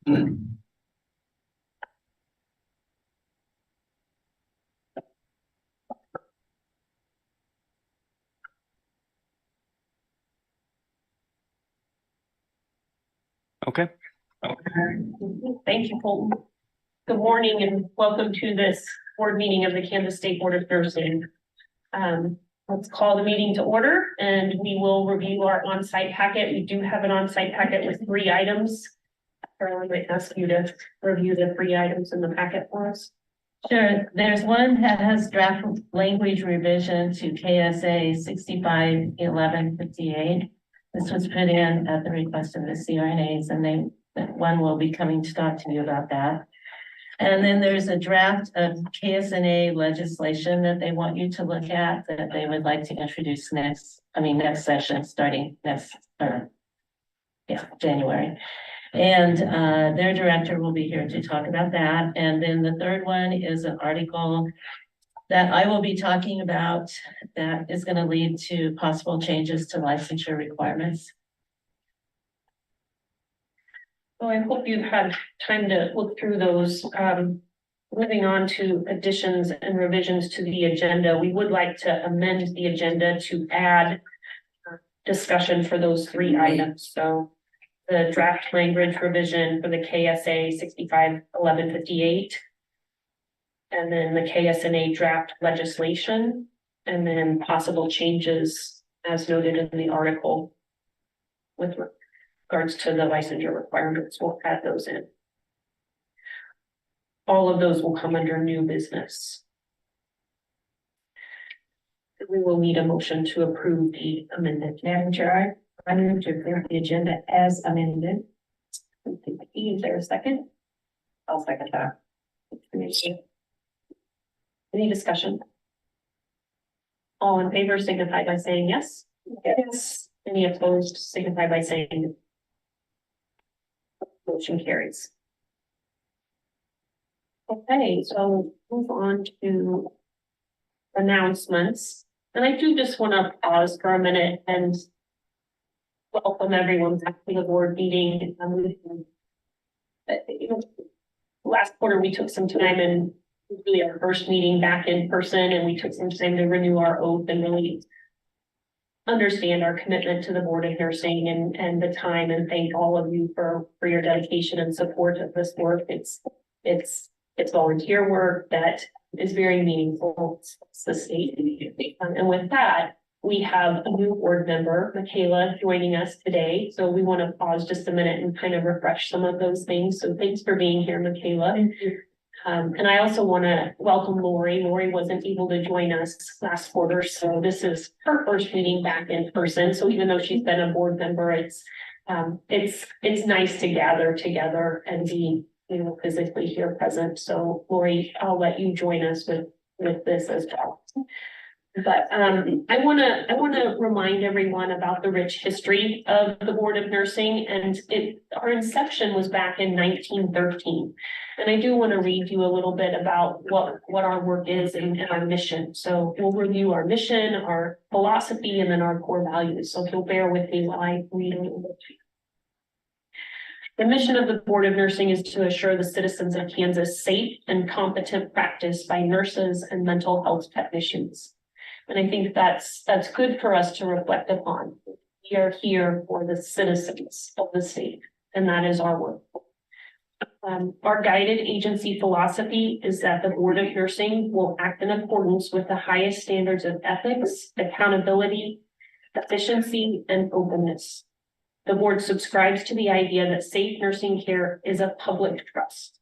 Okay. Thank you, Colton. Good morning and welcome to this board meeting of the Kansas State Board of Nursing. Let's call the meeting to order and we will review our on-site packet. We do have an on-site packet with 3 items. I might ask you to review the 3 items in the packet for us. Sure. There's one that has draft language revision to KSA 651158. This was put in at the request of the CRNAs, and one will be coming to talk to you about that. And then there's a draft of KSNA legislation that they want you to look at that they would like to introduce next session, starting next January. And their director will be here to talk about that. And then the third one is an article that I will be talking about that is going to lead to possible changes to licensure requirements. Well, I hope you've had time to look through those. Moving on to additions and revisions to the agenda, we would like to amend the agenda to add discussion for those 3 items. So the draft language revision for the KSA 651158, and then the KSNA draft legislation, and then possible changes as noted in the article with regards to the licensure requirements. We'll add those in. All of those will come under new business. We will need a motion to approve the amendment. Madam Chair, I move to approve the agenda as amended. Is there a second? I'll second that. Any discussion? All in favor signify by saying yes. Yes. Any opposed signify by saying no. Motion carries. Okay, so move on to announcements. And I do just want to pause for a minute and welcome everyone back to the board meeting. Last quarter, we took some time and really our first meeting back in person, and we took some time to renew our oath and really understand our commitment to the Board of Nursing and the time, and thank all of you for your dedication and support of this work. It's volunteer work that is very meaningful to the state. And with that, we have a new board member, Michaela, joining us today. So we want to pause just a minute and kind of refresh some of those things. So thanks for being here, Michaela. Thank you. And I also want to welcome Lori. Lori wasn't able to join us last quarter, so this is her first meeting back in person. So even though she's been a board member, it's nice to gather together and be physically here present. So Lori, I'll let you join us with this as well. But I want to remind everyone about the rich history of the Board of Nursing, and our inception was back in 1913. And I do want to read you a little bit about what our work is and our mission. So we'll review our mission, our philosophy, and then our core values. So if you'll bear with me while I read a little bit. The mission of the Board of Nursing is to assure the citizens of Kansas safe and competent practice by nurses and mental health technicians. And I think that's good for us to reflect upon. We are here for the citizens of the state, and that is our work. Our guided agency philosophy is that the Board of Nursing will act in accordance with the highest standards of ethics, accountability, efficiency, and openness. The board subscribes to the idea that safe nursing care is a public trust.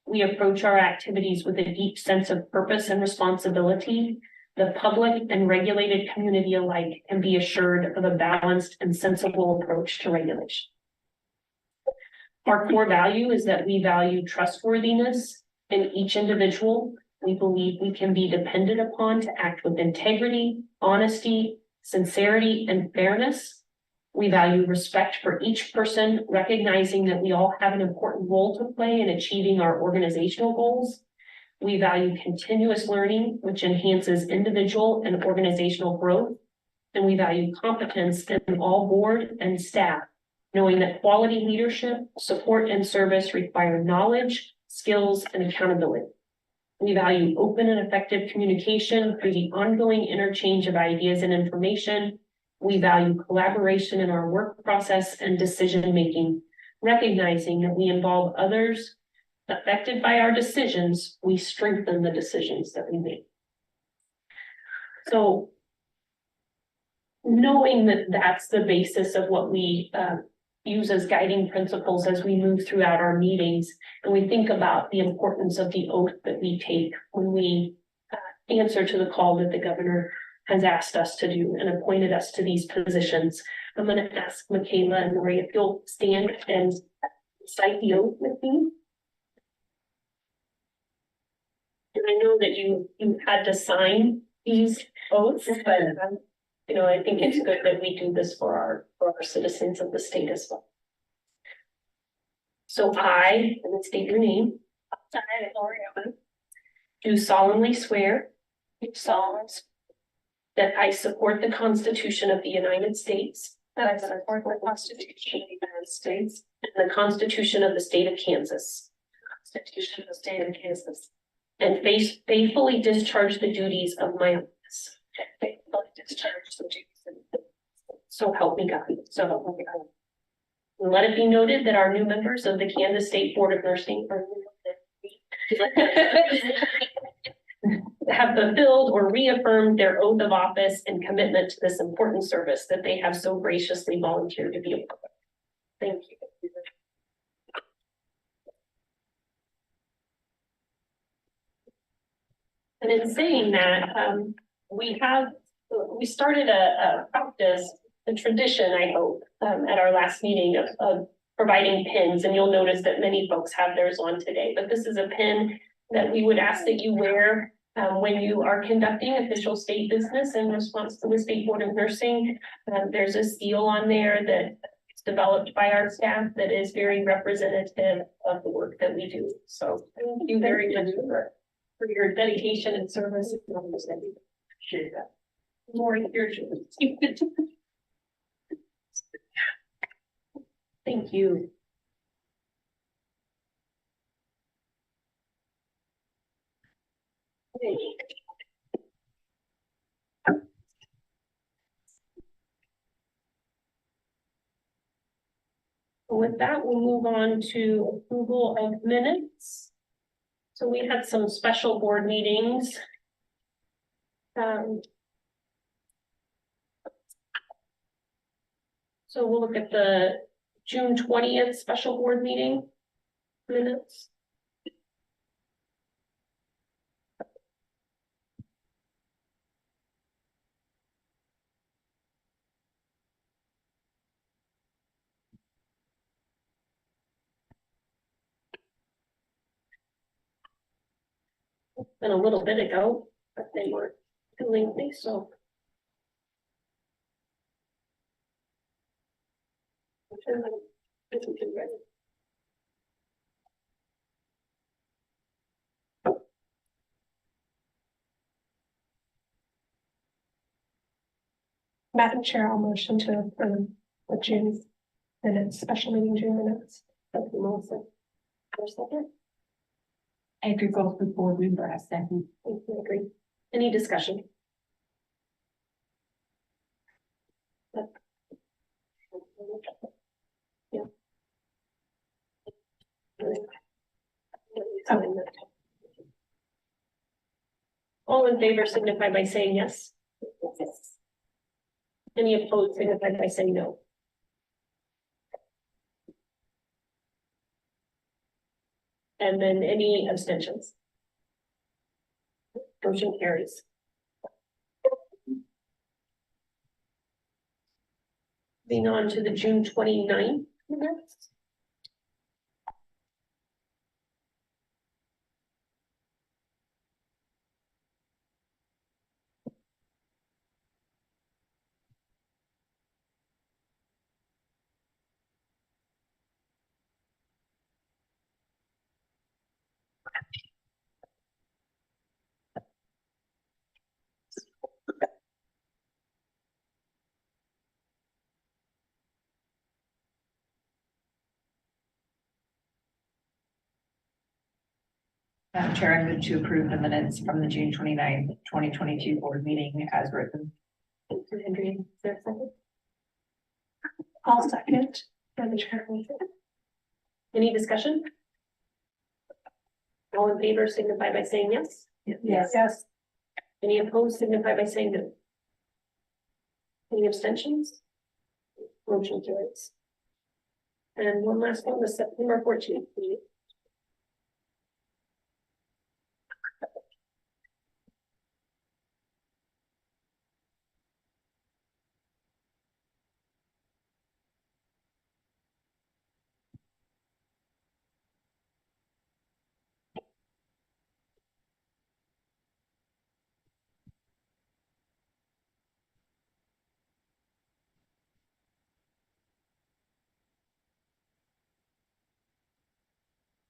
We approach our activities with a deep sense of purpose and responsibility. The public and regulated community alike can be assured of a balanced and sensible approach to regulation. Our core value is that we value trustworthiness in each individual. We believe we can be depended upon to act with integrity, honesty, sincerity, and fairness. We value respect for each person, recognizing that we all have an important role to play in achieving our organizational goals. We value continuous learning, which enhances individual and organizational growth. And we value competence in all board and staff knowing that quality leadership, support, and service require knowledge, skills, and accountability. We value open and effective communication through the ongoing interchange of ideas and information. We value collaboration in our work process and decision-making, recognizing that we involve others affected by our decisions, we strengthen the decisions that we make. So knowing that that's the basis of what we use as guiding principles as we move throughout our meetings, and we think about the importance of the oath that we take when we answer to the call that the governor has asked us to do and appointed us to these positions. I'm going to ask Michaela and Lori if you'll stand and recite the oath with me. And I know that you had to sign these oaths, but you know, I think it's good that we do this for our citizens of the state as well. So I, and then state your name. I, Lori Owen, do solemnly swear. That I support the Constitution of the United States. That I support the Constitution of the United States. And the Constitution of the State of Kansas. Constitution of the State of Kansas. And faithfully discharge the duties of my office. Faithfully discharge the duties of my office. So help me God. So help me God. And let it be noted that our new members of the Kansas State Board of Nursing are have fulfilled or reaffirmed their oath of office and commitment to this important service that they have so graciously volunteered to be a part of. Thank you. And in saying that, we started a practice, a tradition, I hope, at our last meeting of providing pins, and you'll notice that many folks have theirs on today, but this is a pin that we would ask that you wear when you are conducting official state business in response to the State Board of Nursing. There's a seal on there that is developed by our staff that is very representative of the work that we do. So thank you very much for your dedication and service. Appreciate that. More here. Thank you. With that, we'll move on to approval of minutes. So we had some special board meetings. So we'll look at the June 20th special board meeting minutes. Been a little bit ago, but they were doing things, so. Madam Chair, I'll motion to approve the June minutes, special meeting June minutes. Thank you, Melissa. For a second. Andrew Goldberg, board member, a second. Thank you, I agree. Any discussion? Yeah. All in favor signify by saying yes. Yes. Any opposed signify by saying no. And then any abstentions? Motion carries. Moving on to the June 29th minutes. Madam Chair, I move to approve the minutes from the June 29th, 2022 board meeting as written. Thank you, Andrea. Is there a second? I'll second. Madam Chair. Any discussion? All in favor signify by saying yes. Yes. Yes. Any opposed signify by saying no. Any abstentions? Motion carries. And one last one, the September 14th meeting.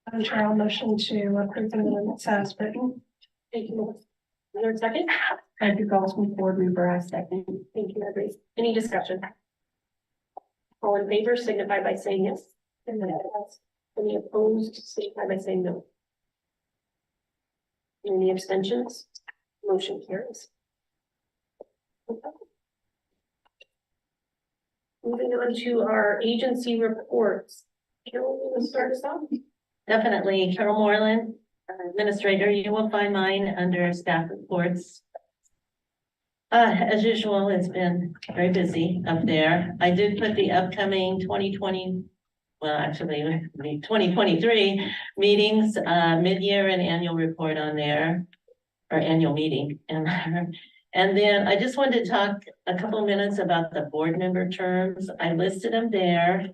Madam Chair, I'll motion to approve the minutes as written. Thank you, Melissa. Is there a second? Andrew Goldsmith, board member, I second. Thank you, Andrea. Any discussion? All in favor signify by saying yes. Any opposed signify by saying no. Any abstentions? Motion carries. Moving on to our agency reports. Carol, you want to start us off? Definitely, Carol Moreland, Administrator, you will find mine under staff reports. As usual, it's been very busy up there. I did put the upcoming 2020, well, actually, the 2023 meetings, mid-year and annual report on there, or annual meeting. And then I just wanted to talk a couple minutes about the board member terms. I listed them there.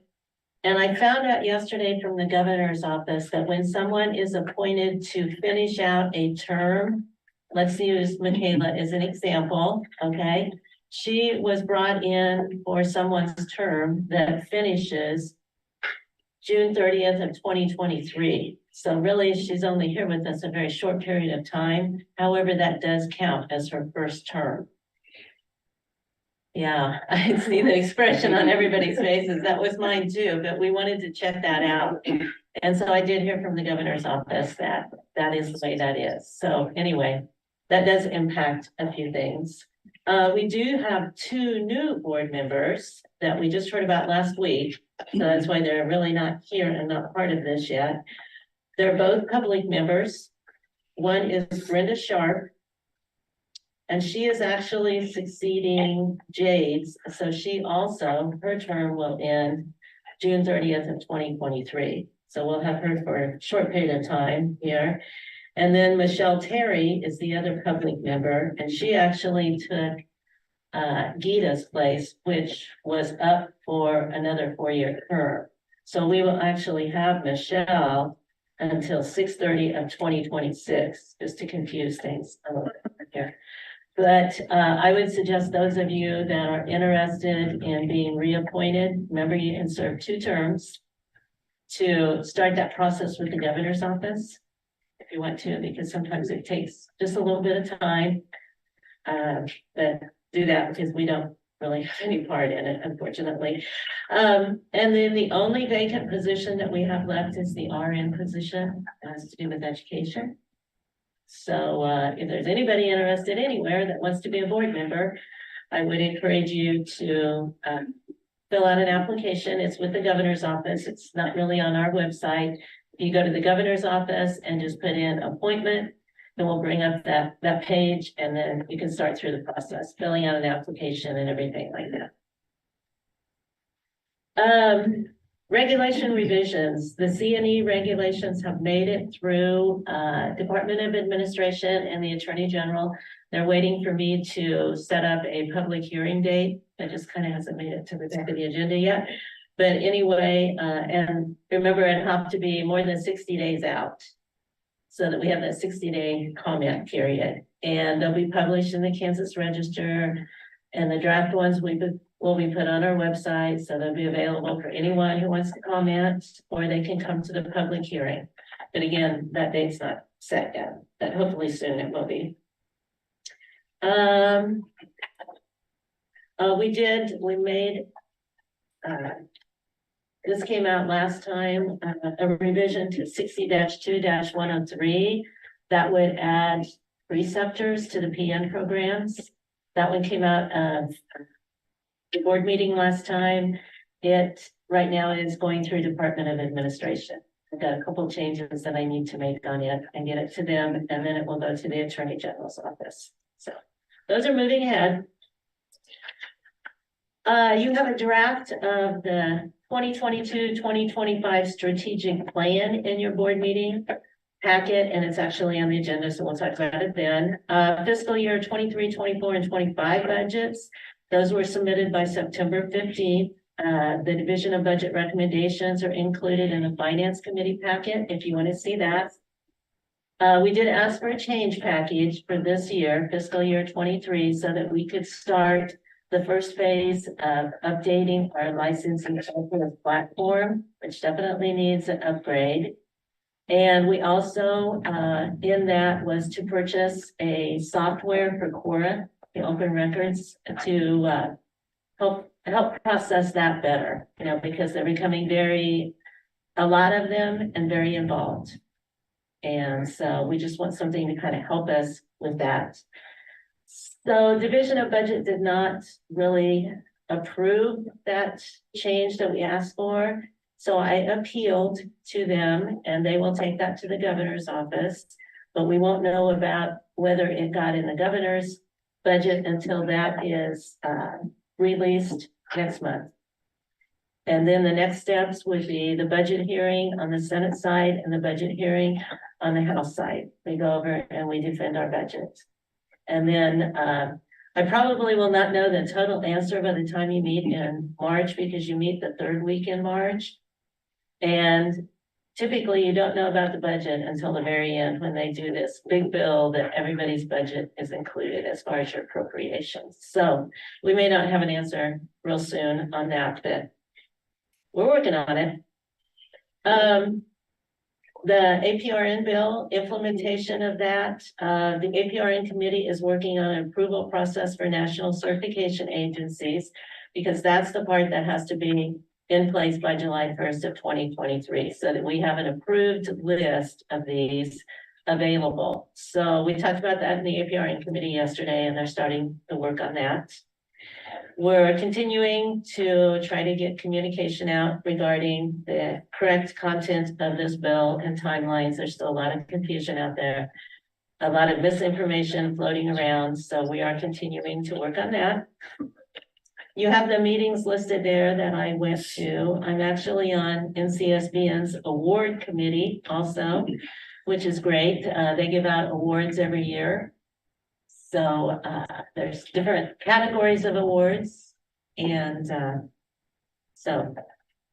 And I found out yesterday from the governor's office that when someone is appointed to finish out a term, let's use Michaela as an example, okay? She was brought in for someone's term that finishes June 30th of 2023. So really, she's only here with us a very short period of time. However, that does count as her first term. Yeah, I see the expression on everybody's faces. That was mine too, but we wanted to check that out. And so I did hear from the governor's office that that is the way that is. So anyway, that does impact a few things. We do have 2 new board members that we just heard about last week. So that's why they're really not here and not part of this yet. They're both public members. One is Brenda Sharp. And she is actually succeeding Jade's, so she also, her term will end June 30th of 2023. So we'll have her for a short period of time here. And then Michelle Terry is the other public member, and she actually took Gita's place, which was up for another 4-year term. So we will actually have Michelle until 6/30 of 2026, just to confuse things a little bit here. But I would suggest those of you that are interested in being reappointed, remember you can serve 2 terms, to start that process with the governor's office if you want to, because sometimes it takes just a little bit of time. But do that because we don't really have any part in it, unfortunately. And then the only vacant position that we have left is the RN position, it has to do with education. So if there's anybody interested anywhere that wants to be a board member, I would encourage you to fill out an application. It's with the governor's office. It's not really on our website. If you go to the governor's office and just put in appointment, then we'll bring up that page, and then you can start through the process, filling out an application and everything like that. Regulation revisions, the C&E regulations have made it through Department of Administration and the Attorney General. They're waiting for me to set up a public hearing date. That just kind of hasn't made it to the back of the agenda yet. But anyway, and remember, it have to be more than 60 days out, so that we have that 60-day comment period. And they'll be published in the Kansas Register, and the draft ones will be put on our website, so they'll be available for anyone who wants to comment, or they can come to the public hearing. But again, that date's not set yet, but hopefully soon it will be. We made, this came out last time, a revision to 60-2-103. that would add preceptors to the PN programs. That one came out of the board meeting last time. It right now is going through Department of Administration. I've got a couple changes that I need to make on it and get it to them, and then it will go to the Attorney General's office. So those are moving ahead. You have a draft of the 2022-2025 strategic plan in your board meeting packet, and it's actually on the agenda, so we'll talk about it then. Fiscal year 23, 24, and 25 budgets. Those were submitted by September 15th. The Division of Budget recommendations are included in the Finance Committee packet, if you want to see that. We did ask for a change package for this year, fiscal year 23, so that we could start the first phase of updating our licensing platform, which definitely needs an upgrade. And we also, in that was to purchase a software for Quora, the open records, to help process that better, because they're becoming a lot of them and very involved. And so we just want something to kind of help us with that. So Division of Budget did not really approve that change that we asked for. So I appealed to them, and they will take that to the governor's office, but we won't know about whether it got in the governor's budget until that is released next month. And then the next steps would be the budget hearing on the Senate side and the budget hearing on the House side. We go over and we defend our budget. And then I probably will not know the total answer by the time you meet in March, because you meet the third week in March. And typically you don't know about the budget until the very end, when they do this big bill that everybody's budget is included as far as your appropriations. So we may not have an answer real soon on that, but we're working on it. The APRN bill, implementation of that, the APRN committee is working on an approval process for national certification agencies, because that's the part that has to be in place by July 1st of 2023, so that we have an approved list of these available. So we talked about that in the APRN committee yesterday, and they're starting to work on that. We're continuing to try to get communication out regarding the correct content of this bill and timelines. There's still a lot of confusion out there, a lot of misinformation floating around. So we are continuing to work on that. You have the meetings listed there that I went to. I'm actually on NCSBN's award committee also, which is great. They give out awards every year. So there's different categories of awards, and so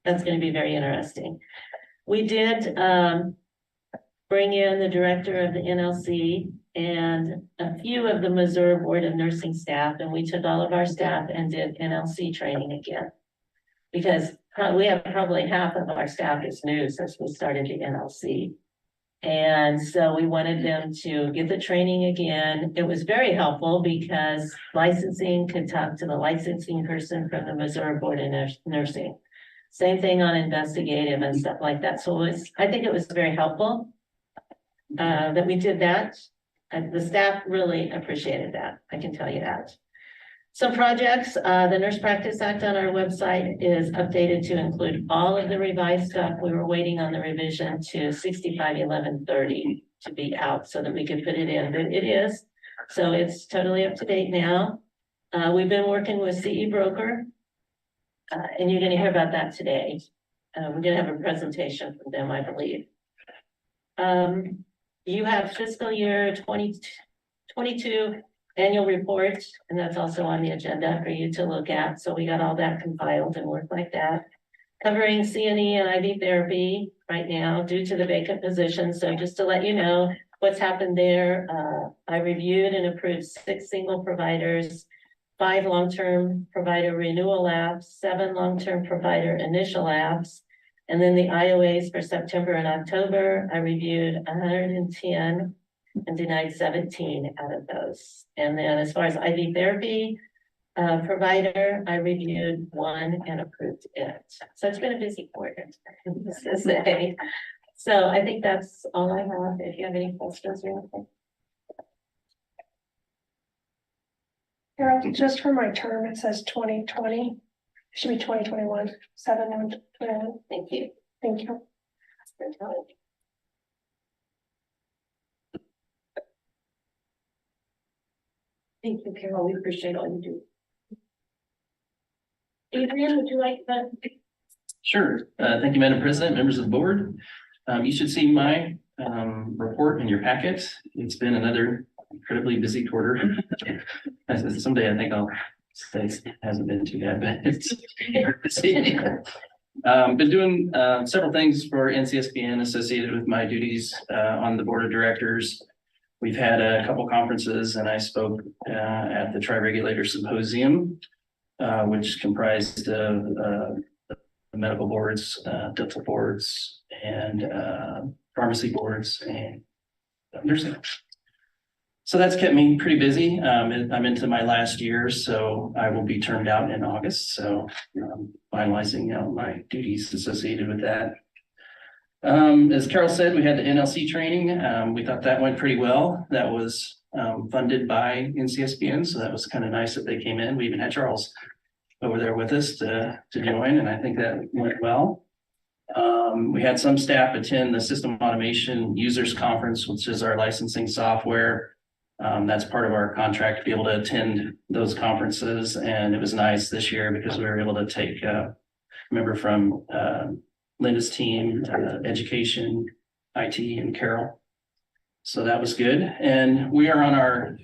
that's going to be very interesting. We did bring in the director of the NLC and a few of the Missouri Board of Nursing staff, and we took all of our staff and did NLC training again, because we have probably half of our staff is new since we started the NLC. And so we wanted them to get the training again. It was very helpful because licensing could talk to the licensing person from the Missouri Board of Nursing. Same thing on investigative and stuff like that. So I think it was very helpful that we did that. And the staff really appreciated that. I can tell you that. Some projects, the Nurse Practice Act on our website is updated to include all of the revised stuff. We were waiting on the revision to 65-1130 to be out so that we could put it in, but it is. So it's totally up to date now. We've been working with CE Broker, and you're going to hear about that today. We're going to have a presentation from them, I believe. You have fiscal year 2022 annual report, and that's also on the agenda for you to look at. So we got all that compiled and work like that. Covering CNE and IV therapy right now due to the vacant position. So just to let you know what's happened there, I reviewed and approved 6 single providers, 5 long-term provider renewal apps, 7 long-term provider initial apps, and then the IOAs for September and October. I reviewed 110 and denied 17 out of those. And then as far as IV therapy provider, I reviewed 1 and approved it. So it's been a busy quarter, to say. So I think that's all I have. If you have any questions or anything. Carol, just for my term, it says 2020. It should be 2021, 7/1/21. Thank you. Thank you. Thank you, Carol. We appreciate all you do. Adrian, would you like to? Sure. Thank you, Madam President, members of the board. You should see my report in your packet. It's been another incredibly busy quarter. Someday I think I'll say it hasn't been too bad, but it's busy. Been doing several things for NCSBN associated with my duties on the board of directors. We've had a couple conferences and I spoke at the Tri-Regulator Symposium, which comprised of the medical boards, dental boards, and pharmacy boards and nursing. So that's kept me pretty busy. I'm into my last year, so I will be termed out in August. So finalizing out my duties associated with that. As Carol said, we had the NLC training. We thought that went pretty well. That was funded by NCSBN, so that was kind of nice that they came in. We even had Charles over there with us to join, and I think that went well. We had some staff attend the System Automation Users Conference, which is our licensing software. That's part of our contract to be able to attend those conferences, and it was nice this year because we were able to take a member from Linda's team, education, IT, and Carol. So that was good. And we are on our,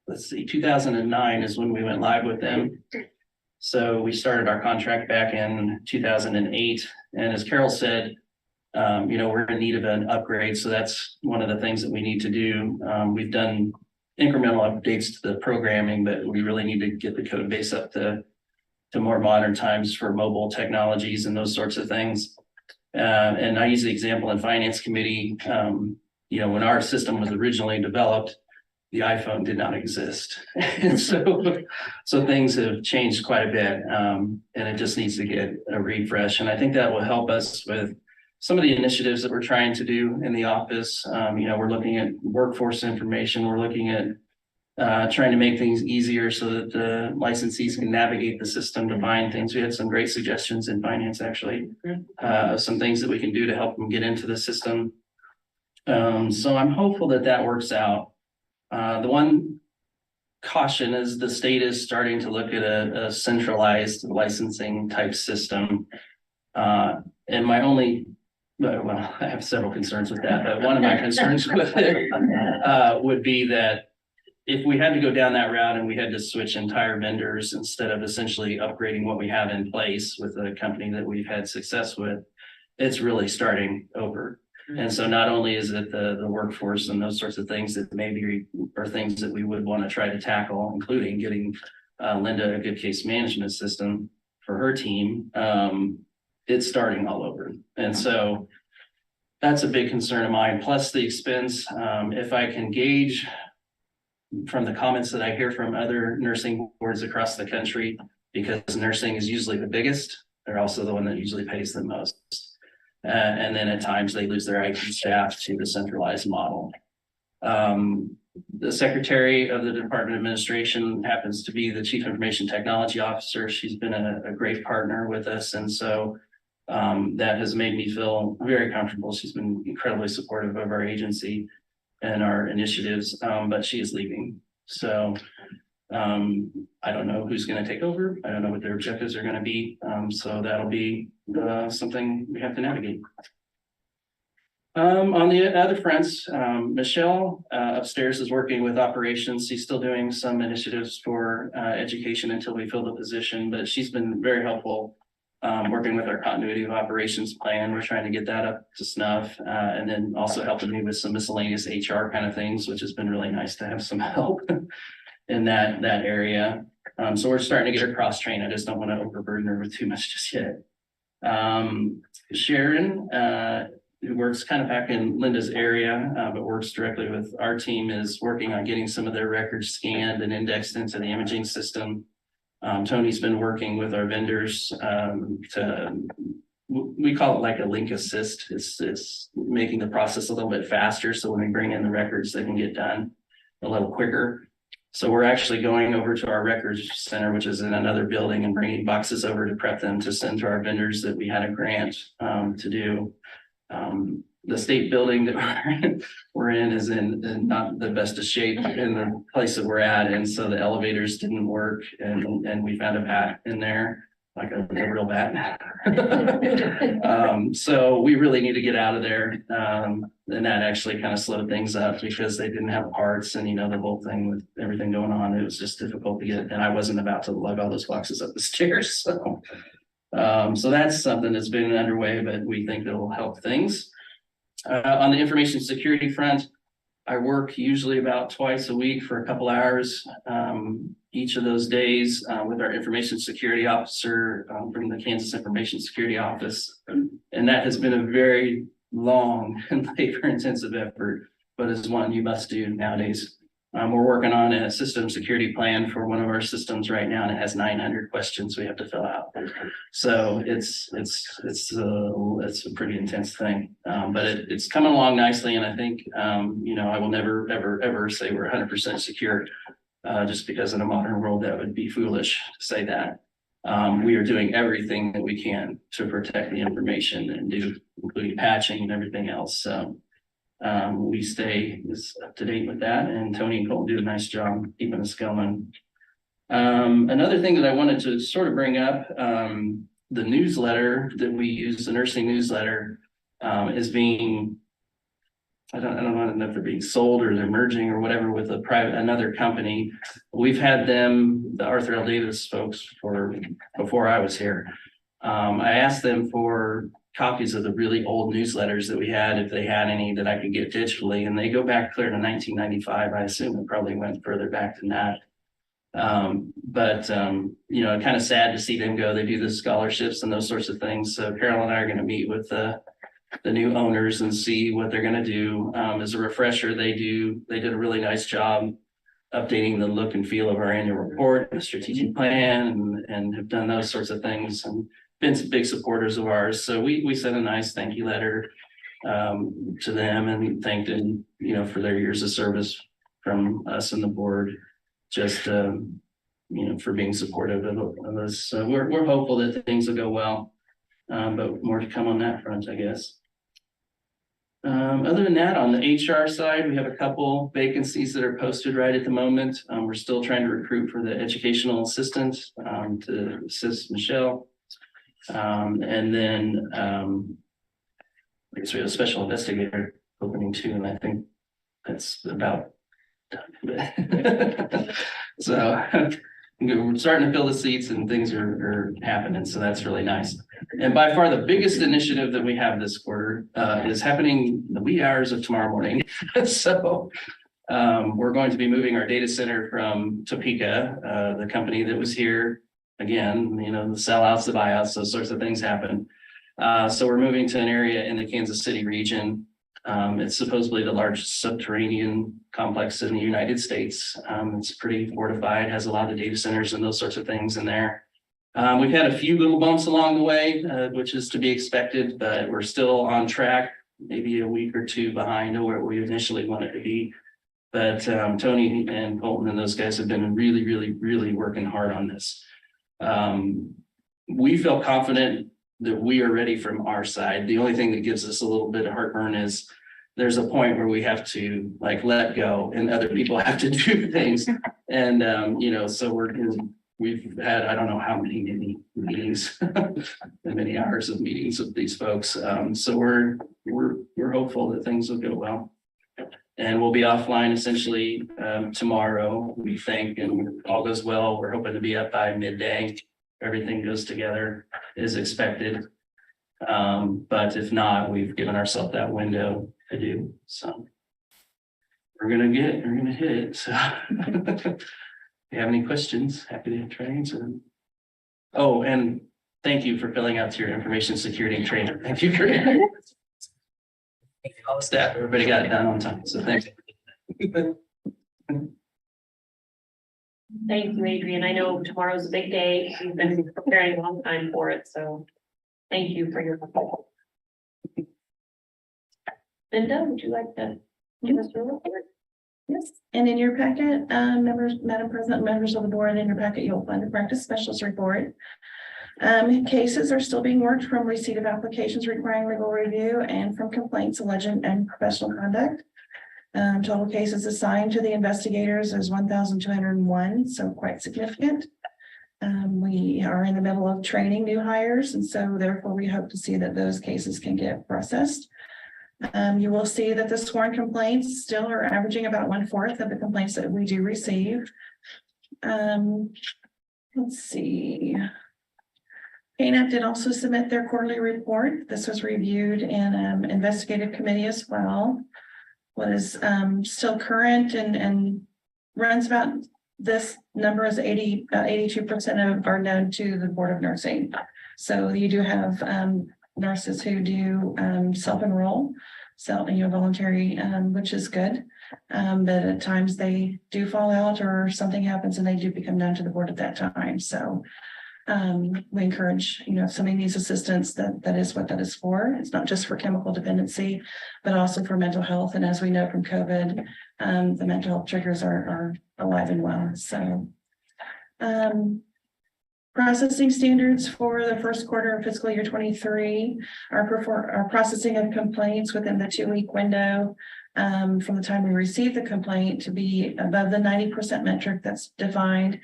let's see, 2009 is when we went live with them. So we started our contract back in 2008. And as Carol said, we're in need of an upgrade. So that's one of the things that we need to do. We've done incremental updates to the programming, but we really need to get the code base up to more modern times for mobile technologies and those sorts of things. And I use the example in Finance Committee, when our system was originally developed, the iPhone did not exist. And so things have changed quite a bit, and it just needs to get a refresh. And I think that will help us with some of the initiatives that we're trying to do in the office. We're looking at workforce information. We're looking at trying to make things easier so that the licensees can navigate the system to find things. We had some great suggestions in finance, actually, of some things that we can do to help them get into the system. So I'm hopeful that that works out. The one caution is the state is starting to look at a centralized licensing type system. And my only, well, I have several concerns with that, but one of my concerns with it would be that if we had to go down that route and we had to switch entire vendors instead of essentially upgrading what we have in place with a company that we've had success with, it's really starting over. And so not only is it the workforce and those sorts of things that maybe are things that we would want to try to tackle, including getting Linda a good case management system for her team, it's starting all over. And so that's a big concern of mine, plus the expense. If I can gauge from the comments that I hear from other nursing boards across the country, because nursing is usually the biggest, they're also the one that usually pays the most. And then at times they lose their IT staff to the centralized model. The secretary of the Department of Administration happens to be the Chief Information Technology Officer. She's been a great partner with us. And so that has made me feel very comfortable. She's been incredibly supportive of our agency and our initiatives, but she is leaving. So I don't know who's going to take over. I don't know what their objectives are going to be. So that'll be something we have to navigate. On the other fronts, Michelle upstairs is working with operations. She's still doing some initiatives for education until we fill the position, but she's been very helpful working with our continuity of operations plan. We're trying to get that up to snuff, and then also helping me with some miscellaneous HR kind of things, which has been really nice to have some help in that area. So we're starting to get her cross-trained. I just don't want to overburden her with too much just yet. Sharon, who works kind of back in Linda's area, but works directly with our team, is working on getting some of their records scanned and indexed into the imaging system. Tony's been working with our vendors to we call it like a link assist. It's making the process a little bit faster. So when we bring in the records, they can get done a little quicker. So we're actually going over to our records center, which is in another building, and bringing boxes over to prep them to send to our vendors that we had a grant to do. The state building that we're in is in not the best of shape in the place that we're at. And so the elevators didn't work, and we found a bat in there, like a real bat. So we really need to get out of there. And that actually kind of slowed things up because they didn't have parts, and the whole thing with everything going on, it was just difficult to get, and I wasn't about to lug all those boxes up the stairs. So that's something that's been underway, but we think it'll help things. On the information security front, I work usually about twice a week for a couple hours each of those days with our information security officer from the Kansas Information Security Office. And that has been a very long and labor-intensive effort, but it's one you must do nowadays. We're working on a system security plan for one of our systems right now, and it has 900 questions we have to fill out. So it's a pretty intense thing, but it's coming along nicely. And I think, I will never, ever say we're 100% secure, just because in a modern world, that would be foolish to say that. We are doing everything that we can to protect the information and including patching and everything else. So we stay up to date with that, and Tony and Cole do a nice job keeping us going. Another thing that I wanted to sort of bring up, the newsletter that we use, the nursing newsletter, is being, I don't know if they're being sold or they're merging or whatever with another company. We've had them, the Arthur L. Davis folks, before I was here. I asked them for copies of the really old newsletters that we had, if they had any that I could get digitally, and they go back clear to 1995. I assume it probably went further back than that. But kind of sad to see them go. They do the scholarships and those sorts of things. So Carol and I are going to meet with the new owners and see what they're going to do. As a refresher, they did a really nice job updating the look and feel of our annual report, the strategic plan, and have done those sorts of things, and been some big supporters of ours. So we sent a nice thank you letter to them and thanked them, for their years of service from us and the board, just for being supportive of us. So we're hopeful that things will go well, but more to come on that front, I guess. Other than that, on the HR side, we have a couple vacancies that are posted right at the moment. We're still trying to recruit for the educational assistant to assist Michelle. And then I guess we have a special investigator opening too, and I think that's about done. So we're starting to fill the seats, and things are happening, so that's really nice. And by far the biggest initiative that we have this quarter is happening in the wee hours of tomorrow morning. So we're going to be moving our data center from Topeka, the company that was here. Again, the sellouts, the buyouts, those sorts of things happen. So we're moving to an area in the Kansas City region. It's supposedly the largest subterranean complex in the United States. It's pretty fortified, has a lot of data centers and those sorts of things in there. We've had a few little bumps along the way, which is to be expected, but we're still on track, maybe a week or two behind where we initially wanted to be. But Tony and Colton and those guys have been really, really, really working hard on this. We feel confident that we are ready from our side. The only thing that gives us a little bit of heartburn is there's a point where we have to let go, and other people have to do things. And so we've had, I don't know how many meetings, and many hours of meetings with these folks. So we're hopeful that things will go well. And we'll be offline essentially tomorrow, we think, and all goes well. We're hoping to be up by midday. Everything goes together as expected. But if not, we've given ourselves that window to do. So we're gonna hit it. So if you have any questions, happy to try to answer them. Oh, and thank you for filling out your information security training. Thank you for all the staff. Everybody got it done on time. So thanks. Thank you, Adrian. I know tomorrow's a big day. You've been preparing a long time for it, so Thank you for your help. Linda, would you like to give us your report? Yes, and in your packet, members, Madam President, members of the board, in your packet, you'll find the practice specialist report. Cases are still being worked from receipt of applications requiring legal review and from complaints alleging unprofessional conduct. Total cases assigned to the investigators is 1,201, so quite significant. We are in the middle of training new hires, and so therefore we hope to see that those cases can get processed. You will see that the sworn complaints still are averaging about 1/4 of the complaints that we do receive. Let's see. KNAP did also submit their quarterly report. This was reviewed in investigative committee as well. What is still current and runs about, this number is 82% of are known to the Board of Nursing. So you do have nurses who do self-enroll, voluntary, which is good. But at times they do fall out or something happens and they do become known to the board at that time. So we encourage, if somebody needs assistance, that is what that is for. It's not just for chemical dependency, but also for mental health. And as we know from COVID, the mental health triggers are alive and well. So processing standards for the first quarter of fiscal year 23 are processing of complaints within the 2-week window from the time we receive the complaint to be above the 90% metric that's defined.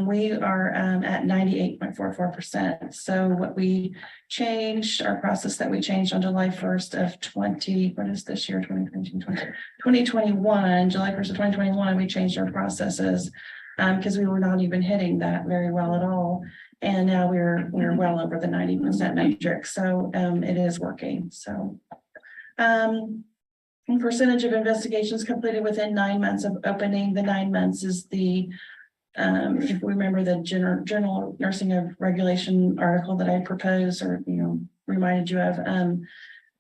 We are at 98.44%. So what we changed, our process that we changed on July 1st of 2021, July 1st of 2021, we changed our processes because we were not even hitting that very well at all. And now we're well over the 90% metric. So it is working. So percentage of investigations completed within 9 months of opening. The 9 months is the, if we remember the Journal of Nursing of Regulation article that I proposed or, reminded you of,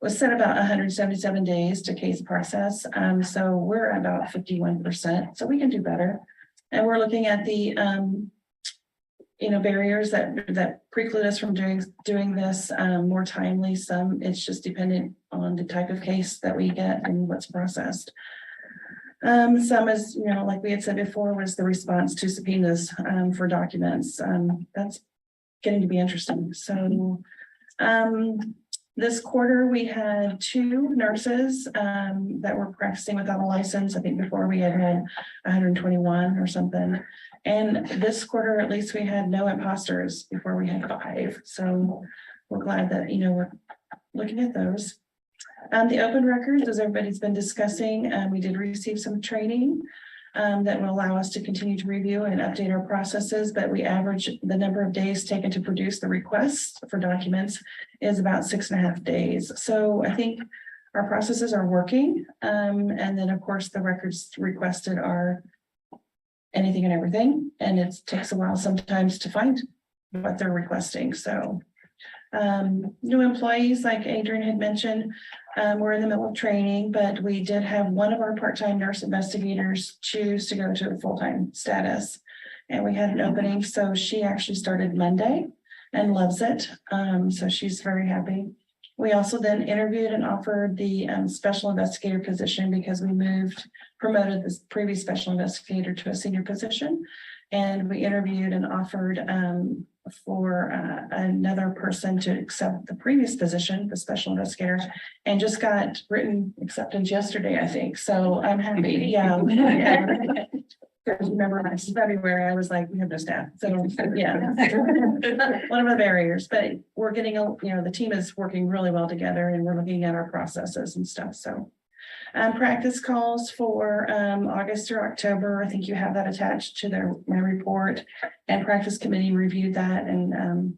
was set about 177 days to case process. So we're about 51%. So we can do better. And we're looking at the, barriers that preclude us from doing this more timely. Some it's just dependent on the type of case that we get and what's processed. Some is, like we had said before, was the response to subpoenas for documents. That's getting to be interesting. So this quarter we had 2 nurses that were practicing without a license. I think before we had 121 or something. And this quarter, at least, we had no imposters. Before we had 5. So we're glad that, we're looking at those. The open records, as everybody's been discussing, we did receive some training that will allow us to continue to review and update our processes, but we average the number of days taken to produce the requests for documents is about 6.5 days. So I think our processes are working. And then of course the records requested are anything and everything. And it takes a while sometimes to find what they're requesting. So new employees, like Adrian had mentioned, we're in the middle of training, but we did have one of our part-time nurse investigators choose to go to a full-time status. And we had an opening. So she actually started Monday and loves it. So she's very happy. We also then interviewed and offered the special investigator position because we promoted this previous special investigator to a senior position. And we interviewed and offered for another person to accept the previous position, the special investigator, and just got written acceptance yesterday, I think. So I'm happy. Yeah. Remember last February, I was like, we have no staff. So yeah, one of the barriers, but we're getting, the team is working really well together and we're looking at our processes and stuff. So practice calls for August or October. I think you have that attached to my report, and practice committee reviewed that and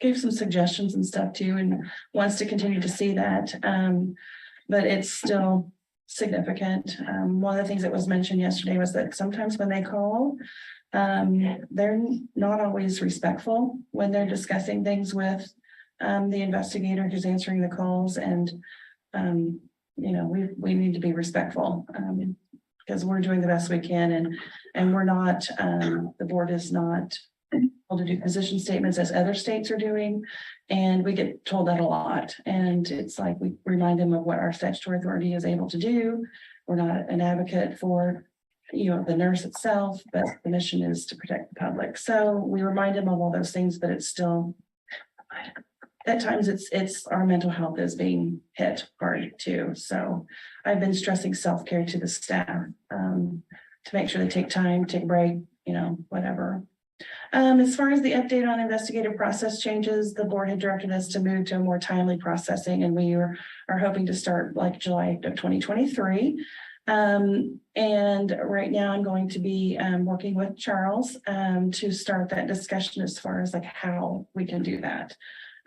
gave some suggestions and stuff too, and wants to continue to see that. But it's still significant. One of the things that was mentioned yesterday was that sometimes when they call, they're not always respectful when they're discussing things with the investigator who's answering the calls, and we need to be respectful because we're doing the best we can, and we're not, the board is not to do position statements as other states are doing. And we get told that a lot. And it's like, we remind them of what our statutory authority is able to do. We're not an advocate for, the nurse itself, but the mission is to protect the public. So we remind them of all those things, but it's still, at times it's our mental health is being hit hard too. So I've been stressing self-care to the staff, to make sure they take time, take a break, whatever. As far as the update on investigative process changes, the board had directed us to move to a more timely processing, and we are hoping to start like July of 2023. And right now I'm going to be working with Charles to start that discussion as far as like how we can do that.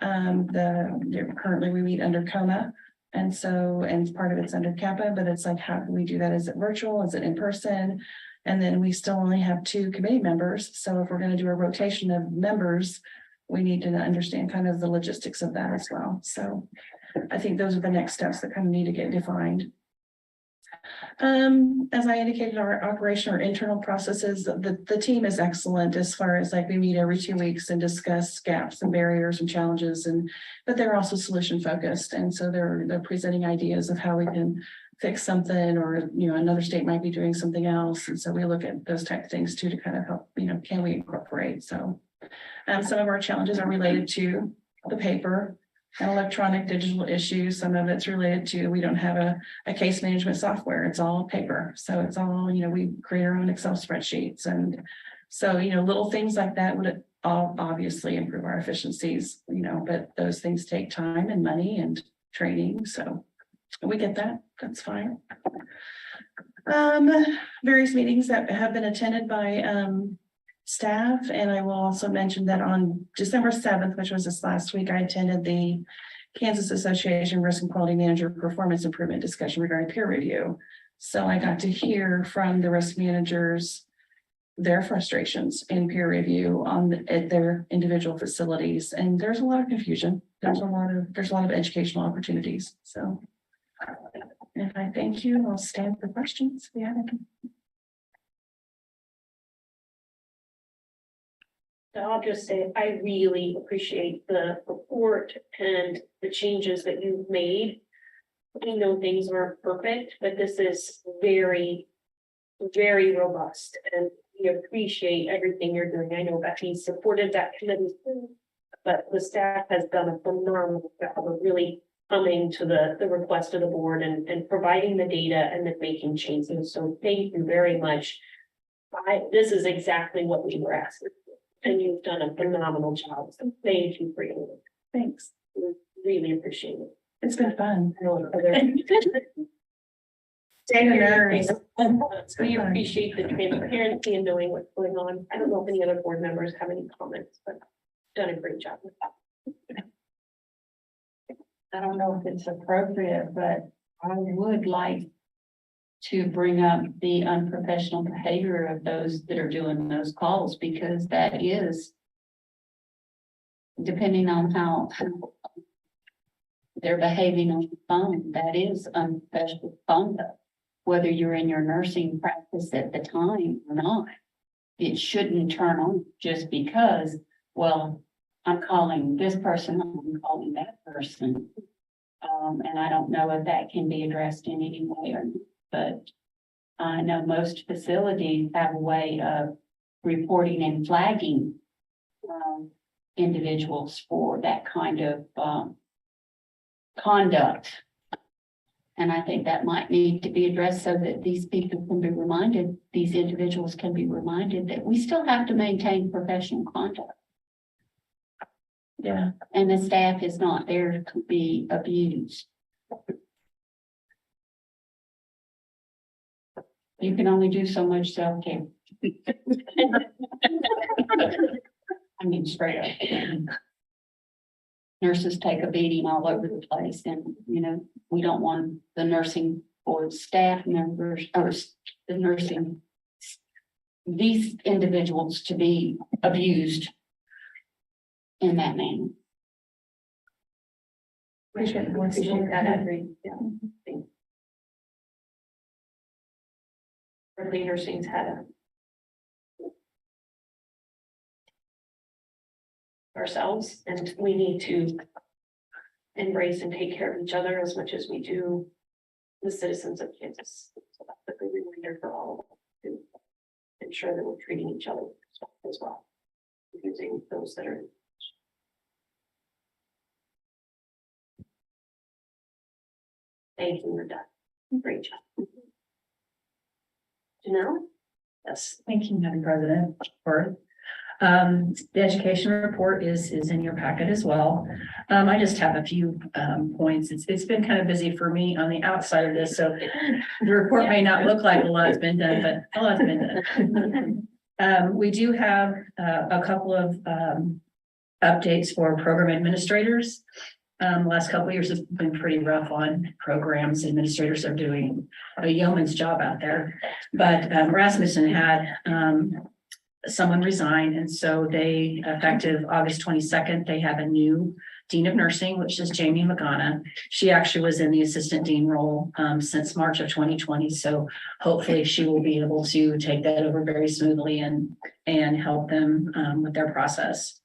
Currently we meet under COMA. And part of it's under CAPA, but it's like, how can we do that? Is it virtual? Is it in person? And then we still only have 2 committee members. So if we're going to do a rotation of members, we need to understand kind of the logistics of that as well. So I think those are the next steps that kind of need to get defined. As I indicated, our operation or internal processes, the team is excellent as far as like we meet every 2 weeks and discuss gaps and barriers and challenges, but they're also solution focused. And so they're presenting ideas of how we can fix something, or another state might be doing something else. And so we look at those type of things too to kind of help, can we incorporate? So some of our challenges are related to the paper and electronic digital issues. Some of it's related to, we don't have a case management software. It's all paper. So it's all, we create our own Excel spreadsheets. And so, little things like that would all obviously improve our efficiencies, but those things take time and money and training. So we get that. That's fine. Various meetings that have been attended by staff. And I will also mention that on December 7th, which was this last week, I attended the Kansas Association Risk and Quality Manager Performance Improvement discussion regarding peer review. So I got to hear from the risk managers their frustrations in peer review at their individual facilities. And there's a lot of confusion. There's a lot of educational opportunities. So if I thank you, I'll stand for questions. Yeah. So I'll just say, I really appreciate the report and the changes that you've made. We know things aren't perfect, but this is very, very robust, and we appreciate everything you're doing. I know Becky supported that committee, but the staff has done a phenomenal job of really coming to the request of the board and providing the data and then making changes. So thank you very much. This is exactly what we were asking. And you've done a phenomenal job. So thank you for your work. Thanks. We really appreciate it. It's been fun. We appreciate the transparency and knowing what's going on. I don't know if any other board members have any comments, but done a great job with that. I don't know if it's appropriate, but I would like to bring up the unprofessional behavior of those that are doing those calls, because that is, depending on how they're behaving on the phone, that is unprofessional conduct, whether you're in your nursing practice at the time or not. It shouldn't turn on just because, well, I'm calling this person, I'm calling that person. And I don't know if that can be addressed in any way or not. But I know most facilities have a way of reporting and flagging individuals for that kind of conduct. And I think that might need to be addressed so that these people can be reminded, these individuals can be reminded that we still have to maintain professional conduct. Yeah. And the staff is not there to be abused. You can only do so much self-care. I mean, straight up. Nurses take a beating all over the place, and, we don't want the nursing board staff members or the nursing, these individuals to be abused in that manner. Appreciate the voice. Appreciate that, I agree. Yeah. Early nursing's had ourselves, and we need to embrace and take care of each other as much as we do the citizens of Kansas. So that's a good reminder for all of us to ensure that we're treating each other with respect as well, using those that are. Thank you, you're done. Great job. Janelle? Yes, thank you, Madam President. The education report is in your packet as well. I just have a few points. It's been kind of busy for me on the outside of this, so the report may not look like a lot's been done, but a lot's been done. We do have a couple of updates for program administrators. Last couple of years have been pretty rough on programs. Administrators are doing a yeoman's job out there. But Rasmussen had someone resign, and so they, effective August 22nd, they have a new dean of nursing, which is Jamie Magana. She actually was in the assistant dean role since March of 2020. So hopefully she will be able to take that over very smoothly and help them with their process.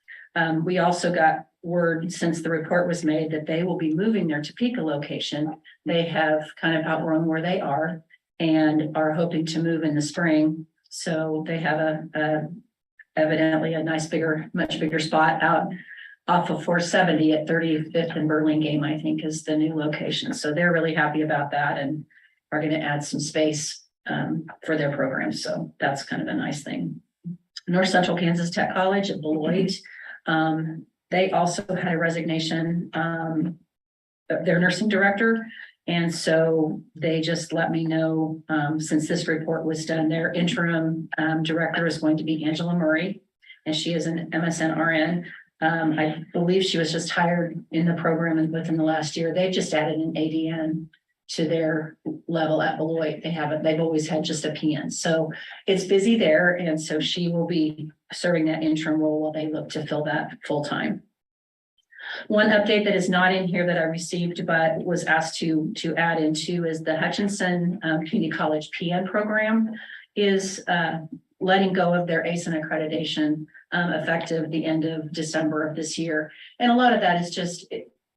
We also got word since the report was made that they will be moving their Topeka location. They have kind of outgrown where they are and are hoping to move in the spring. So they have evidently a nice much bigger spot out off of 470 at 35th and Burlingame, I think is the new location. So they're really happy about that and are going to add some space for their program. So that's kind of a nice thing. North Central Kansas Tech College at Beloit. They also had a resignation of their nursing director. And so they just let me know, since this report was done, their interim director is going to be Angela Murray, and she is an MSN RN. I believe she was just hired in the program within the last year. They just added an ADN to their level at Beloit. They've always had just a PN. So it's busy there. And so she will be serving that interim role while they look to fill that full time. One update that is not in here that I received, but was asked to add into is the Hutchinson Community College PN program is letting go of their ASIN accreditation effective the end of December of this year. And a lot of that is just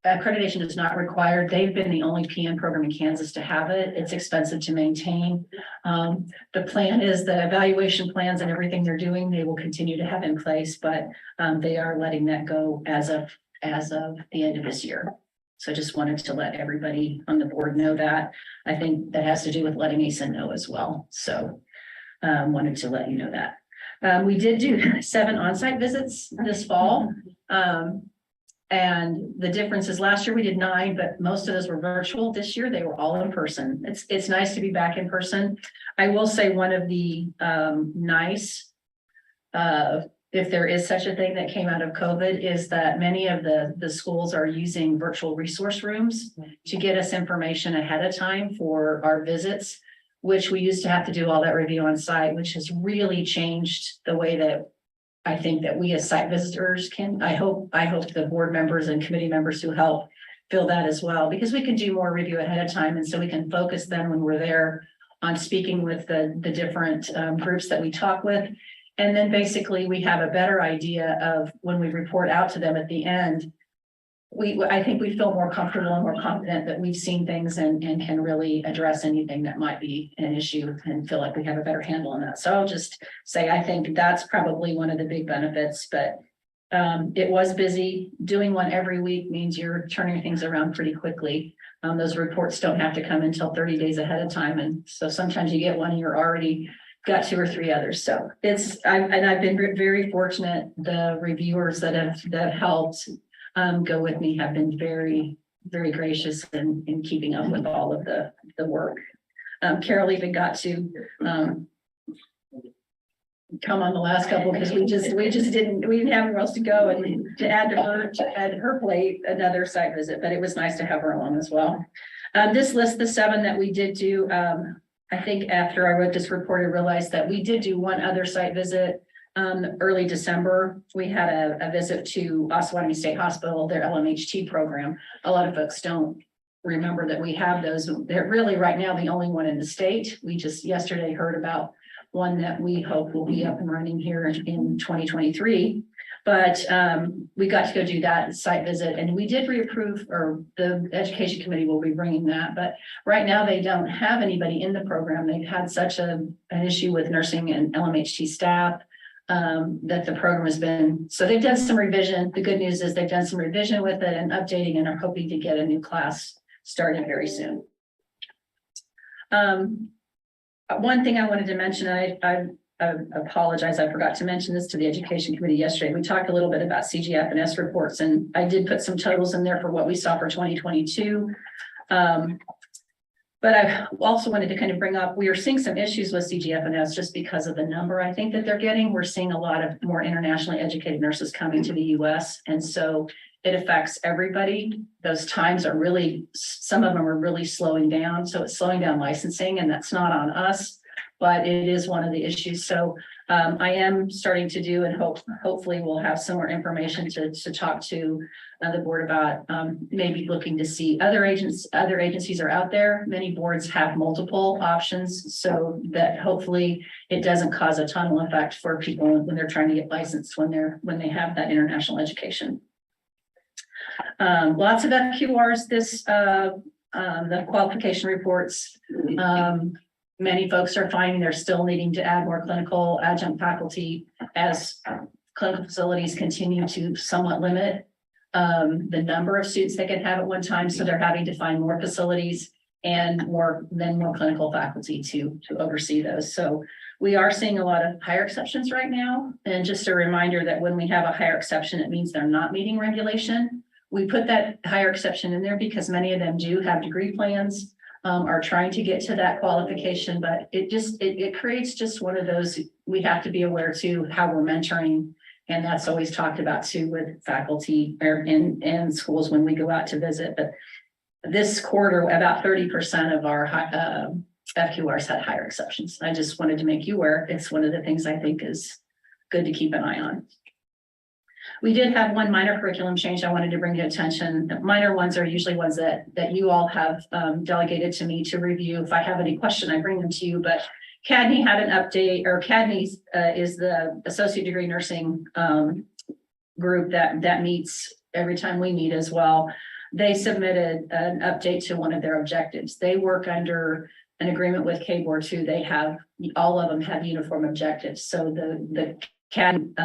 accreditation is not required. They've been the only PN program in Kansas to have it. It's expensive to maintain. The plan is the evaluation plans and everything they're doing, they will continue to have in place, but they are letting that go as of the end of this year. So I just wanted to let everybody on the board know that. I think that has to do with letting ASIN know as well. So wanted to let you know that. We did do 7 on-site visits this fall. And the difference is last year we did 9, but most of those were virtual. This year they were all in person. It's nice to be back in person. I will say one of the nice, if there is such a thing that came out of COVID, is that many of the schools are using virtual resource rooms to get us information ahead of time for our visits, which we used to have to do all that review on site, which has really changed the way that I think that we as site visitors can. I hope the board members and committee members who help feel that as well, because we can do more review ahead of time. And so we can focus then when we're there on speaking with the different groups that we talk with. And then basically we have a better idea of when we report out to them at the end, I think we feel more comfortable and more confident that we've seen things and can really address anything that might be an issue and feel like we have a better handle on that. So I'll just say, I think that's probably one of the big benefits, but it was busy. Doing one every week means you're turning things around pretty quickly. Those reports don't have to come until 30 days ahead of time. And so sometimes you get one and you're already got 2 or 3 others. So I've been very fortunate. The reviewers that have helped go with me have been very, very gracious in keeping up with all of the work. Carol even got to come on the last couple because we didn't have anywhere else to go, and to add to her plate another site visit, but it was nice to have her along as well. This list, the 7 that we did do, I think after I wrote this report, I realized that we did do one other site visit. Early December, we had a visit to Osawatomie State Hospital, their LMHT program. A lot of folks don't remember that we have those. They're really right now the only one in the state. We just yesterday heard about one that we hope will be up and running here in 2023. But we got to go do that site visit, and we did reapprove, or the education committee will be bringing that, but right now they don't have anybody in the program. They've had such an issue with nursing and LMHT staff that the program has been, so they've done some revision. The good news is they've done some revision with it and updating, and are hoping to get a new class started very soon. One thing I wanted to mention, I apologize, I forgot to mention this to the education committee yesterday. We talked a little bit about CGF&S reports, and I did put some totals in there for what we saw for 2022. But I also wanted to kind of bring up, we are seeing some issues with CGF&S just because of the number I think that they're getting. We're seeing a lot of more internationally educated nurses coming to the US. And so it affects everybody. Those times are really, some of them are really slowing down. So it's slowing down licensing, and that's not on us, but it is one of the issues. So I am starting to do, and hopefully we'll have some more information to talk to the board about maybe looking to see other agencies are out there. Many boards have multiple options, so that hopefully it doesn't cause a tunnel effect for people when they're trying to get licensed, when they have that international education. Lots of FQRs, the qualification reports. Many folks are finding they're still needing to add more clinical adjunct faculty as clinical facilities continue to somewhat limit the number of students they can have at one time. So they're having to find more facilities and more clinical faculty to oversee those. So we are seeing a lot of hire exceptions right now. And just a reminder that when we have a hire exception, it means they're not meeting regulation. We put that hire exception in there because many of them do have degree plans, are trying to get to that qualification, but it creates just one of those, we have to be aware too, how we're mentoring. And that's always talked about too with faculty or in schools when we go out to visit. But this quarter, about 30% of our FQRs had hire exceptions. I just wanted to make you aware. It's one of the things I think is good to keep an eye on. We did have one minor curriculum change I wanted to bring to attention. Minor ones are usually ones that you all have delegated to me to review. If I have any question, I bring them to you. But CADNY had an update, or CADNY is the Associate Degree Nursing group that meets every time we meet as well. They submitted an update to one of their objectives. They work under an agreement with KBOR too. They have, all of them have uniform objectives. So the CAD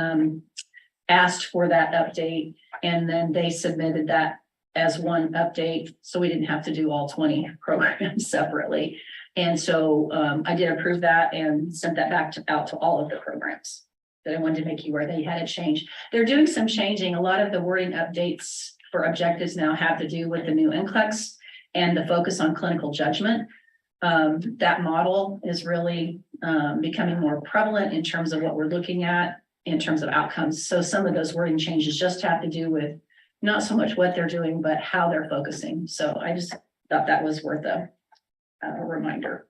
asked for that update, and then they submitted that as one update. So we didn't have to do all 20 programs separately. And so I did approve that and sent that back out to all of the programs. That I wanted to make you aware they had a change. They're doing some changing. A lot of the wording updates for objectives now have to do with the new NCLEX and the focus on clinical judgment. That model is really becoming more prevalent in terms of what we're looking at in terms of outcomes. So some of those wording changes just have to do with not so much what they're doing, but how they're focusing. So I just thought that was worth a reminder.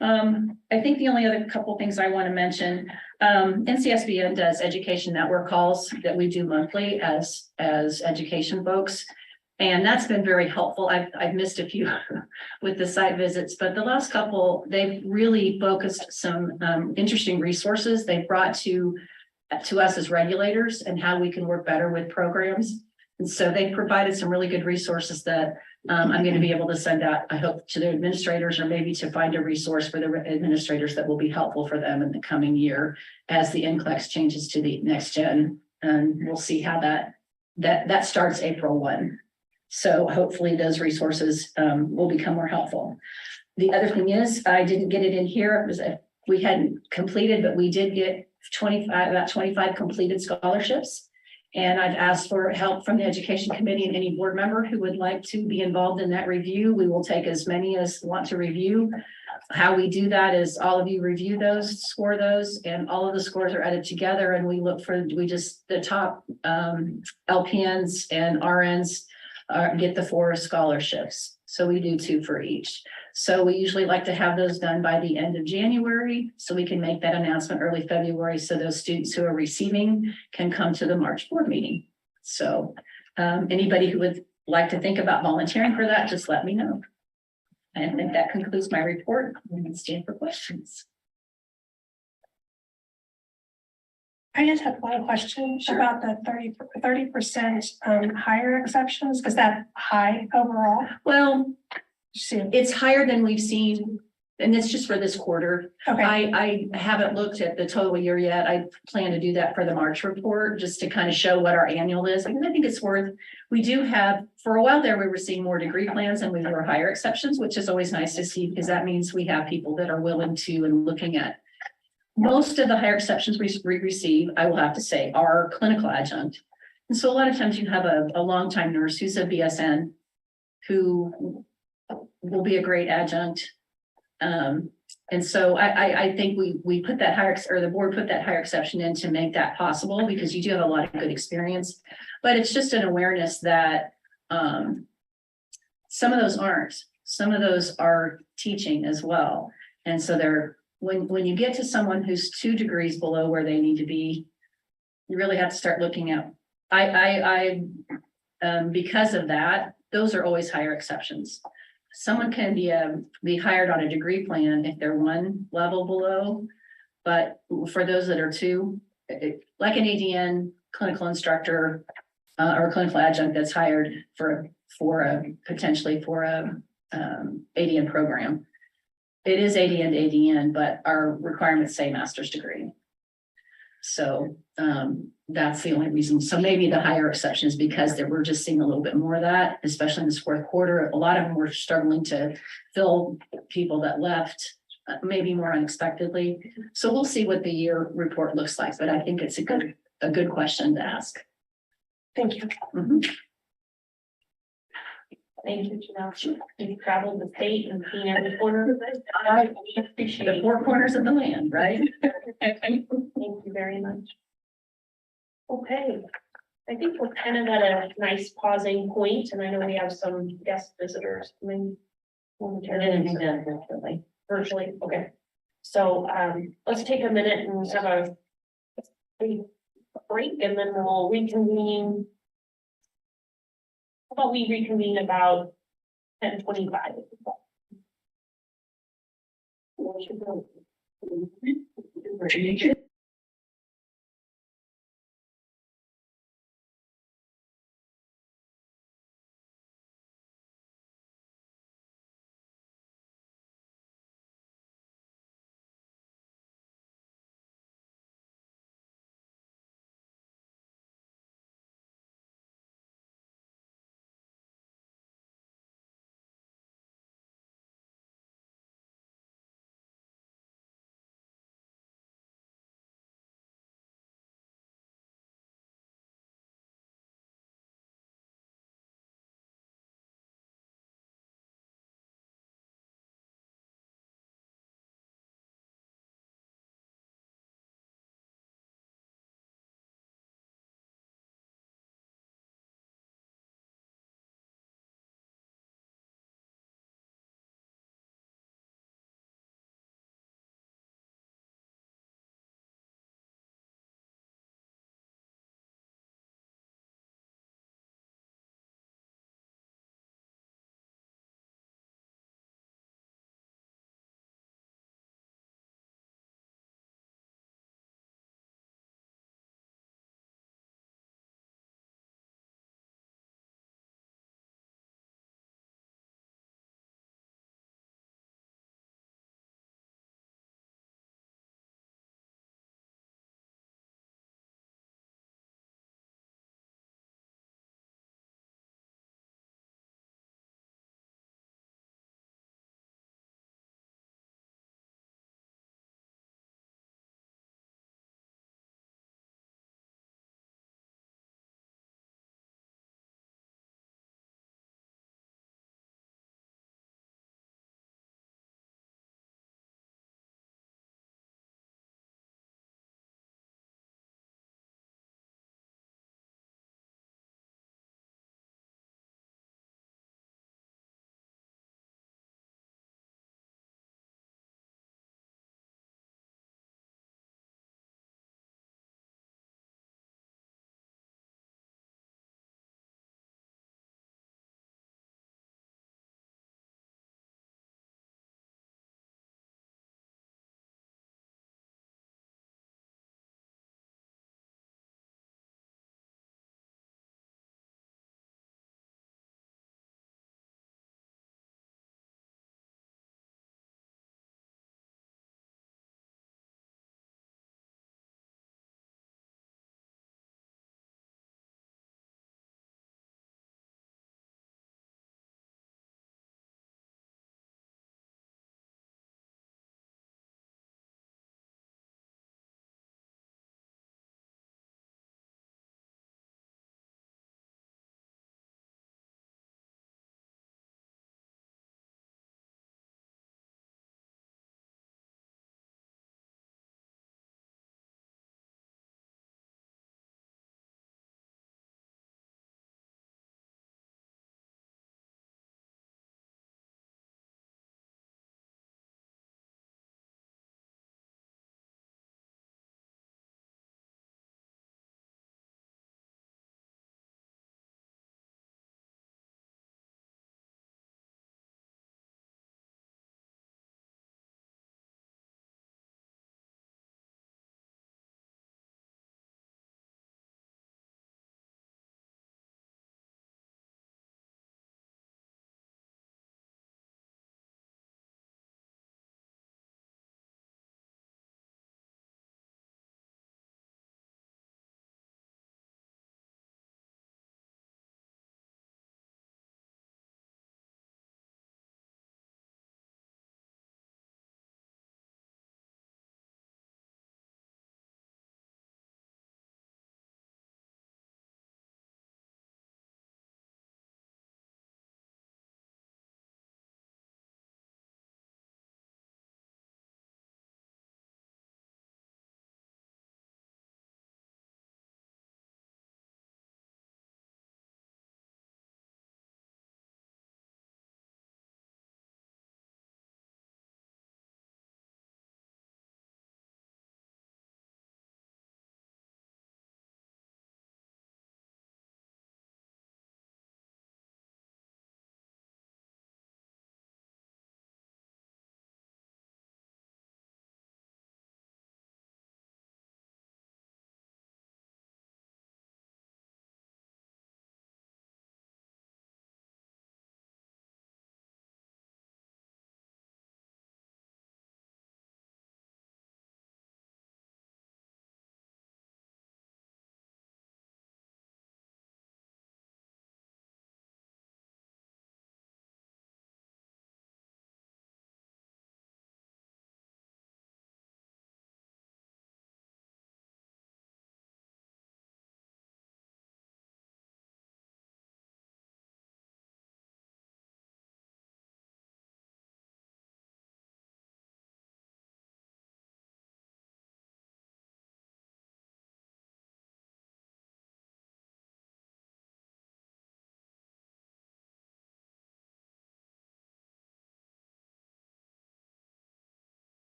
I think the only other couple things I want to mention, NCSBN does education network calls that we do monthly as education folks. And that's been very helpful. I've missed a few with the site visits, but the last couple, they've really focused some interesting resources they brought to us as regulators and how we can work better with programs. And so they provided some really good resources that I'm going to be able to send out, I hope, to the administrators, or maybe to find a resource for the administrators that will be helpful for them in the coming year as the NCLEX changes to the next gen. And we'll see how that starts April 1. So hopefully those resources will become more helpful. The other thing is, I didn't get it in here, it was we hadn't completed, but we did get about 25 completed scholarships. And I've asked for help from the education committee and any board member who would like to be involved in that review. We will take as many as want to review. How we do that is all of you review those, score those, and all of the scores are added together. And we look for, the top LPNs and RNs get the 4 scholarships. So we do 2 for each. So we usually like to have those done by the end of January, so we can make that announcement early February, so those students who are receiving can come to the March board meeting. So anybody who would like to think about volunteering for that, just let me know. I think that concludes my report. We can stand for questions. I just have one question about the 30% higher exceptions. Is that high overall? Well, See, it's higher than we've seen, and it's just for this quarter. okay, I haven't looked at the total year yet. I plan to do that for the March report, just to kind of show what our annual is. And I think it's worth, we do have, for a while there, we were seeing more degree plans and we were higher exceptions, which is always nice to see, because that means we have people that are willing to and looking at. Most of the higher exceptions we receive, I will have to say, are clinical adjunct. And so a lot of times you have a longtime nurse who's a BSN who will be a great adjunct. And so I think we put that higher, or the board put that higher exception in to make that possible, because you do have a lot of good experience. But it's just an awareness that some of those aren't, some of those are teaching as well. And so they're, when you get to someone who's 2 degrees below where they need to be, you really have to start looking at, because of that, those are always higher exceptions. Someone can be hired on a degree plan if they're 1 level below, but for those that are 2, like an ADN clinical instructor or clinical adjunct that's hired potentially for a ADN program. It is ADN to ADN, but our requirements say master's degree. So that's the only reason. So maybe the higher exception is because we're just seeing a little bit more of that, especially in this 4th quarter. A lot of them were struggling to fill people that left, maybe more unexpectedly. So we'll see what the year report looks like, but I think it's a good question to ask. thank you. Mhm. Thank you, Janelle. You've traveled the state and seen every corner of it. I appreciate The it. 4 corners of the land, right? Thank you very much. Okay, I think we're kind of at a nice pausing point, and I know we have some guest visitors coming momentarily. Definitely. Virtually, okay. So let's take a minute and have a break, and then we'll reconvene. How about we reconvene about 10:25?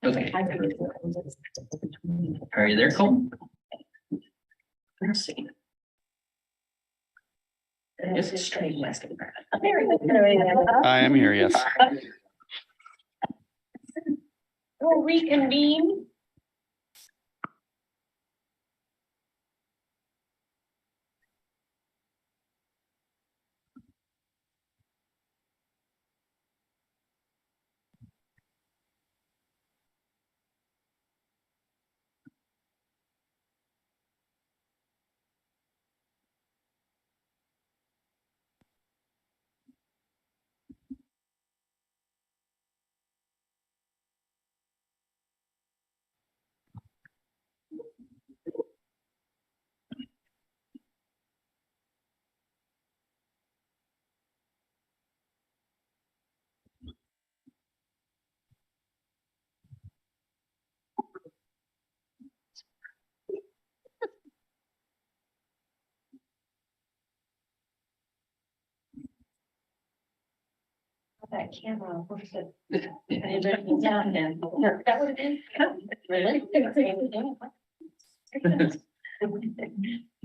Okay. Are you there, Cole? Let's see. Yes. It's straight west. I am here, yes. We'll reconvene. That camera, what's it? Down then. That would have been. Really?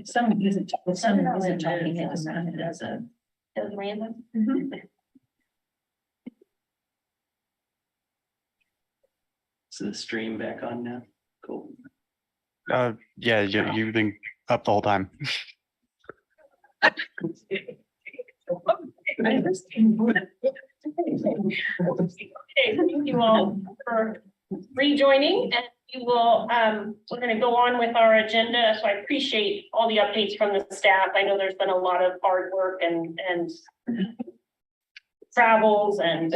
Some isn't talking, it does not, it does a. It was random. So the stream back on now. Cool. Yeah, you've been up the whole time. Okay, thank you all for rejoining, and we will, we're gonna go on with our agenda, so I appreciate all the updates from the staff. I know there's been a lot of hard work and travels and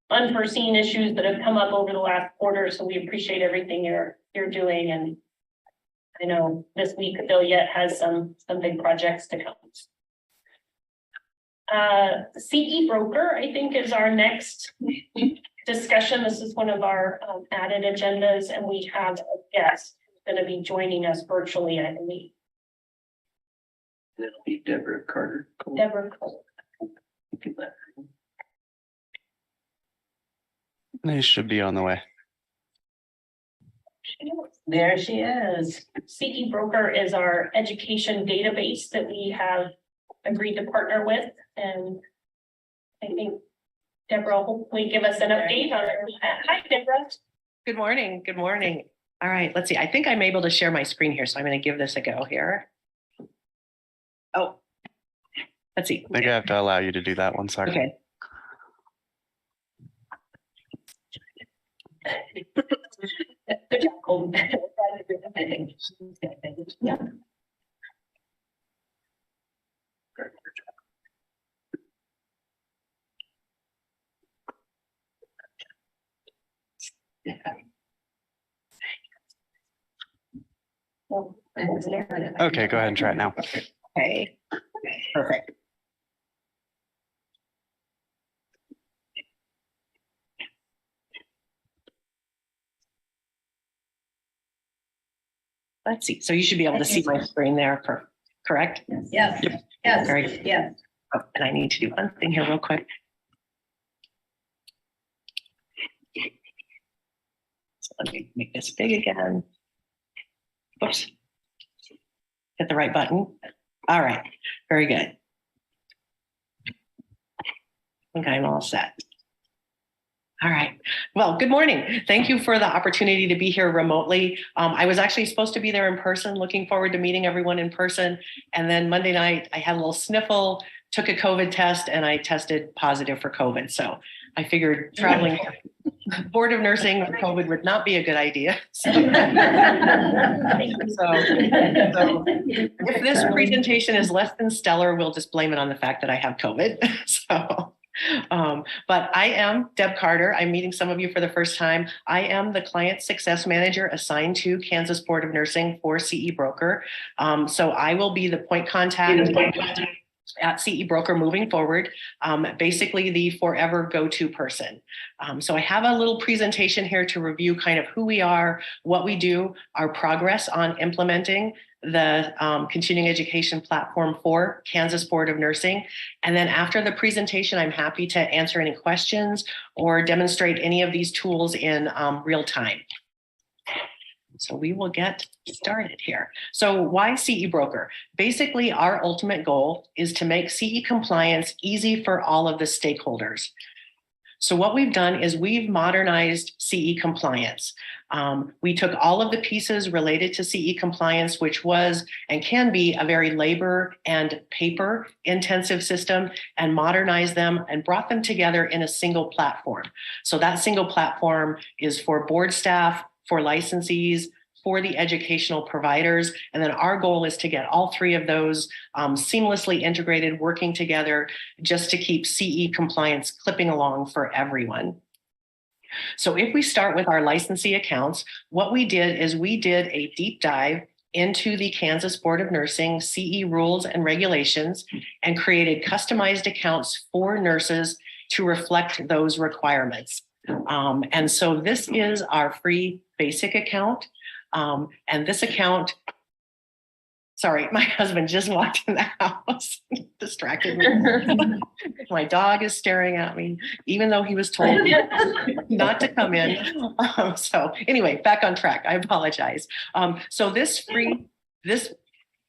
unforeseen issues that have come up over the last quarter, so we appreciate everything you're doing, and I know this week Affiliate has some big projects to come. CE Broker, I think, is our next discussion. This is one of our added agendas, and we have a guest who's going to be joining us virtually, I believe. And it'll be Deborah Carter. Cool. Deborah Cole. They should be on the way. There she is. CE Broker is our education database that we have agreed to partner with, and I think Deborah will hopefully give us an update on it. Hi, Deborah. Good morning. Good morning. All right, let's see. I think I'm able to share my screen here, so I'm going to give this a go here. Oh, let's see. I think I have to allow you to do that 1 second. Okay. Good job, Colton. Yeah. Okay, go ahead and try it now. Okay. Perfect. Let's see. So you should be able to see my screen there, correct? Yes, yes, Very good. yes. Oh, and I need to do one thing here real quick. So let me make this big again. Oops. Hit the right button. All right, very good. I think I'm all set. All right. Well, good morning. Thank you for the opportunity to be here remotely. I was actually supposed to be there in person, looking forward to meeting everyone in person. And then Monday night, I had a little sniffle, took a COVID test, and I tested positive for COVID. So I figured traveling to Board of Nursing with COVID would not be a good idea. So if this presentation is less than stellar, we'll just blame it on the fact that I have COVID. But I am Deb Carter. I'm meeting some of you for the first time. I am the Client Success Manager assigned to Kansas Board of Nursing for CE Broker. So I will be the point contact at CE Broker moving forward, basically the forever go-to person. So I have a little presentation here to review kind of who we are, what we do, our progress on implementing the continuing education platform for Kansas Board of Nursing. And then after the presentation, I'm happy to answer any questions or demonstrate any of these tools in real time. So we will get started here. So why CE Broker? Basically, our ultimate goal is to make CE compliance easy for all of the stakeholders. So what we've done is we've modernized CE compliance. We took all of the pieces related to CE compliance, which was and can be a very labor and paper intensive system, and modernized them and brought them together in a single platform. So that single platform is for board staff, for licensees, for the educational providers. And then our goal is to get all three of those seamlessly integrated, working together, just to keep CE compliance clipping along for everyone. So if we start with our licensee accounts, what we did is we did a deep dive into the Kansas Board of Nursing CE rules and regulations and created customized accounts for nurses to reflect those requirements. And so this is our free basic account. And this account, sorry, my husband just walked in the house, distracted me. My dog is staring at me, even though he was told not to come in. So anyway, back on track, I apologize. So this,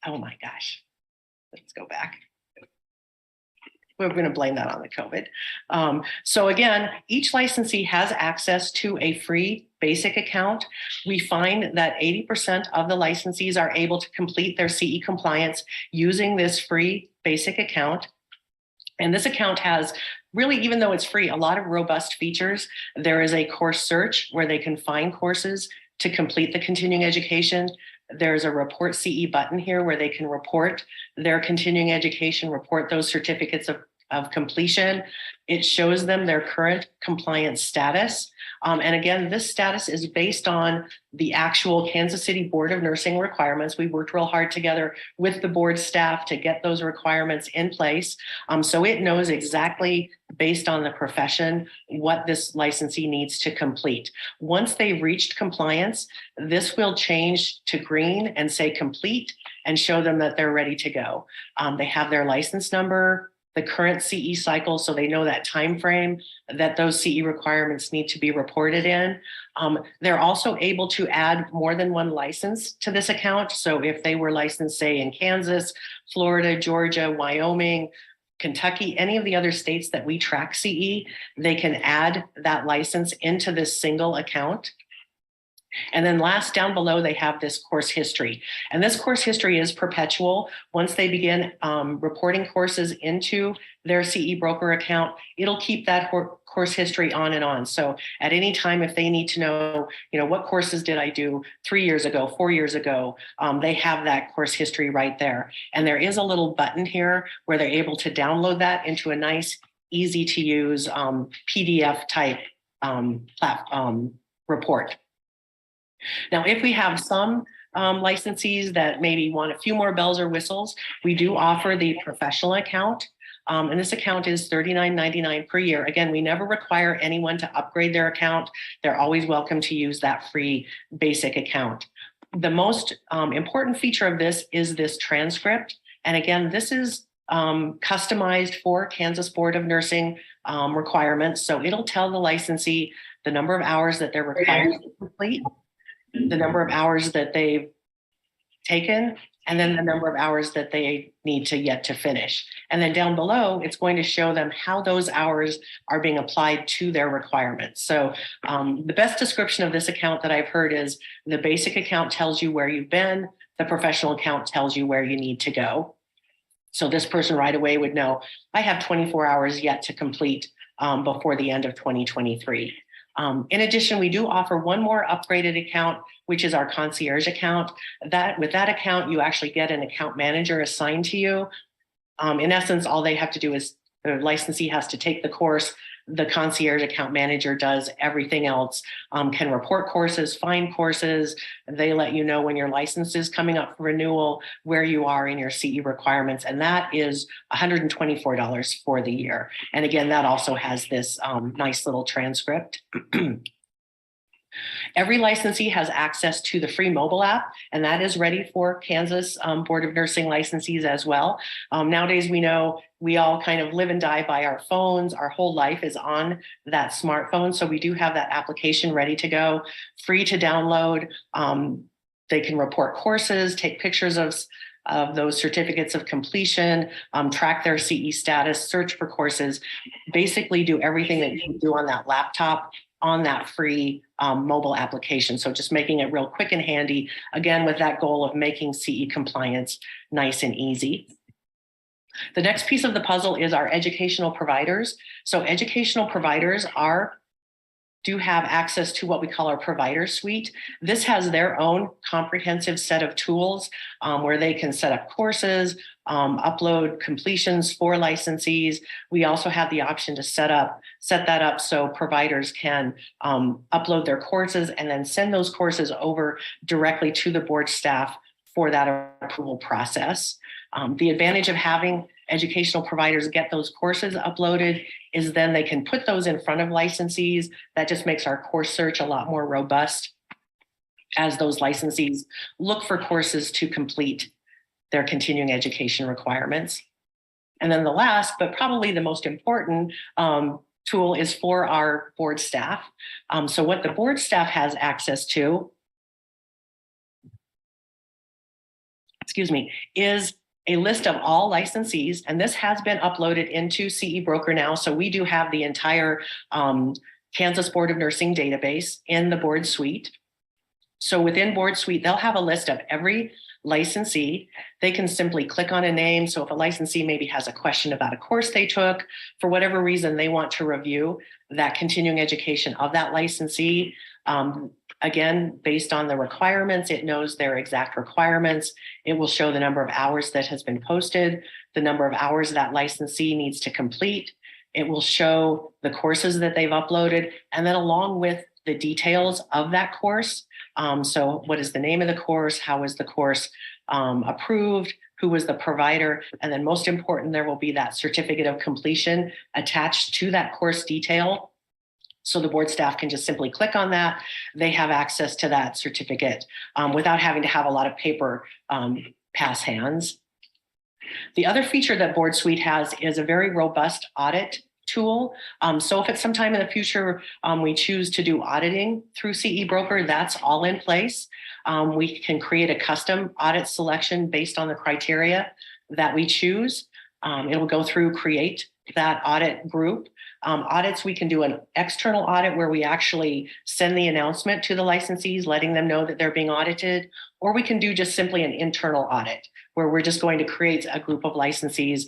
oh my gosh, let's go back. We're going to blame that on the COVID. So again, each licensee has access to a free basic account. We find that 80% of the licensees are able to complete their CE compliance using this free basic account. And this account has really, even though it's free, a lot of robust features. There is a course search where they can find courses to complete the continuing education. There's a report CE button here where they can report their continuing education, report those certificates of completion. It shows them their current compliance status. And again, this status is based on the actual Kansas City Board of Nursing requirements. We worked real hard together with the board staff to get those requirements in place. So it knows exactly, based on the profession, what this licensee needs to complete. Once they've reached compliance, this will change to green and say complete and show them that they're ready to go. They have their license number, the current CE cycle, so they know that time frame that those CE requirements need to be reported in. They're also able to add more than one license to this account. So if they were licensed, say, in Kansas, Florida, Georgia, Wyoming, Kentucky, any of the other states that we track CE, they can add that license into this single account. And then last, down below, they have this course history. And this course history is perpetual. Once they begin reporting courses into their CE Broker account, it'll keep that course history on and on. So at any time, if they need to know, what courses did I do 3 years ago, 4 years ago, they have that course history right there. And there is a little button here where they're able to download that into a nice, easy to use PDF type report. Now, if we have some licensees that maybe want a few more bells or whistles, we do offer the professional account. And this account is $39.99 per year. Again, we never require anyone to upgrade their account. They're always welcome to use that free basic account. The most important feature of this is this transcript. And again, this is customized for Kansas Board of Nursing requirements. So it'll tell the licensee the number of hours that they're required to complete, the number of hours that they've taken, and then the number of hours that they need to yet to finish. And then down below, it's going to show them how those hours are being applied to their requirements. So the best description of this account that I've heard is the basic account tells you where you've been, the professional account tells you where you need to go. So this person right away would know, I have 24 hours yet to complete before the end of 2023. In addition, we do offer one more upgraded account, which is our concierge account. With that account, you actually get an account manager assigned to you. In essence, all they have to do is the licensee has to take the course, The concierge account manager does everything else, can report courses, find courses. They let you know when your license is coming up for renewal, where you are in your CE requirements, and that is $124 for the year. And again, that also has this nice little transcript. Every licensee has access to the free mobile app, and that is ready for Kansas Board of Nursing licensees as well. Nowadays, we know we all kind of live and die by our phones. Our whole life is on that smartphone. So we do have that application ready to go, free to download. They can report courses, take pictures of those certificates of completion, track their CE status, search for courses, basically do everything that you can do on that laptop on that free mobile application. So just making it real quick and handy, again, with that goal of making CE compliance nice and easy. The next piece of the puzzle is our educational providers. So educational providers do have access to what we call our provider suite. This has their own comprehensive set of tools where they can set up courses, upload completions for licensees. We also have the option to set that up so providers can upload their courses and then send those courses over directly to the board staff for that approval process. The advantage of having educational providers get those courses uploaded is then they can put those in front of licensees. That just makes our course search a lot more robust as those licensees look for courses to complete their continuing education requirements. And then the last, but probably the most important tool is for our board staff. So what the board staff has access to, is a list of all licensees, and this has been uploaded into CE Broker now. So we do have the entire Kansas Board of Nursing database in the board suite. So within board suite, they'll have a list of every licensee. They can simply click on a name. So if a licensee maybe has a question about a course they took, for whatever reason, they want to review that continuing education of that licensee. Again, based on the requirements, it knows their exact requirements. It will show the number of hours that has been posted, the number of hours that licensee needs to complete. It will show the courses that they've uploaded, and then along with the details of that course. So what is the name of the course? How was the course approved? Who was the provider? And then most important, there will be that certificate of completion attached to that course detail. So the board staff can just simply click on that. They have access to that certificate without having to have a lot of paper pass hands. The other feature that Board Suite has is a very robust audit tool. So if at some time in the future we choose to do auditing through CE Broker, that's all in place. We can create a custom audit selection based on the criteria that we choose. It'll go through, create that audit group. Audits, we can do an external audit where we actually send the announcement to the licensees, letting them know that they're being audited, or we can do just simply an internal audit where we're just going to create a group of licensees,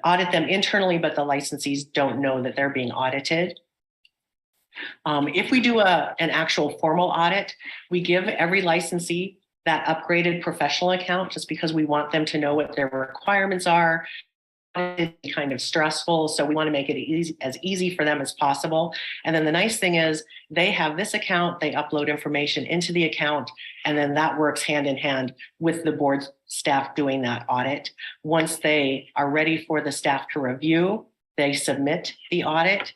audit them internally, but the licensees don't know that they're being audited. If we do an actual formal audit, we give every licensee that upgraded professional account just because we want them to know what their requirements are. It's kind of stressful, so we want to make it as easy for them as possible. And then the nice thing is they have this account, they upload information into the account, and then that works hand in hand with the board staff doing that audit. Once they are ready for the staff to review, they submit the audit.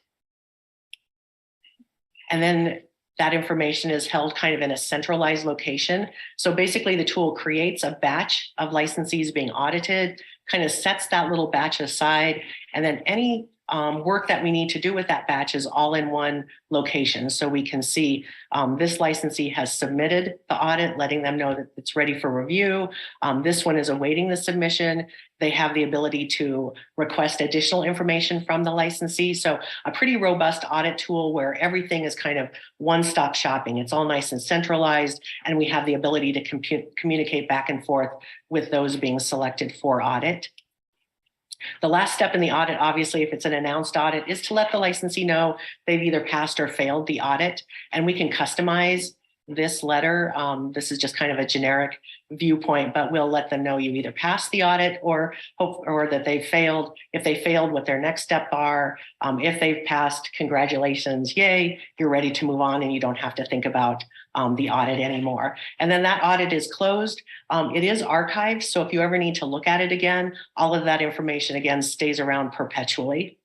And then that information is held kind of in a centralized location. So basically the tool creates a batch of licensees being audited, kind of sets that little batch aside, and then any work that we need to do with that batch is all in one location. So we can see this licensee has submitted the audit, letting them know that it's ready for review. This one is awaiting the submission. They have the ability to request additional information from the licensee. So a pretty robust audit tool where everything is kind of one-stop shopping. It's all nice and centralized, and we have the ability to communicate back and forth with those being selected for audit. The last step in the audit, obviously, if it's an announced audit, is to let the licensee know they've either passed or failed the audit, and we can customize this letter. This is just kind of a generic viewpoint, but we'll let them know you either passed the audit or that they failed. If they failed, what their next step are. If they've passed, congratulations, yay, you're ready to move on and you don't have to think about the audit anymore. And then that audit is closed. It is archived. So if you ever need to look at it again, all of that information again stays around perpetually.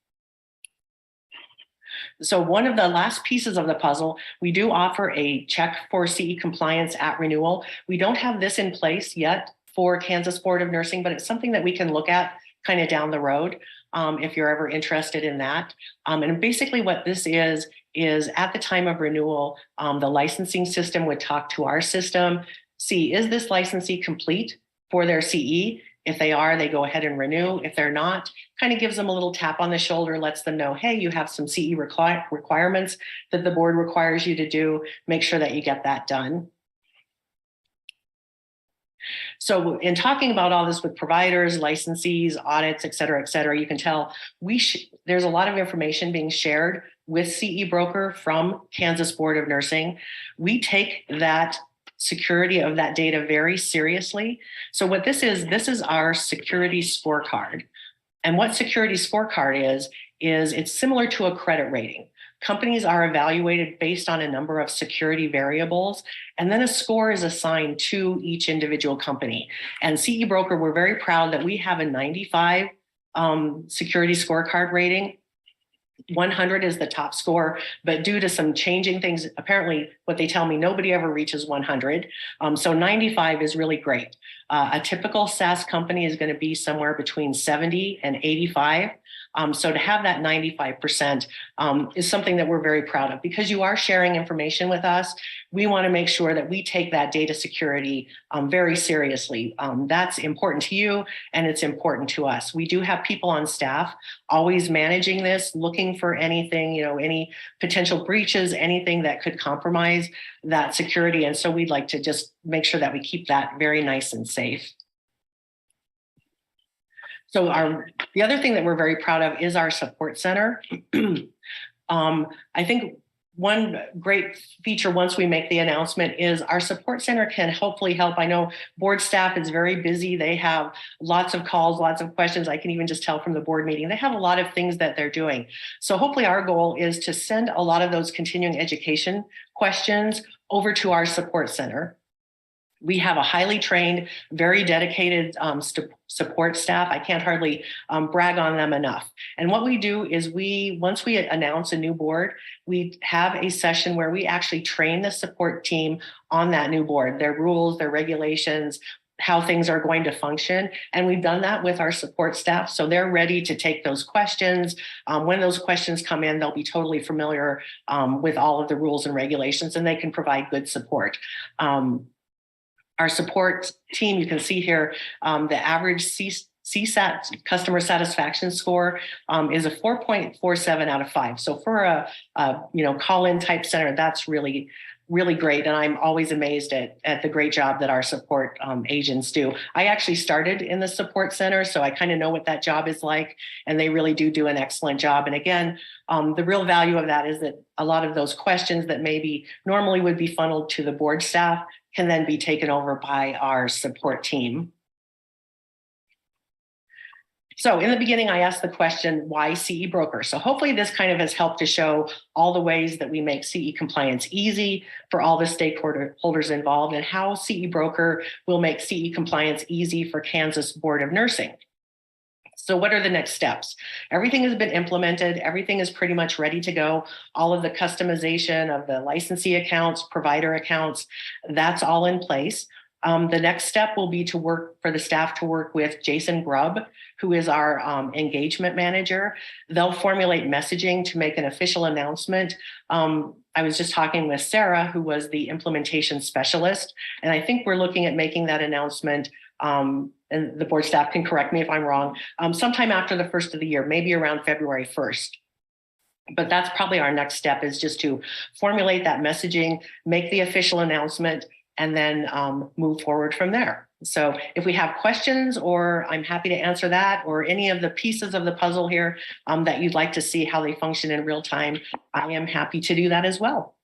So one of the last pieces of the puzzle, we do offer a check for CE compliance at renewal. We don't have this in place yet for Kansas Board of Nursing, but it's something that we can look at kind of down the road if you're ever interested in that. And basically what this is at the time of renewal, the licensing system would talk to our system, see, is this licensee complete for their CE? If they are, they go ahead and renew. If they're not, kind of gives them a little tap on the shoulder, lets them know, hey, you have some CE requirements that the board requires you to do. Make sure that you get that done. So in talking about all this with providers, licensees, audits, et cetera, you can tell there's a lot of information being shared with CE Broker from Kansas Board of Nursing. We take that security of that data very seriously. So what this is our security scorecard. And what security scorecard is it's similar to a credit rating. Companies are evaluated based on a number of security variables, and then a score is assigned to each individual company. And CE Broker, we're very proud that we have a 95 security scorecard rating. 100 is the top score, but due to some changing things, apparently what they tell me, nobody ever reaches 100. So 95 is really great. A typical SaaS company is going to be somewhere between 70 and 85. So to have that 95% is something that we're very proud of because you are sharing information with us. We want to make sure that we take that data security very seriously. That's important to you and it's important to us. We do have people on staff always managing this, looking for anything, any potential breaches, anything that could compromise that security. And so we'd like to just make sure that we keep that very nice and safe. So the other thing that we're very proud of is our support center. I think one great feature once we make the announcement is our support center can hopefully help. I know board staff is very busy. They have lots of calls, lots of questions. I can even just tell from the board meeting, they have a lot of things that they're doing. So hopefully our goal is to send a lot of those continuing education questions over to our support center. We have a highly trained, very dedicated support staff. I can't hardly brag on them enough. And what we do is once we announce a new board, we have a session where we actually train the support team on that new board, their rules, their regulations, how things are going to function. And we've done that with our support staff. So they're ready to take those questions. When those questions come in, they'll be totally familiar with all of the rules and regulations, and they can provide good support. Our support team, you can see here, the average CSAT customer satisfaction score is a 4.47 out of 5. So for a call-in type center, that's really, really great. And I'm always amazed at the great job that our support agents do. I actually started in the support center, so I kind of know what that job is like, and they really do an excellent job. And again, the real value of that is that a lot of those questions that maybe normally would be funneled to the board staff can then be taken over by our support team. So in the beginning, I asked the question, why CE Broker? So hopefully this kind of has helped to show all the ways that we make CE compliance easy for all the stakeholders involved and how CE Broker will make CE compliance easy for Kansas Board of Nursing. So what are the next steps? Everything has been implemented. Everything is pretty much ready to go. All of the customization of the licensee accounts, provider accounts, that's all in place. The next step will be for the staff to work with Jason Grubb, who is our engagement manager. They'll formulate messaging to make an official announcement. I was just talking with Sarah, who was the implementation specialist, and I think we're looking at making that announcement, and the board staff can correct me if I'm wrong, sometime after the first of the year, maybe around February 1st. But that's probably our next step, is just to formulate that messaging, make the official announcement, and then move forward from there. So if we have questions, or I'm happy to answer that, or any of the pieces of the puzzle here that you'd like to see how they function in real time, I am happy to do that as well.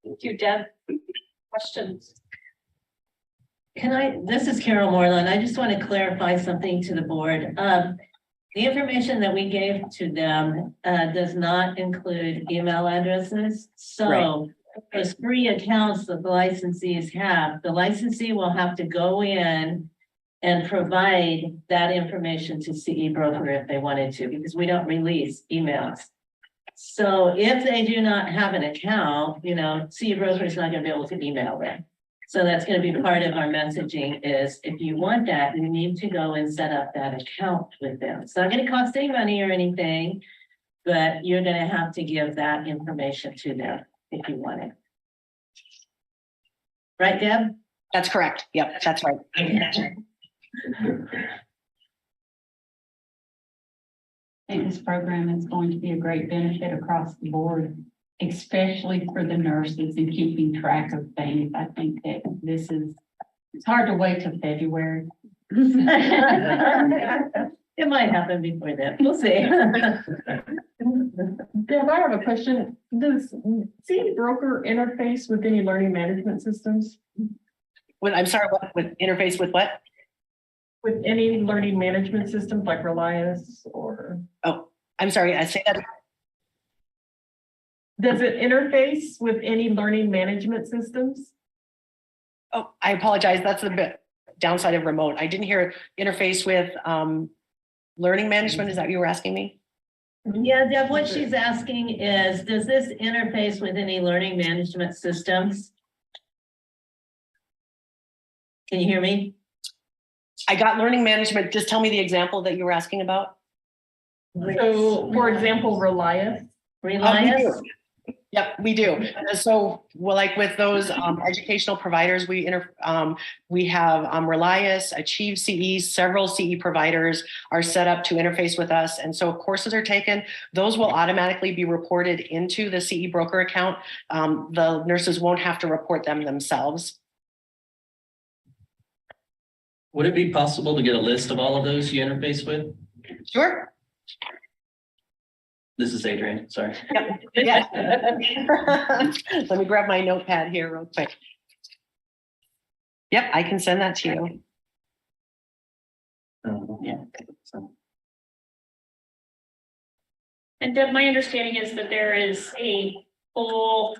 Thank you, Deb. Questions? This is Carol Moreland. I just want to clarify something to the board. The information that we gave to them does not include email addresses. So those free accounts that the licensees have, the licensee will have to go in and provide that information to CE Broker if they wanted to, because we don't release emails. So if they do not have an account, CE Broker is not going to be able to email them. So that's going to be part of our messaging is if you want that, you need to go and set up that account with them. It's not going to cost any money or anything, but you're going to have to give that information to them if you want it. Right, Deb? That's correct. Yep, that's right. I think this program is going to be a great benefit across the board, especially for the nurses and keeping track of things. I think that it's hard to wait till February. It might happen before then. We'll see. Deb, I have a question. Does CE Broker interface with any learning management systems? I'm sorry, what, with interface with what? With any learning management systems like Relias or? Oh, I'm sorry, I say that. Does it interface with any learning management systems? Oh, I apologize. That's the bit downside of remote. I didn't hear interface with learning management. Is that what you were asking me? Yeah, Deb, what she's asking is, does this interface with any learning management systems? Can you hear me? I got learning management. Just tell me the example that you were asking about. So, for example, Relias. Relias? Yep, we do. So, well, like with those educational providers, we have Relias, Achieve CE, several CE providers are set up to interface with us. And so if courses are taken, those will automatically be reported into the CE Broker account. The nurses won't have to report them themselves. Would it be possible to get a list of all of those you interface with? Sure. This is Adrian, sorry. Yeah. Let me grab my notepad here real quick. Yep, I can send that to you. Yeah. So, And Deb, my understanding is that there is a full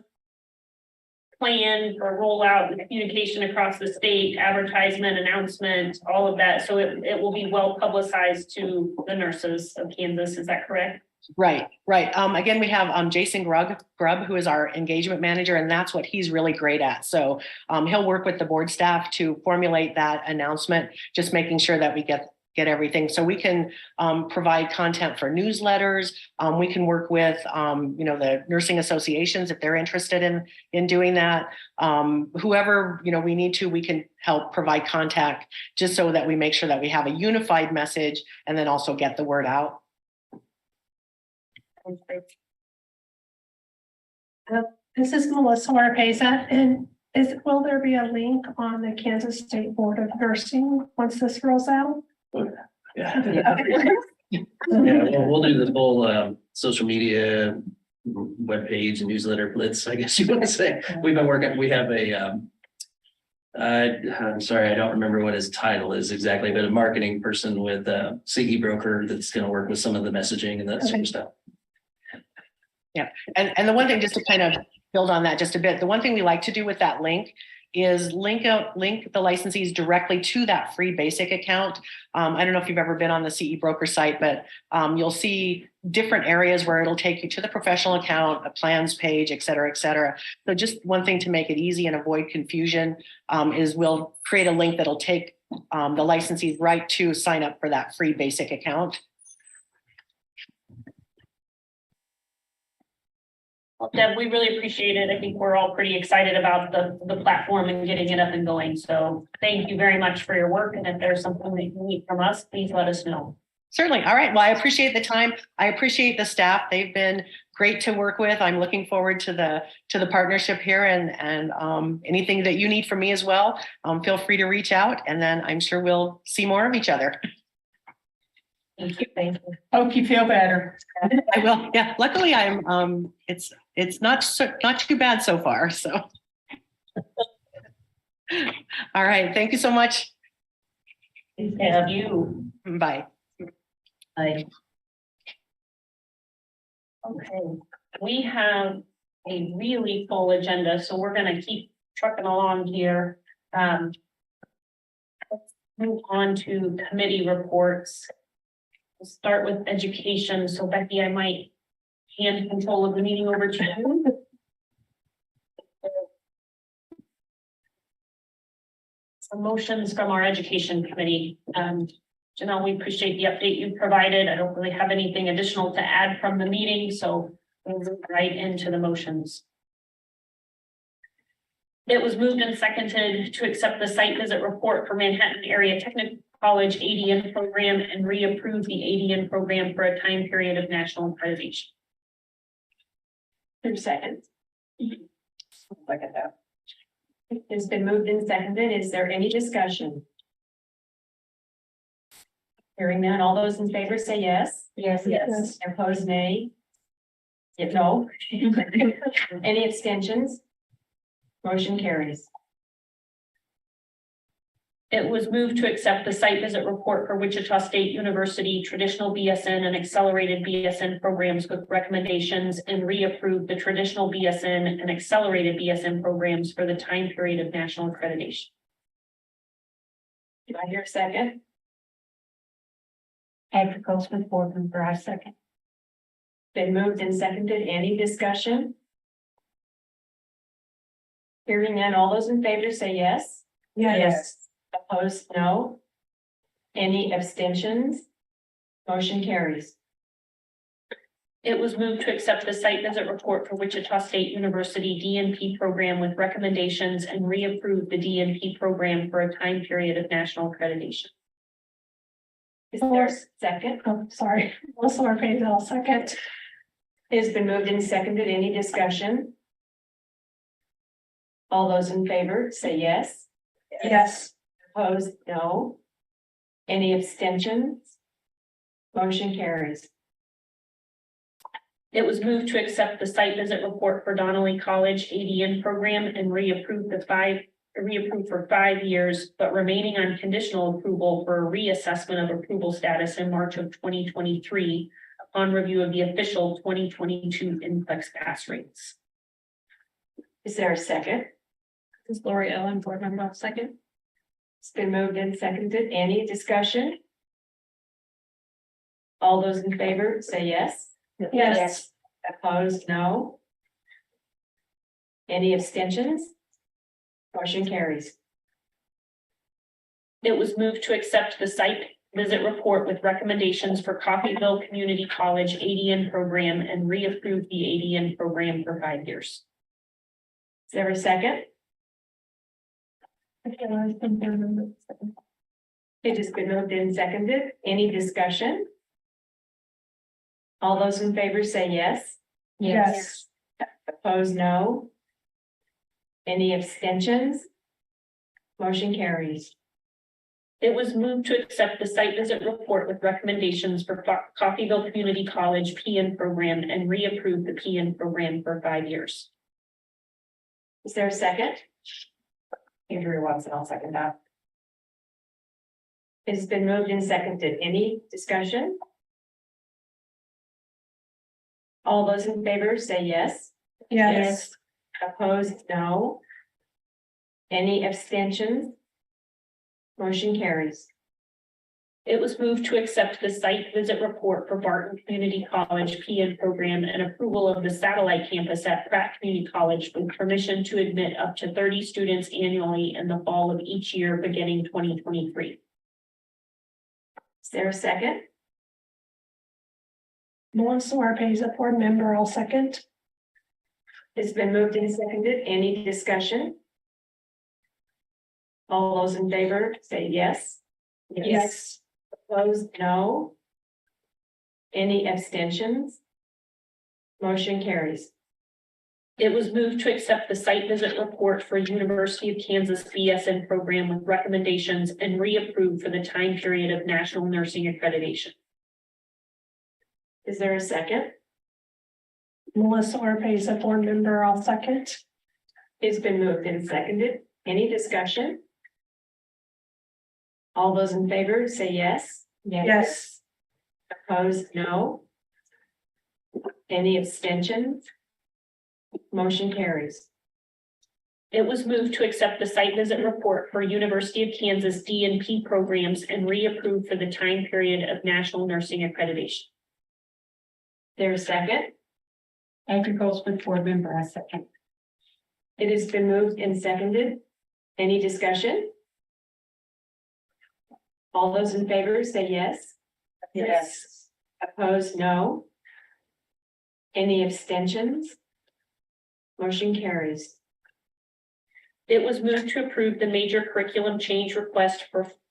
plan for rollout and communication across the state, advertisement, announcement, all of that. So it will be well publicized to the nurses of Kansas. Is that correct? Right. Again, we have Jason Grubb, who is our engagement manager, and that's what he's really great at. So he'll work with the board staff to formulate that announcement, just making sure that we get everything. So we can provide content for newsletters. We can work with the nursing associations if they're interested in doing that. Whoever we need to, we can help provide contact just so that we make sure that we have a unified message and then also get the word out. This is Melissa Warpeza, and will there be a link on the Kansas State Board of Nursing once this rolls out? yeah. We'll do the full social media webpage and newsletter blitz, I guess you want to say. We've been working, we have a I'm sorry, I don't remember what his title is exactly, but a marketing person with CE Broker that's going to work with some of the messaging and that sort of stuff. Yeah, and the one thing, just to kind of build on that just a bit, the one thing we like to do with that link is link the licensees directly to that free basic account. I don't know if you've ever been on the CE Broker site, but you'll see different areas where it'll take you to the professional account, a plans page, et cetera, et cetera. So just one thing to make it easy and avoid confusion is we'll create a link that'll take the licensees right to sign up for that free basic account. Well, Deb, we really appreciate it. I think we're all pretty excited about the platform and getting it up and going. So thank you very much for your work. And if there's something that you need from us, please let us know. Certainly. All right. Well, I appreciate the time. I appreciate the staff. They've been great to work with. I'm looking forward to the partnership here and anything that you need from me as well. Feel free to reach out, and then I'm sure we'll see more of each other. Thank you. Thank you. Hope you feel better. I will. Yeah. Luckily, I'm. It's not too bad so far, so. All right, thank you so much. Thank you. Bye. I, Okay, we have a really full agenda, so we're gonna keep trucking along here. Let's move on to committee reports. We'll start with education. So Becky, I might hand control of the meeting over to you. Some motions from our education committee. Janelle, we appreciate the update you provided. I don't really have anything additional to add from the meeting, so we'll move right into the motions. It was moved and seconded to accept the site visit report for Manhattan Area Technical College ADN program and reapprove the ADN program for a time period of national accreditation. 2 seconds. Second that. It's been moved and seconded. Is there any discussion? Hearing none, all those in favor say yes. Yes. Yes. Opposed, nay. If no. Any abstentions? Motion carries. It was moved to accept the site visit report for Wichita State University traditional BSN and accelerated BSN programs with recommendations and reapprove the traditional BSN and accelerated BSN programs for the time period of national accreditation. Do I hear a second? Agricultural board member, I second. Been moved and seconded. Any discussion? Hearing none, all those in favor say yes. Yes. Opposed, no. Any abstentions? Motion carries. It was moved to accept the site visit report for Wichita State University DNP program with recommendations and reapprove the DNP program for a time period of national accreditation. Is there a second? Oh, sorry. Melissa Marpesa, I'll second. It's been moved and seconded. Any discussion? All those in favor say yes. Yes. Opposed, no. Any abstentions? Motion carries. It was moved to accept the site visit report for Donnelly College ADN program and reapprove for 5 years, but remaining on conditional approval for a reassessment of approval status in March of 2023 upon review of the official 2022 NCLEX pass rates. Is there a second? This is Lori Ellen, board member, I'll second. It's been moved and seconded. Any discussion? All those in favor say yes. Yes. Opposed, no. Any abstentions? Motion carries. It was moved to accept the site visit report with recommendations for Coffeyville Community College ADN program and reapprove the ADN program for 5 years. Is there a second? It has been moved and seconded. Any discussion? All those in favor say yes. Yes. Opposed, no. Any abstentions? Motion carries. It was moved to accept the site visit report with recommendations for Coffeyville Community College PN program and reapprove the PN program for 5 years. Is there a second? Andrew Watson, I'll second that. It's been moved and seconded. Any discussion? All those in favor say yes. Yes. Opposed, no. Any abstentions? Motion carries. It was moved to accept the site visit report for Barton Community College PN program and approval of the satellite campus at Pratt Community College with permission to admit up to 30 students annually in the fall of each year beginning 2023. Is there a second? Melissa Marpesa, board member, I'll second. It's been moved and seconded. Any discussion? All those in favor say yes. Yes. Opposed, no. Any abstentions? Motion carries. It was moved to accept the site visit report for University of Kansas BSN program with recommendations and reapprove for the time period of national nursing accreditation. Is there a second? Melissa Arpaza, board member, I'll second. It's been moved and seconded. Any discussion? All those in favor say yes. Yes. Opposed, no. Any abstentions? Motion carries. It was moved to accept the site visit report for University of Kansas DNP programs and reapprove for the time period of national nursing accreditation. There's a second. Andrew Goldsmith, board member, I second. It has been moved and seconded. Any discussion? All those in favor say yes. Yes. Opposed, no. Any abstentions? Motion carries. It was moved to approve the major curriculum change request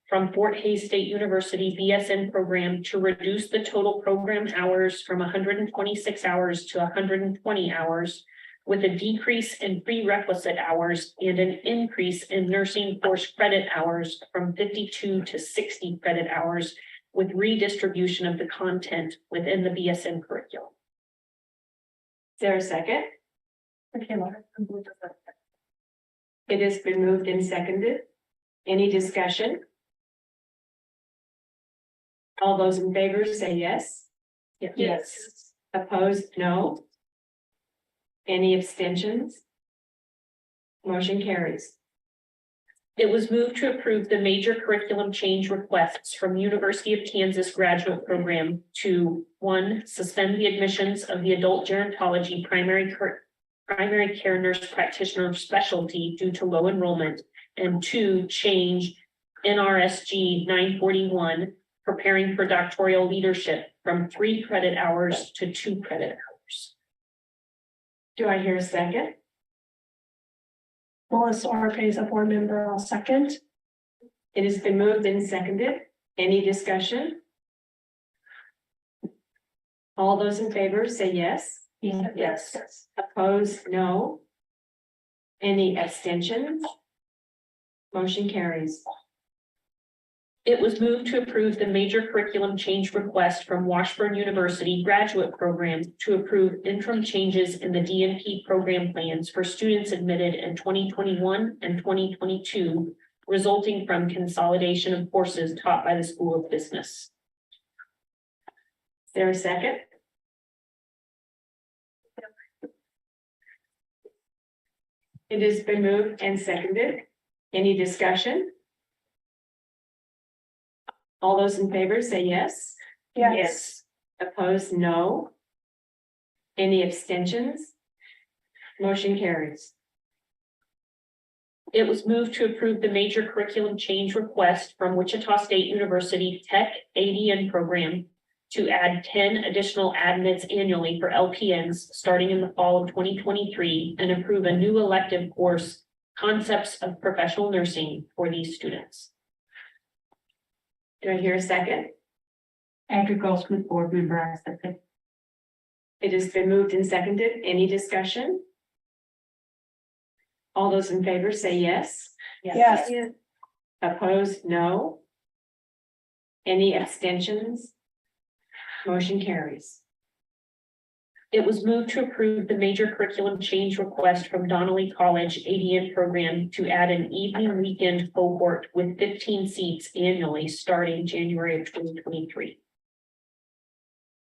from Fort Hays State University BSN program to reduce the total program hours from 126 hours to 120 hours, with a decrease in prerequisite hours and an increase in nursing course credit hours from 52 to 60 credit hours, with redistribution of the content within the BSN curriculum. Is there a second? It has been moved and seconded. Any discussion? All those in favor say yes. Yes. Opposed, no. Any abstentions? Motion carries. It was moved to approve the major curriculum change requests from University of Kansas graduate program to 1, suspend the admissions of the adult gerontology primary care nurse practitioner specialty due to low enrollment, and 2, change NRSG 941, preparing for doctoral leadership, from 3 credit hours to 2 credit hours. Do I hear a second? Melissa Arpaza, board member, I'll second. It has been moved and seconded. Any discussion? All those in favor say yes. Yes. Opposed, no. Any abstentions? Motion carries. It was moved to approve the major curriculum change request from Washburn University graduate program to approve interim changes in the DNP program plans for students admitted in 2021 and 2022, resulting from consolidation of courses taught by the School of Business. Is there a second? It has been moved and seconded. Any discussion? All those in favor say yes. Yes. Opposed, no. Any abstentions? Motion carries. It was moved to approve the major curriculum change request from Wichita State University Tech ADN program to add 10 additional admits annually for LPNs starting in the fall of 2023 and approve a new elective course, Concepts of Professional Nursing, for these students. Do I hear a second? Andrew Goldsmith, board member, I second. It has been moved and seconded. Any discussion? All those in favor say yes. Yes. Opposed, no. Any abstentions? Motion carries. It was moved to approve the major curriculum change request from Donnelly College ADN program to add an evening weekend cohort with 15 seats annually starting January of 2023.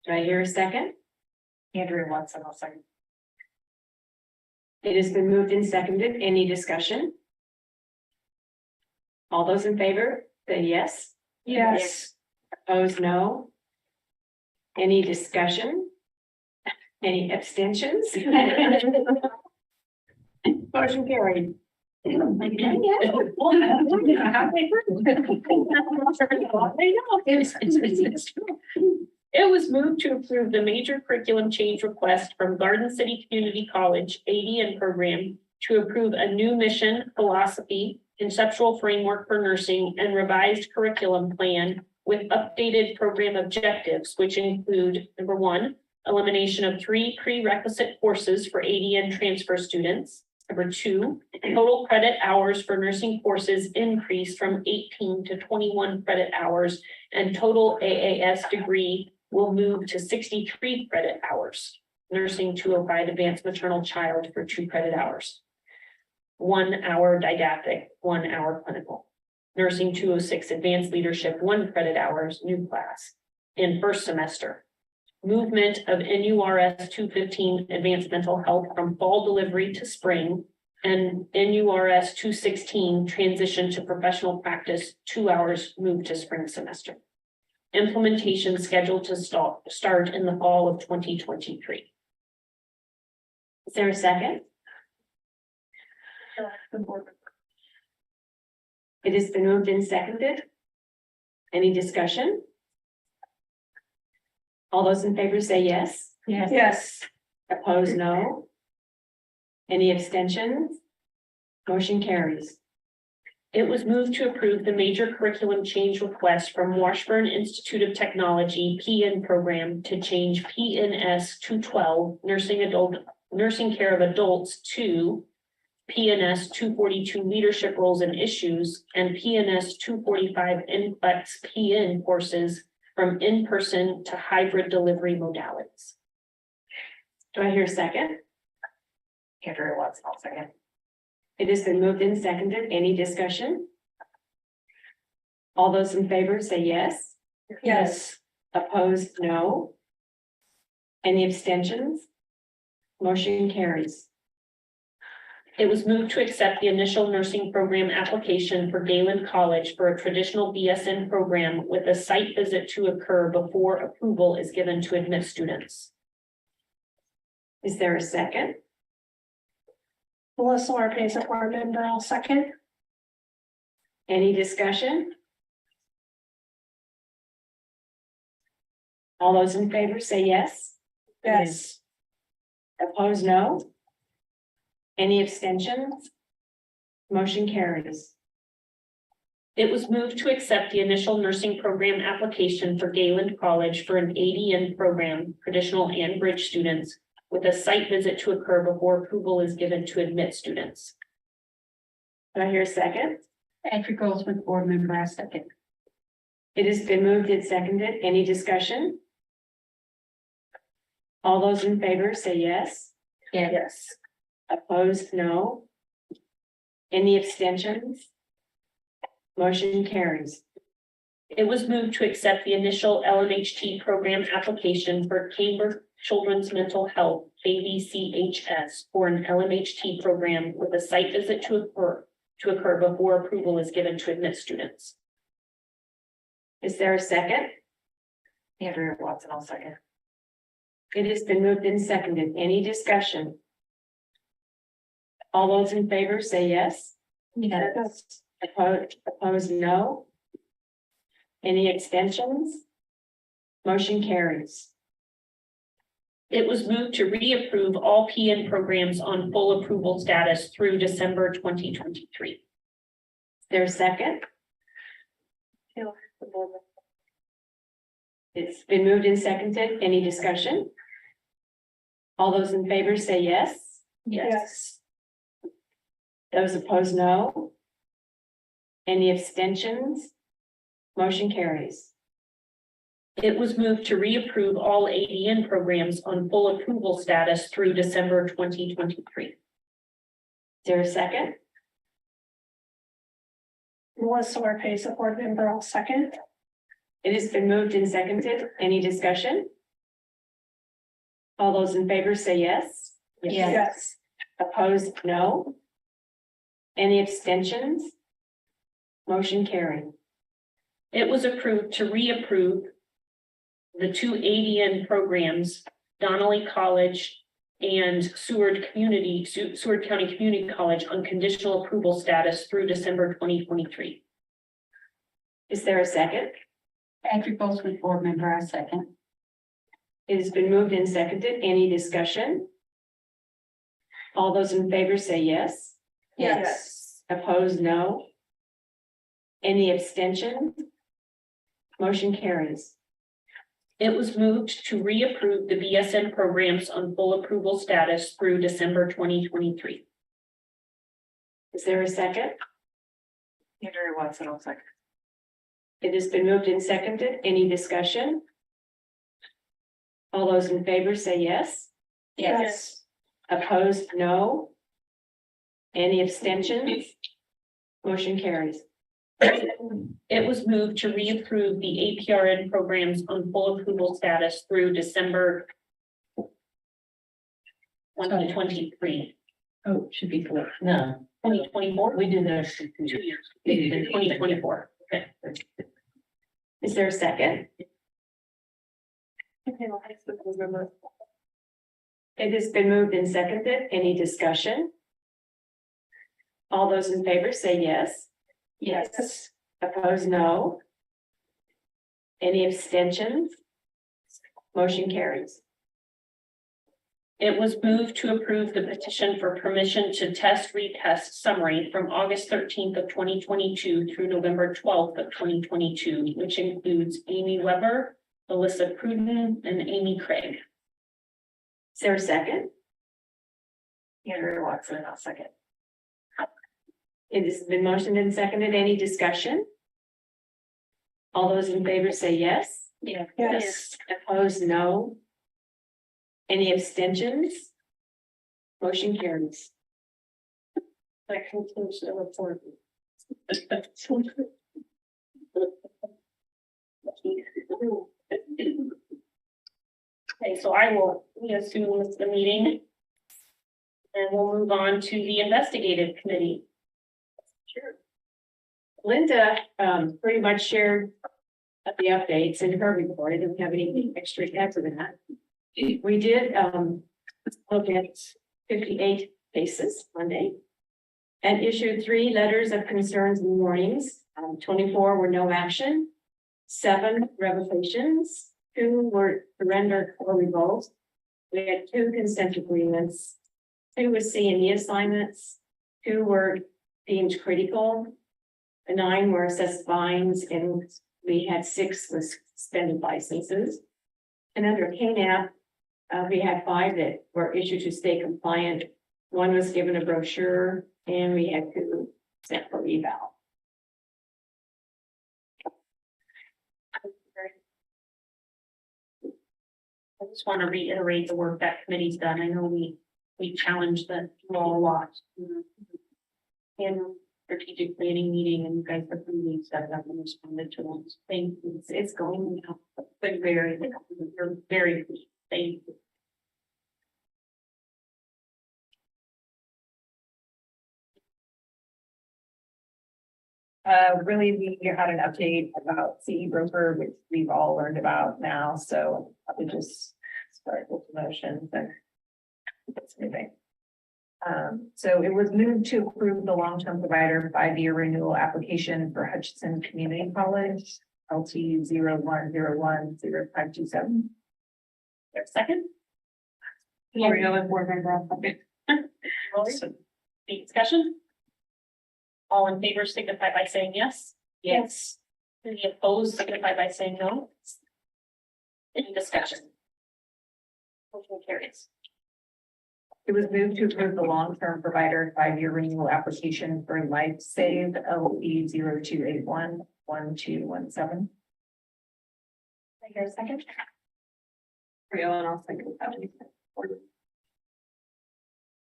Do I hear a second? Andrew Watson, I'll second. It has been moved and seconded. Any discussion? All those in favor say yes. Yes. Opposed, no. Any discussion? Any abstentions? Motion carried. It was moved to approve the major curriculum change request from Garden City Community College ADN program to approve a new mission, philosophy, conceptual framework for nursing, and revised curriculum plan with updated program objectives, which include, number 1, elimination of 3 prerequisite courses for ADN transfer students. Number 2, total credit hours for nursing courses increased from 18 to 21 credit hours, and total AAS degree will move to 63 credit hours. Nursing 205 Advanced Maternal Child for 2 credit hours. 1 hour didactic, 1 hour clinical. Nursing 206 Advanced Leadership, 1 credit hours, new class in first semester. Movement of NURS 215 Advanced Mental Health from fall delivery to spring, and NURS 216 transition to professional practice, 2 hours moved to spring semester. Implementation scheduled to start in the fall of 2023. Is there a second? It has been moved and seconded. Any discussion? All those in favor say yes. Yes. Opposed, no. Any abstentions? Motion carries. It was moved to approve the major curriculum change request from Washburn Institute of Technology PN program to change PNS 212 nursing care of adults to PNS 242 leadership roles and issues and PNS 245 NCLEX PN courses from in-person to hybrid delivery modalities. Do I hear a second? Andrea Watson, I'll second. It has been moved and seconded. Any discussion? All those in favor say yes. Yes. Opposed, no. Any abstentions? Motion carries. It was moved to accept the initial nursing program application for Galen College for a traditional BSN program with a site visit to occur before approval is given to admit students. Is there a second? Melissa Marpesa, board member, I'll second. Any discussion? All those in favor say yes. Yes. Opposed, no. Any abstentions? Motion carries. It was moved to accept the initial nursing program application for Galen College for an ADN program, traditional and bridge students, with a site visit to occur before approval is given to admit students. Do I hear a second? Patrick Goldsmith, board member, I second. It has been moved and seconded. Any discussion? All those in favor say yes. Yes. Opposed, no. Any abstentions? Motion carries. It was moved to accept the initial LMHT program application for Cambridge Children's Mental Health, ABCHS, for an LMHT program with a site visit to occur before approval is given to admit students. Is there a second? Andrea Watson, I'll second. It has been moved and seconded. Any discussion? All those in favor say yes. Yes. Opposed, no. Any extensions? Motion carries. It was moved to reapprove all PN programs on full approval status through December 2023. Is there a second? It's been moved and seconded. Any discussion? All those in favor say yes. Yes. Those opposed, no. Any abstentions? Motion carries. It was moved to reapprove all ADN programs on full approval status through December 2023. Is there a second? Melissa Marpesa, board member, I'll second. It has been moved and seconded. Any discussion? All those in favor say yes. Yes. Opposed, no. Any abstentions? Motion carried. It was approved to reapprove the 2 ADN programs, Donnelly College and Seward County Community College, on conditional approval status through December 2023. Is there a second? Patrick Goldsmith, board member, I second. It has been moved and seconded. Any discussion? All those in favor say yes. Yes. Opposed, no. Any abstentions? Motion carries. It was moved to reapprove the BSN programs on full approval status through December 2023. Is there a second? Andrea Watson, I'll second. It has been moved and seconded. Any discussion? All those in favor say yes. Yes. Opposed, no. Any abstentions? Motion carries. It was moved to reapprove the APRN programs on full approval status through December 2023. Oh, should be four. No, 2024. we do those 2 2 years. years. 2024. Okay. Is there a second? It has been moved and seconded. Any discussion? All those in favor say yes. Yes. Opposed, no. Any abstentions? Motion carries. It was moved to approve the petition for permission to test retest summary from August 13th of 2022 through November 12th of 2022, which includes Amy Weber, Alyssa Pruden, and Amy Craig. Is there a second? Andrew Watson, I'll second. It has been motioned and seconded. Any discussion? All those in favor say yes. Yes. Opposed, no. Any abstentions? Motion carries. That concludes the report. Okay, so I will reassume the meeting. And we'll move on to the investigative committee. Sure. Linda, pretty much shared the updates in her report. I didn't have anything extra to add to that. We did, look at 58 cases Monday and issued 3 letters of concerns and warnings. 24 were no action, 7 revocations, 2 were surrendered or revoked. We had 2 consent agreements, 2 with C&E assignments, 2 were deemed critical, 9 were assessed fines, and we had 6 with suspended licenses. And under KNAP, we had 5 that were issued to stay compliant. 1 was given a brochure, and we had 2 sent for eval. I just want to reiterate the work that committee's done. I know we challenged the law a lot. And strategic planning meeting, and you guys have really set up and responded to those things. It's going now, but very, you're very, thank you. Really, we had an update about CE broker, which we've all learned about now, so I would just start with the motions and it's moving. So it was moved to approve the long-term provider 5-year renewal application for Hutchinson Community College, LT 01010527. There's a second? Here we go with board member. Okay. Any discussion? All in favor signify by saying yes. Yes. Any opposed signify by saying no. Any discussion? Motion carries. It was moved to approve the long-term provider 5-year renewal application for Life Save LE 02811217. I hear a second. Here we go, and I'll second that.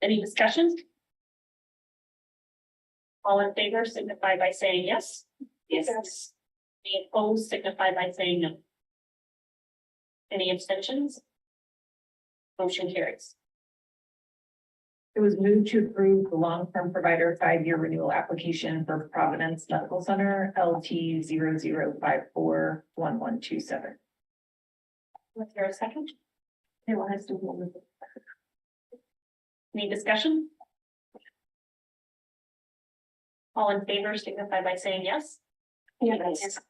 Any discussion? All in favor signify by saying yes. Yes. Any opposed signify by saying no. Any abstentions? Motion carries. It was moved to approve the long-term provider 5-year renewal application for Providence Medical Center LT 00541127. Was there a second? Anyone has to hold it. Any discussion? All in favor signify by saying yes. Yes.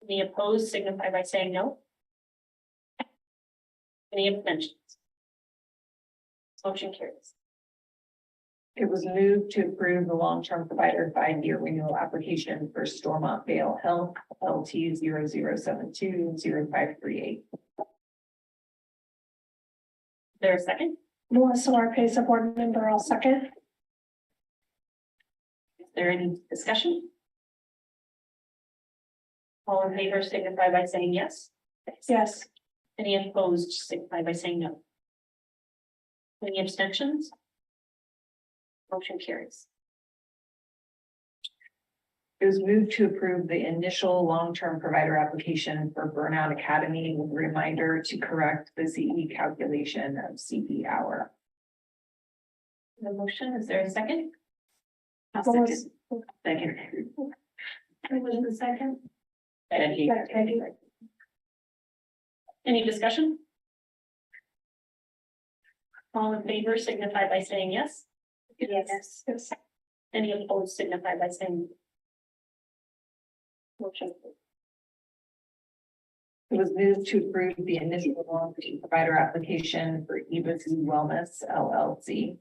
Any opposed signify by saying no. Any abstentions? Motion carries. It was moved to approve the long-term provider 5-year renewal application for Stormont Vale Health LT 00720538. There a second? Melissa Marpesa, board member, I'll second. Is there any discussion? All in favor signify by saying yes. Yes. Any opposed signify by saying no. Any abstentions? Motion carries. It was moved to approve the initial long-term provider application for Burnout Academy with a reminder to correct the CE calculation of CE hour. The motion, is there a second? Melissa- Second. Who was the second? Becky. Becky. Any discussion? All in favor signify by saying yes. Yes. Yes. Any opposed signify by saying. Motion. It was moved to approve the initial long-term provider application for Eva's Wellness LLC.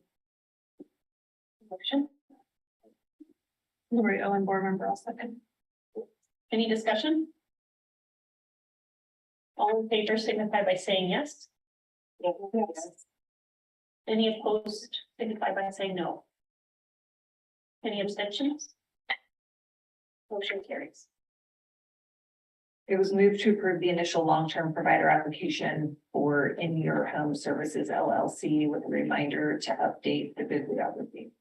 Motion. Lori Owen, board member, I'll second. Any discussion? All in favor signify by saying yes. Yes. Any opposed signify by saying no. Any abstentions? Motion carries. It was moved to approve the initial long-term provider application for In Your Home Services LLC with a reminder to update the bibliography.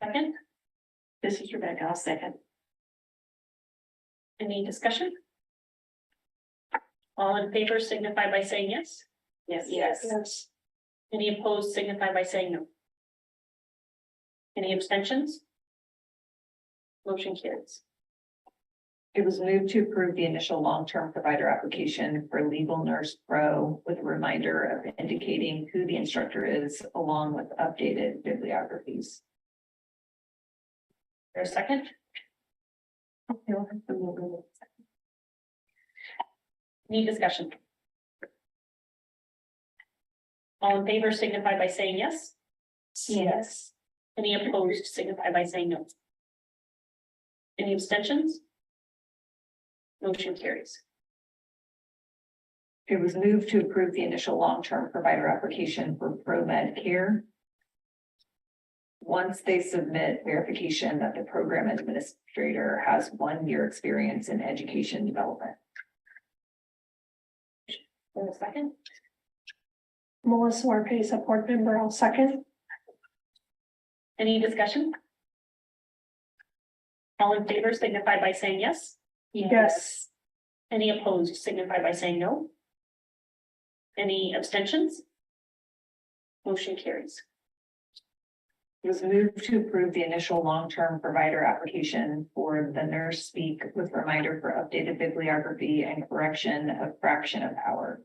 Second, This is Rebecca, I'll second. any discussion? All in favor signify by saying yes. Yes. Yes. Any opposed signify by saying no. Any abstentions? Motion carries. It was moved to approve the initial long-term provider application for Legal Nurse Pro with a reminder of indicating who the instructor is along with updated bibliographies. There a second? Any discussion? All in favor signify by saying yes. Yes. Any opposed signify by saying no. Any abstentions? Motion carries. It was moved to approve the initial long-term provider application for ProMed Care. Once they submit verification that the program administrator has 1 year experience in education development. For a second, Melissa Marpesa, board member, I'll second. any discussion? All in favor signify by saying yes. Yes. Any opposed signify by saying no. Any abstentions? Motion carries. It was moved to approve the initial long-term provider application for the Nurse Speak with reminder for updated bibliography and correction of fraction of hour.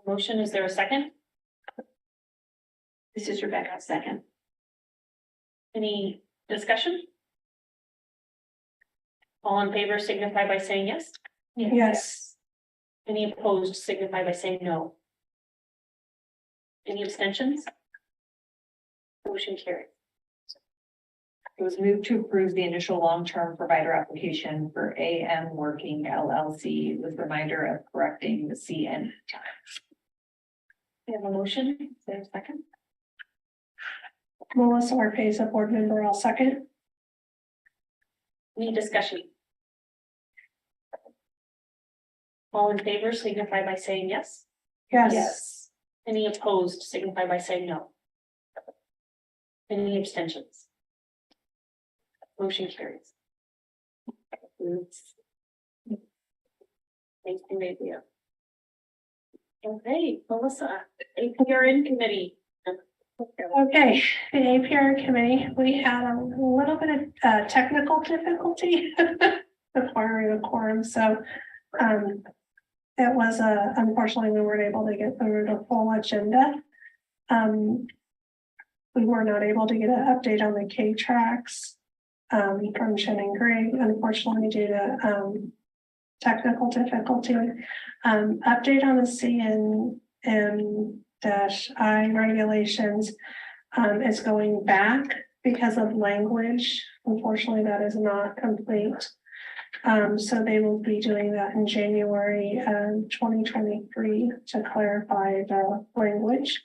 Motion, is there a second? This is Rebecca, second. Any discussion? All in favor signify by saying yes. Yes. Any opposed signify by saying no. Any abstentions? Motion carried. It was moved to approve the initial long-term provider application for AM Working LLC with reminder of correcting the CN time. We have a motion, is there a second? Melissa Marpesa, board member, I'll second. Any discussion? All in favor signify by saying yes. Yes. Any opposed signify by saying no. Any abstentions? Motion carries. Thank you, Nadia. Okay, Melissa, APRN committee. Okay, the APR committee, we had a little bit of technical difficulty acquiring a quorum, so it was unfortunately, we weren't able to get through the full agenda. We were not able to get an update on the K-Tracks from Shannon Greg, unfortunately due to technical difficulty. Update on the CNM-I regulations is going back because of language. Unfortunately, that is not complete. So they will be doing that in January 2023 to clarify the language.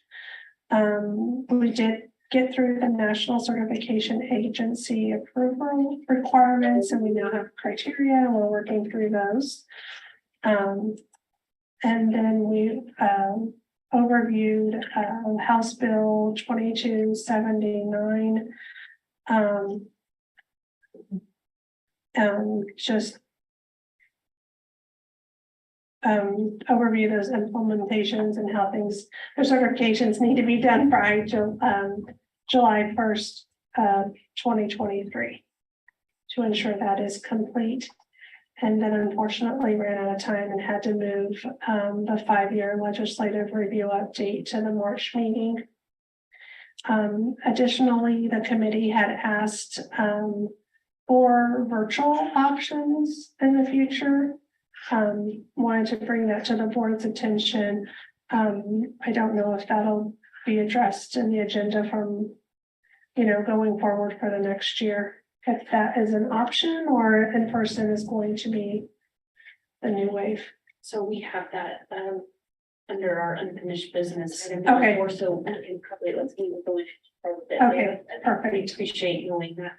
We did get through the National Certification Agency approval requirements, and we now have criteria, and we're working through those. And then we overviewed House Bill 2279. Just overview those implementations and how things, the certifications need to be done by July 1st, 2023 to ensure that is complete. And then unfortunately ran out of time and had to move the 5-year legislative review update to the March meeting. Additionally, the committee had asked for virtual options in the future. Wanted to bring that to the board's attention. I don't know if that'll be addressed in the agenda from, going forward for the next year. If that is an option or in person is going to be the new wave. So we have that, under our unfinished business. item Okay. Or so we can probably let's move going. Okay, perfect. We appreciate knowing that.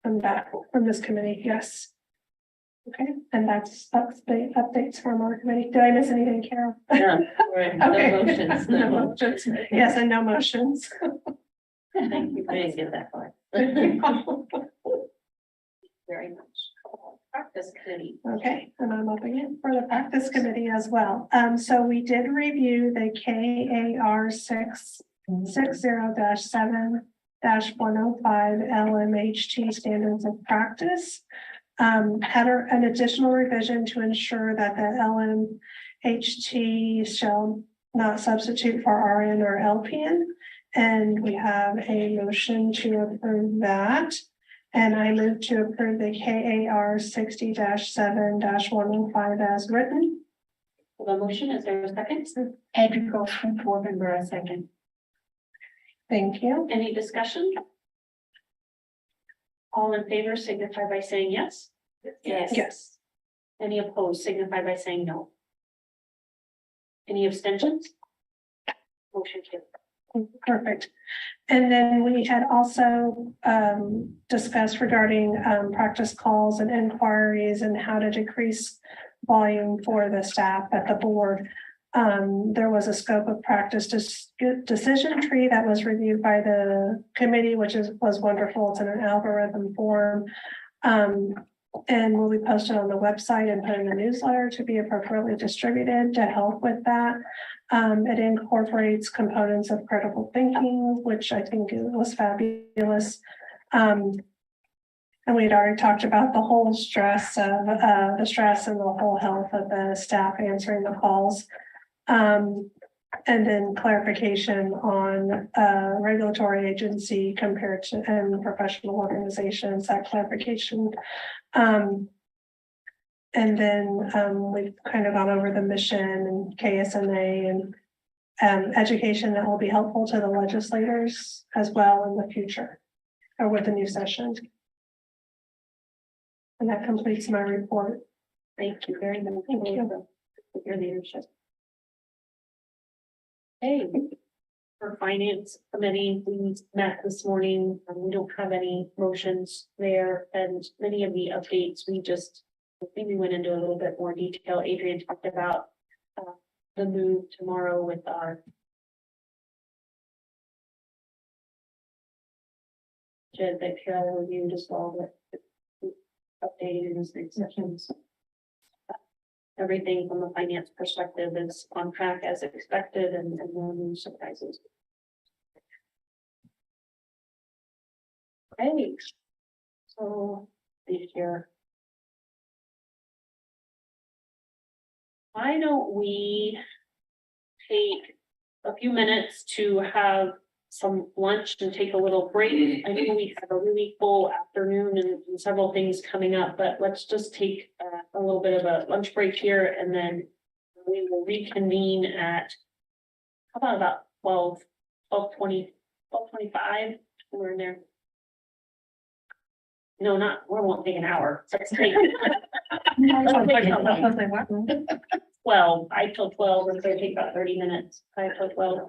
I'm back from this committee, yes. Okay, and that's the updates from our committee. Did I miss anything, Carol? No, no Okay. motions. No motions. Yes, and no motions. Thank you. I didn't get that far. Very much. Practice committee. Okay, and I'm up again for the practice committee as well. So we did review the KAR 660-7-105 LMHT standards of practice. Had an additional revision to ensure that the LMHT shall not substitute for RN or LPN. And we have a motion to approve that. And I move to approve the KAR 60-7-105 as written. The motion, is there a second? Andrew goes from Forbenber, a second. Thank you. Any discussion? All in favor signify by saying yes. Yes. Any opposed signify by saying no. Any abstentions? Motion carried. Perfect. And then we had also discussed regarding practice calls and inquiries and how to decrease volume for the staff at the board. There was a scope of practice decision tree that was reviewed by the committee, which was wonderful. It's in an algorithm form. And will be posted on the website and put in the newsletter to be appropriately distributed to help with that. It incorporates components of critical thinking, which I think was fabulous. And we had already talked about the whole stress of the stress and the whole health of the staff answering the calls. And then clarification on regulatory agency compared to and professional organizations, that clarification. And then we've kind of gone over the mission and KSNA and education that will be helpful to the legislators as well in the future or with the new session. And that completes my report. Thank you very much. Thank you. For your leadership. Hey, for finance committee, we met this morning, and we don't have any motions there, and many of the updates, I think we went into a little bit more detail. Adrian talked about the move tomorrow with our that Carol reviewed as well, but updating in those next sessions. Everything from a finance perspective is on track as expected and no new surprises. Okay, so this year. Why don't we take a few minutes to have some lunch and take a little break? I know we have a really full afternoon and several things coming up, but let's just take a little bit of a lunch break here and then we will reconvene at how about 12:20, 12:25, we're in there. No, we won't take an hour. Let's take 12, I till 12, and so take about 30 minutes. I till 12.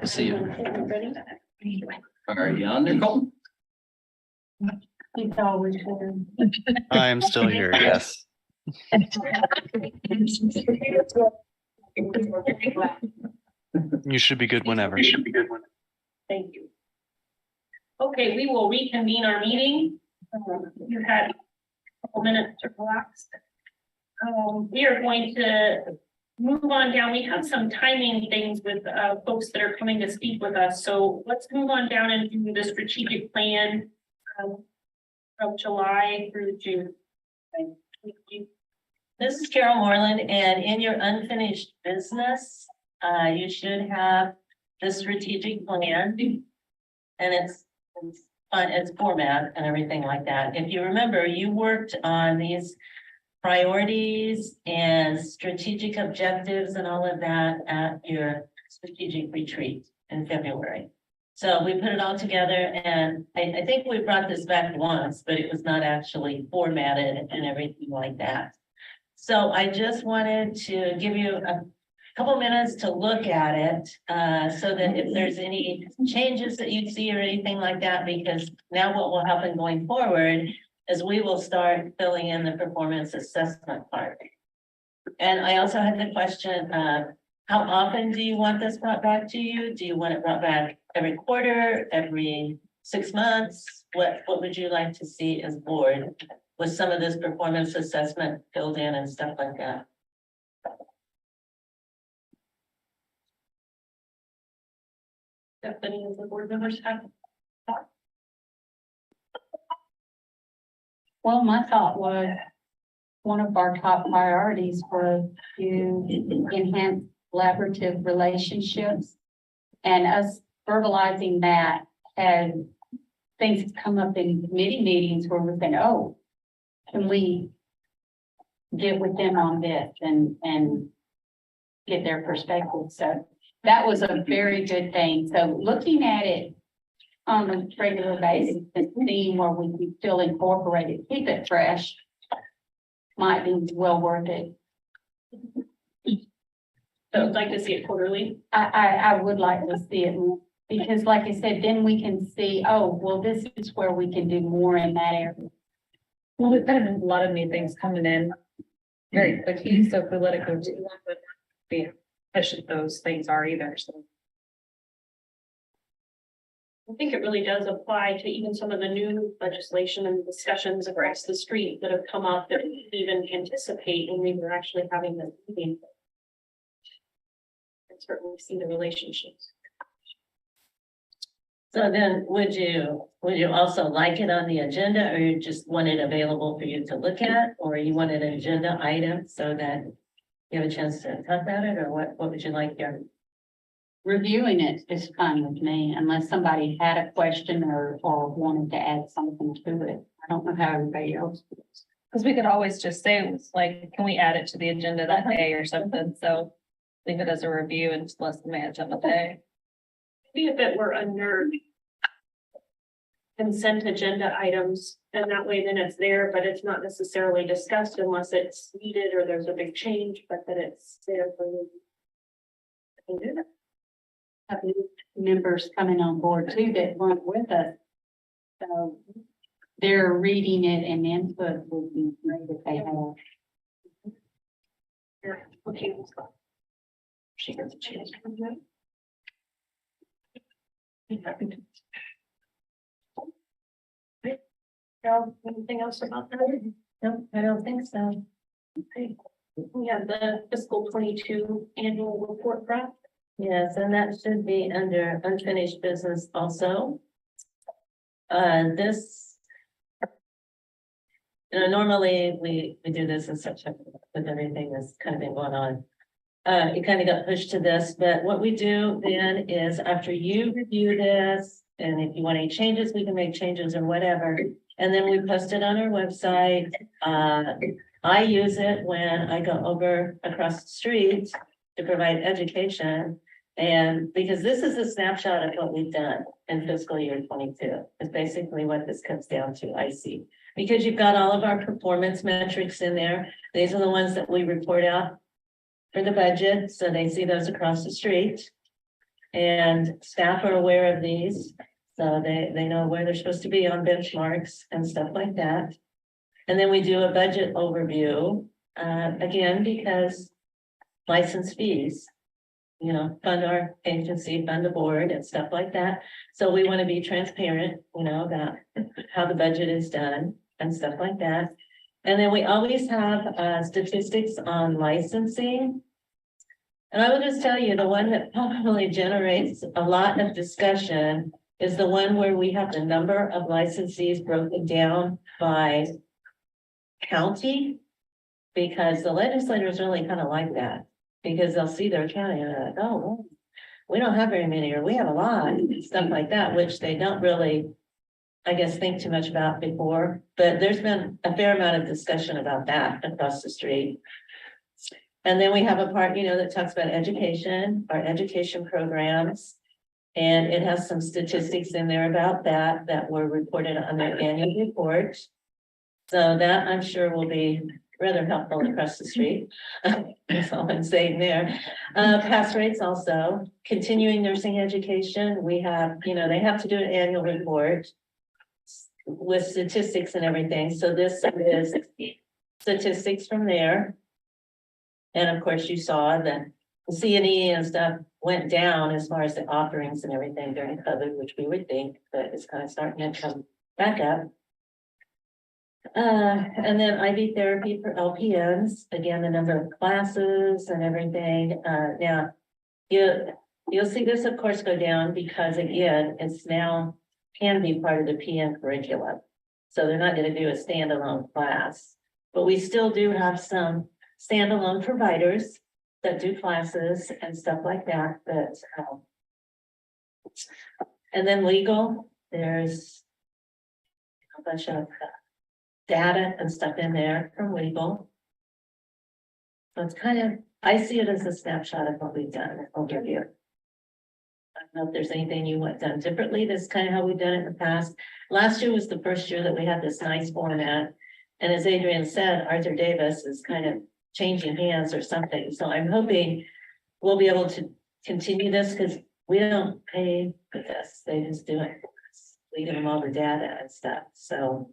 See you. Are you on there, Colton? He's always been. I'm still here, yes. You should be good whenever. Thank you. Okay, we will reconvene our meeting. You had a couple minutes to relax. We are going to move on down. We have some timing things with folks that are coming to speak with us. So let's move on down and do the strategic plan from July through June. This is Carol Moreland, and in your unfinished business, you should have the strategic plan. And it's fun, it's format and everything like that. If you remember, you worked on these priorities and strategic objectives and all of that at your strategic retreat in February. So we put it all together, and I think we brought this back once, but it was not actually formatted and everything like that. So I just wanted to give you a couple minutes to look at it, so that if there's any changes that you see or anything like that, because now what will happen going forward is we will start filling in the performance assessment part. And I also had the question, how often do you want this brought back to you? Do you want it brought back every quarter, every 6 months? What would you like to see as board with some of this performance assessment filled in and stuff like that? If any of the board members have. Well, my thought was, one of our top priorities was to enhance collaborative relationships. And us verbalizing that, and things come up in committee meetings where we've been, oh, can we get with them on this and get their perspective? So that was a very good thing. So looking at it on a regular basis and seeing where we can still incorporate it, keep it fresh, might be well worth it. So I'd like to see it quarterly. I would like to see it more, because like I said, then we can see, oh, well, this is where we can do more in that area. Well, we've got a lot of new things coming in very quickly, so if we let it go too long, but be efficient those things are either, so. I think it really does apply to even some of the new legislation and discussions across the street that have come up that we didn't even anticipate when we were actually having this meeting. And certainly see the relationships. So then would you also like it on the agenda, or you just want it available for you to look at, or you want an agenda item so that you have a chance to talk about it, or what would you like here? Reviewing it is fine with me, unless somebody had a question or wanted to add something to it. I don't know how everybody else feels. Because we could always just say, it's like, can we add it to the agenda that day or something? So leave it as a review and just less the agenda day. Maybe if it were under consent agenda items, and that way then it's there, but it's not necessarily discussed unless it's needed or there's a big change, but that it's there for you. I can do that. Have new members coming on board too that weren't with us. So they're reading it, and input would be great if they have. Yeah, okay. She gets a chance to come in. Carol, anything else about that? No, I don't think so. Okay. We have the fiscal 22 annual report draft. Yes, and that should be under unfinished business also. This. Normally we do this in such a, with everything that's kind of been going on. It kind of got pushed to this, but what we do then is after you review this, and if you want any changes, we can make changes or whatever. And then we post it on our website. I use it when I go over across the street to provide education. And because this is a snapshot of what we've done in fiscal year 22, is basically what this comes down to, I see. Because you've got all of our performance metrics in there. These are the ones that we report out for the budget, so they see those across the street. And staff are aware of these, so they know where they're supposed to be on benchmarks and stuff like that. And then we do a budget overview, again, because license fees, you know, fund our agency, fund the board and stuff like that. So we want to be transparent, you know, about how the budget is done and stuff like that. And then we always have statistics on licensing. And I will just tell you, the one that probably generates a lot of discussion is the one where we have the number of licensees broken down by county. Because the legislators really kind of like that, because they'll see their county and they're like, oh, well, we don't have very many, or we have a lot, and stuff like that, which they don't really, I guess, think too much about before. But there's been a fair amount of discussion about that across the street. And then we have a part, you know, that talks about education, our education programs. And it has some statistics in there about that were reported on their annual report. So that I'm sure will be rather helpful across the street. That's all I'm saying there. Pass rates also, continuing nursing education. We have, you know, they have to do an annual report with statistics and everything. So this is statistics from there. And of course, you saw that the C&E and stuff went down as far as the offerings and everything during COVID, which we would think, but it's kind of starting to come back up. And then IV therapy for LPNs, again, the number of classes and everything. Now, you'll see this, of course, go down because again, it's now can be part of the PN curriculum. So they're not going to do a standalone class, but we still do have some standalone providers that do classes and stuff like that. But and then legal, there's a bunch of data and stuff in there from legal. So it's kind of, I see it as a snapshot of what we've done overview. I don't know if there's anything you want done differently. That's kind of how we've done it in the past. Last year was the first year that we had this nice format. And as Adrian said, Arthur Davis is kind of changing hands or something. So I'm hoping we'll be able to continue this because we don't pay for this. They just do it for us. We give them all the data and stuff. So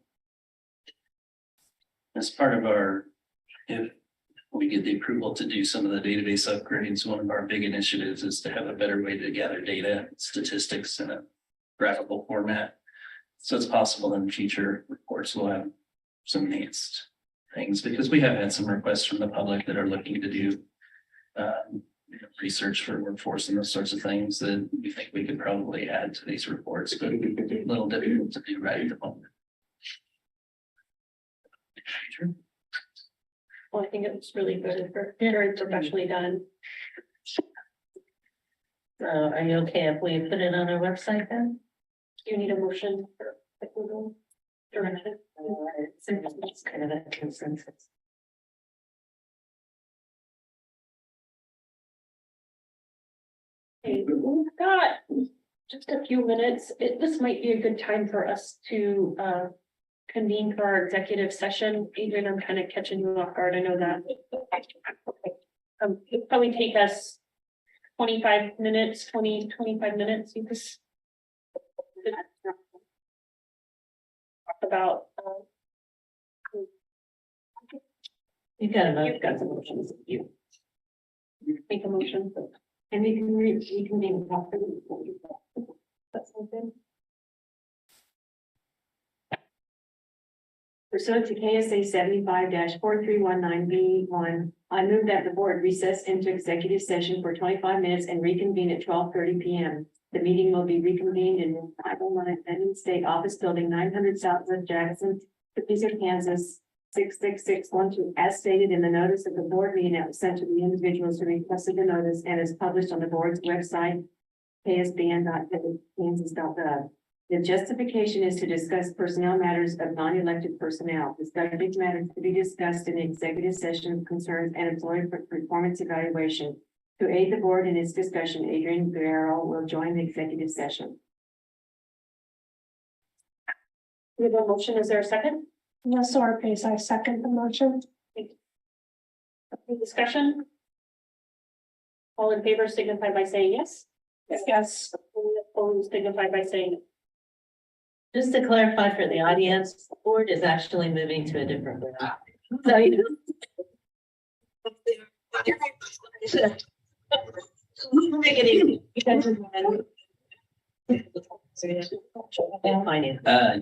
As part of our, if we get the approval to do some of the database upgrades, one of our big initiatives is to have a better way to gather data, statistics in a graphical format. So it's possible in future reports we'll have some enhanced things, because we have had some requests from the public that are looking to do research for workforce and those sorts of things that we think we could probably add to these reports, but a little difficult to do right at the moment. Well, I think it was really good, very professionally done. are you okay if we put it on our website then? Do you need a motion for approval? Direction? It's kind of a consensus. Okay, we've got just a few minutes. This might be a good time for us to convene for our executive session. Adrian, I'm kind of catching you off guard. I know that. It'll probably take us 25 minutes. You just talk about. You got a You've got some motions. You make a motion, and we can reconvene after. That's something. Pursuant to KSA 75-4319B1, I move that the board recess into executive session for 25 minutes and reconvene at 12:30 p.m. The meeting will be reconvened in 509 Penn State Office Building 900 Southwest Jackson, Topeka, Kansas 66612, as stated in the notice of the board meeting that was sent to the individuals who requested the notice and is published on the board's website, ksbn.kansas.gov. The justification is to discuss personnel matters of non-elected personnel. The subject matters to be discussed in the executive session concerns an employee performance evaluation. To aid the board in its discussion, Adrian Guerrero will join the executive session. We have a motion. Is there a second? Yes, Laura Pace, I second the motion. Any discussion? All in favor signify by saying yes. Yes, we'll signify by saying. Just to clarify for the audience, the board is actually moving to a different room. So you make it easy. Uh,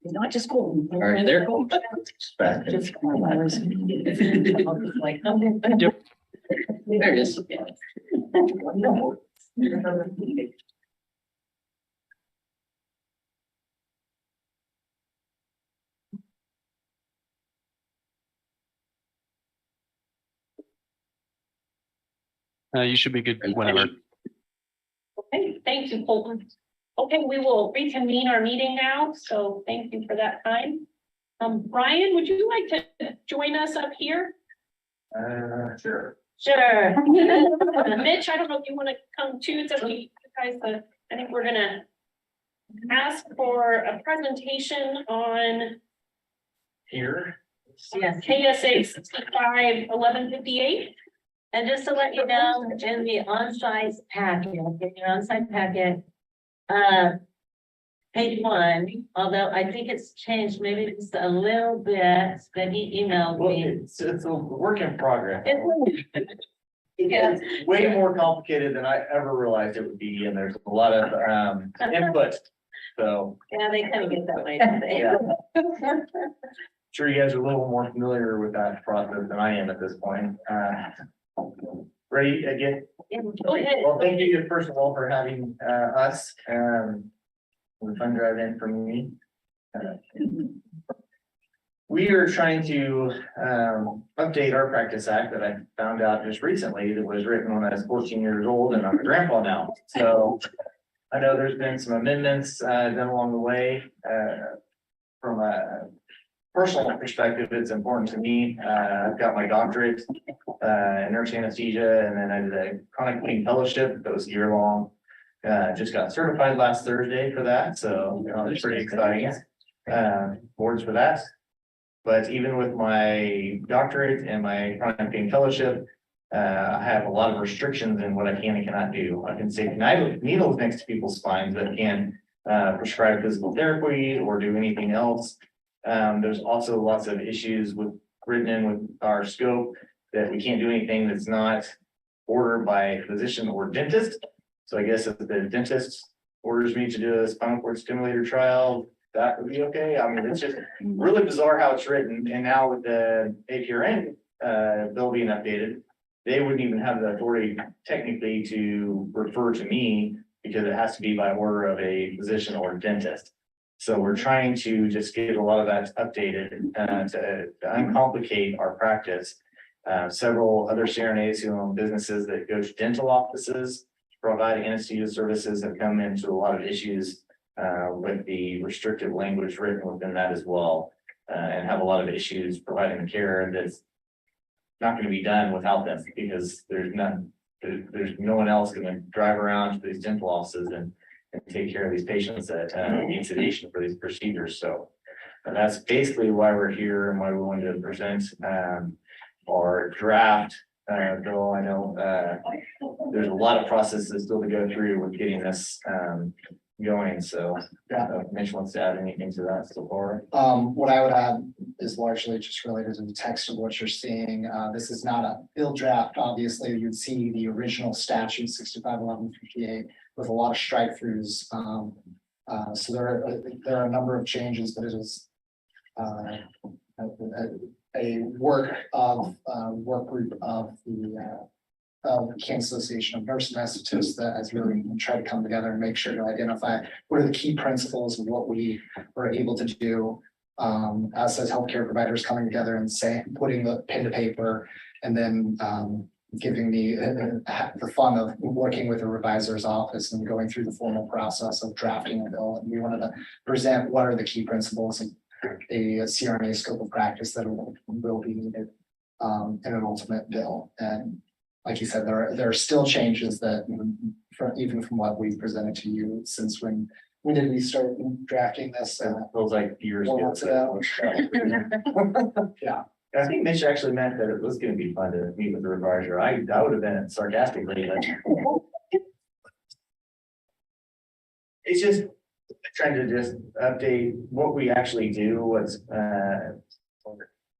Not just cool. All right, there. Just cool. I was- Like, There it is. You should be good whenever. Okay, thank you, Colton. Okay, we will reconvene our meeting now, so thank you for that time. Brian, would you like to join us up here? Sure. Sure. Mitch, I don't know if you want to come too, it's up to you guys, but I think we're gonna ask for a presentation on Here. Yes. KSA 65-1158. And just to let you know, in the on-site packet, in your on-site packet, page 1, although I think it's changed maybe just a little bit, that he emailed me. It's a work in progress. Yeah. It's way more complicated than I ever realized it would be, and there's a lot of input. So Yeah, they kind of get that way, don't they? Yeah. Sure you guys are a little more familiar with that process than I am at this point. Ready again? Go ahead. Well, thank you first of all for having us. The fun drive in for me. We are trying to update our practice act that I found out just recently that was written when I was 14 years old and I'm a grandpa now. So I know there's been some amendments done along the way. From a personal perspective, it's important to me. I've got my doctorate in nurse anesthesia, and then I did a chronic pain fellowship that was year-long. Just got certified last Thursday for that, so it's pretty exciting. Boards for that. But even with my doctorate and my chronic pain fellowship, I have a lot of restrictions in what I can and cannot do. I can stick needles next to people's spines, but can't prescribe physical therapy or do anything else. There's also lots of issues written in with our scope that we can't do anything that's not ordered by a physician or dentist. So I guess if the dentist orders me to do a spinal cord stimulator trial, that would be okay. I mean, it's just really bizarre how it's written. And now with the APRN bill being updated, they wouldn't even have the authority technically to refer to me because it has to be by order of a physician or dentist. So we're trying to just get a lot of that updated to uncomplicate our practice. Several other CRNAs who own businesses that go to dental offices, provide anesthesia services have come into a lot of issues with the restrictive language written within that as well. And have a lot of issues providing the care that's not going to be done without them because there's no one else going to drive around to these dental offices and take care of these patients that need sedation for these procedures. So that's basically why we're here and why we wanted to present our draft bill. I know there's a lot of processes still to go through with getting this going. So Mitch wants to add anything to that so far. What I would add is largely just related to the text of what you're seeing. This is not a bill draft. Obviously, you'd see the original statute 65-1158 with a lot of strike throughs. So there are a number of changes, but it is a work group of the Kansas Association of Nurse Anesthetists that has really tried to come together and make sure to identify what are the key principles of what we were able to do us as healthcare providers coming together and putting the pen to paper and then giving the fun of working with a revisor's office and going through the formal process of drafting a bill. And we wanted to present what are the key principles of a CRNA scope of practice that will be needed in an ultimate bill. And like you said, there are still changes that even from what we presented to you since when did we start drafting this? Feels like years 4 ago. months ago. Yeah. I think Mitch actually meant that it was going to be fun to meet with the revisor. I would have been sarcastically, but it's just trying to just update what we actually do. What's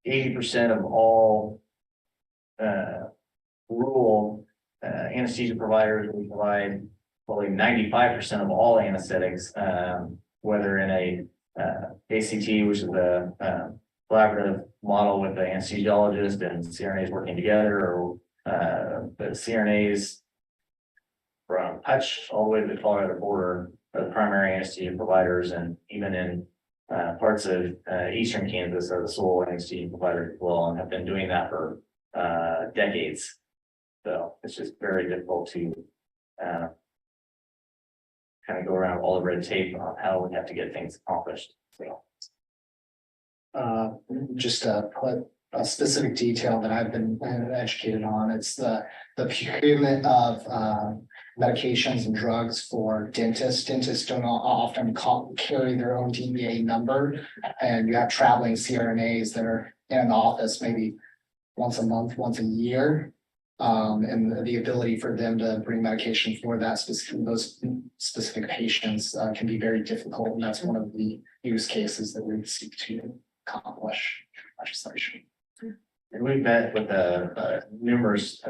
80% of all rural anesthesia providers we provide probably 95% of all anesthetics, whether in a ACT, which is a collaborative model with the anesthesiologist and CRNAs working together, or the CRNAs from Hutch all the way to the Colorado border are the primary anesthesia providers, and even in parts of eastern Kansas are the sole anesthesia providers as well, and have been doing that for decades. So it's just very difficult to kind of go around all the red tape on how we have to get things accomplished. So Just to put a specific detail that I've been educated on, it's the procurement of medications and drugs for dentists. Dentists don't often carry their own DEA number, and you have traveling CRNAs that are in the office maybe once a month, once a year. And the ability for them to bring medication for those specific patients can be very difficult, and that's one of the use cases that we seek to accomplish legislation. And we've met with numerous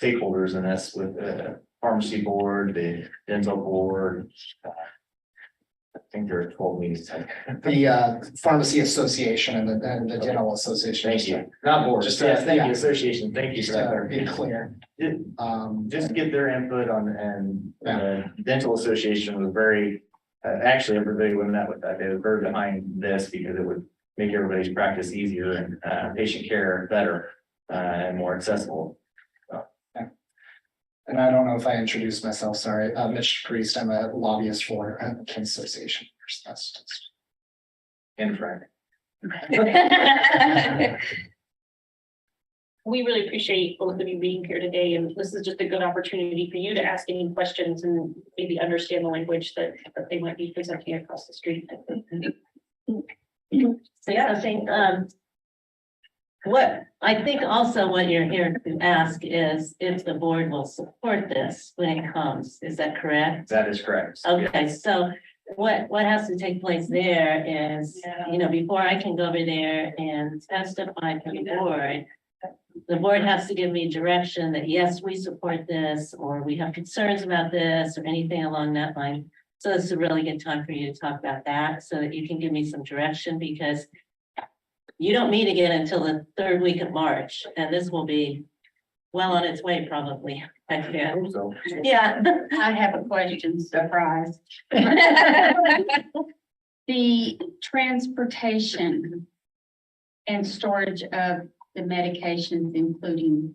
stakeholders in this, with the pharmacy board, the dental board. I think there are 12 meetings. The Pharmacy Association and the Dental Association. Thank you. Not board, just thank you, association. Thank you Just for to that. be clear. Just get their input on, and the dental association was very, actually, everybody we met with that, they were very behind this because it would make everybody's practice easier and patient care better and more accessible. And I don't know if I introduced myself, sorry, Mitch Priest, I'm a lobbyist for Kansas Association. And Frank. We really appreciate both of you being here today, and this is just a good opportunity for you to ask any questions and maybe understand the language that they might be presenting across the street. So yeah, I think, what I think also what you're here to ask is if the board will support this when it comes. Is that correct? That is correct. Okay, so what has to take place there is, you know, before I can go over there and testify to the board has to give me direction that, yes, we support this, or we have concerns about this, or anything along that line. So this is a really good time for you to talk about that, so that you can give me some direction, because you don't meet again until the third week of March, and this will be well on its way, probably. I feel. So, Yeah. I have a question, surprise. The transportation and storage of the medications, including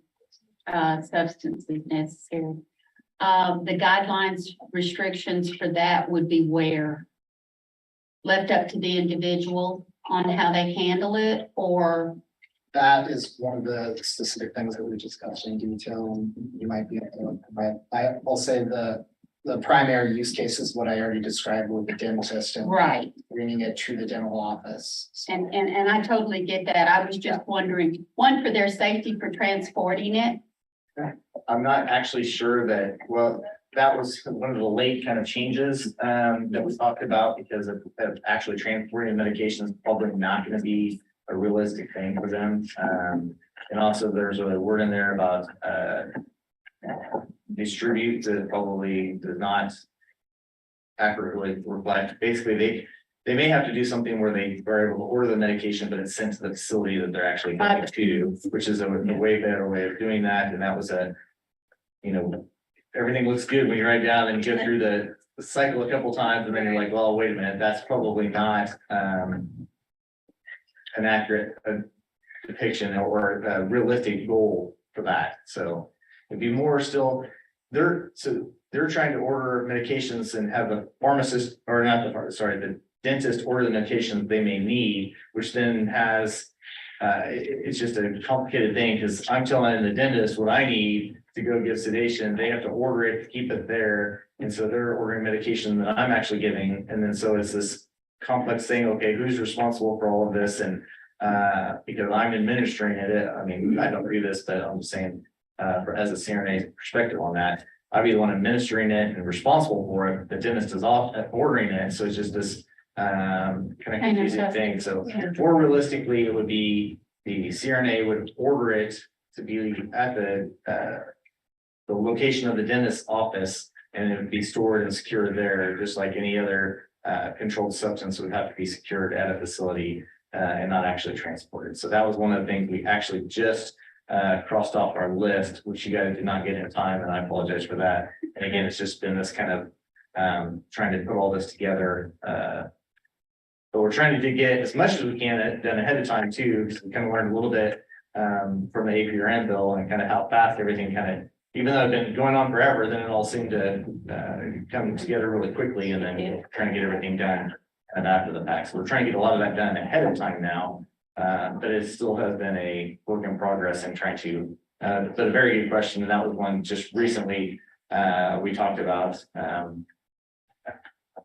substances necessary. The guidelines, restrictions for that would be where? Left up to the individual on how they handle it, or? That is one of the specific things that we discussed in detail, and you might be, I'll say the primary use case is what I already described with the dentist and right, bringing it to the dental office. So, and I totally get that. I was just wondering, one, for their safety for transporting it. I'm not actually sure that, well, that was one of the late kind of changes that was talked about, because of actually transporting medications, probably not going to be a realistic thing for them. And also there's a word in there about distribute that probably does not accurately reflect. Basically, they may have to do something where they are able to order the medication, but it's sent to the facility that they're actually going to, which is a way better way of doing that. And that was everything looks good when you write down and you go through the cycle a couple times, and then you're like, well, wait a minute, that's probably not an accurate depiction or a realistic goal for that. So it'd be more still, they're trying to order medications and have the pharmacist, or not the dentist order the medications they may need, which then has, it's just a complicated thing, because I'm telling the dentist what I need to go give sedation, they have to order it to keep it there. And so they're ordering medication that I'm actually giving. And then so it's this complex thing, okay, who's responsible for all of this? And because I'm administering it, I mean, I don't do this, but I'm just saying, as a CRNA perspective on that, I'd be the one administering it and responsible for it. The dentist is off ordering it. So it's just this kind of confusing thing. So more realistically, it would be the CRNA would order it to be at the location of the dentist's office, and it would be stored and secured there, just like any other controlled substance would have to be secured at a facility and not actually transported. So that was one of the things we actually just crossed off our list, which you guys did not get in time, and I apologize for that. And again, it's just been this kind of trying to put all this together. But we're trying to get as much as we can done ahead of time too, because we kind of learned a little bit from the APRN bill and kind of how fast everything kind of, even though it's been going on forever, then it all seemed to come together really quickly, and then trying to get everything done and after the fact. So we're trying to get a lot of that done ahead of time now. But it still has been a work in progress and trying to, but a very good question. And that was one just recently we talked about. That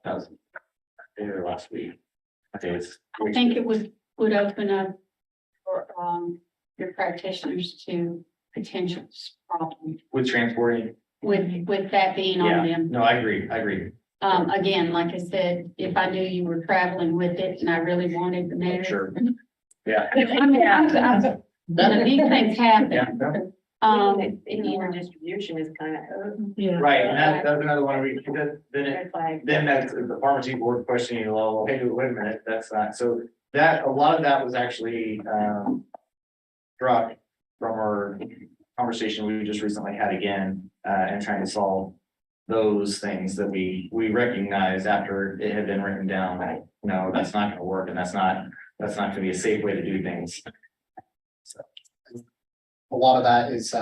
was last week. I think it would open up for your practitioners to potential problems with transporting. with that being on them. No, I agree. Again, like I said, if I knew you were traveling with it and I really wanted the matter. Sure. Yeah. I mean, these things happen. Yeah. Indian distribution is kind of. Right, and that's another one then that's the pharmacy board questioning, well, hey, wait a minute, that's not, so that, a lot of that was actually dropped from our conversation we just recently had again, and trying to solve those things that we recognized after it had been written down, that, no, that's not gonna work, and that's not gonna be a safe way to do things. So. A lot of that is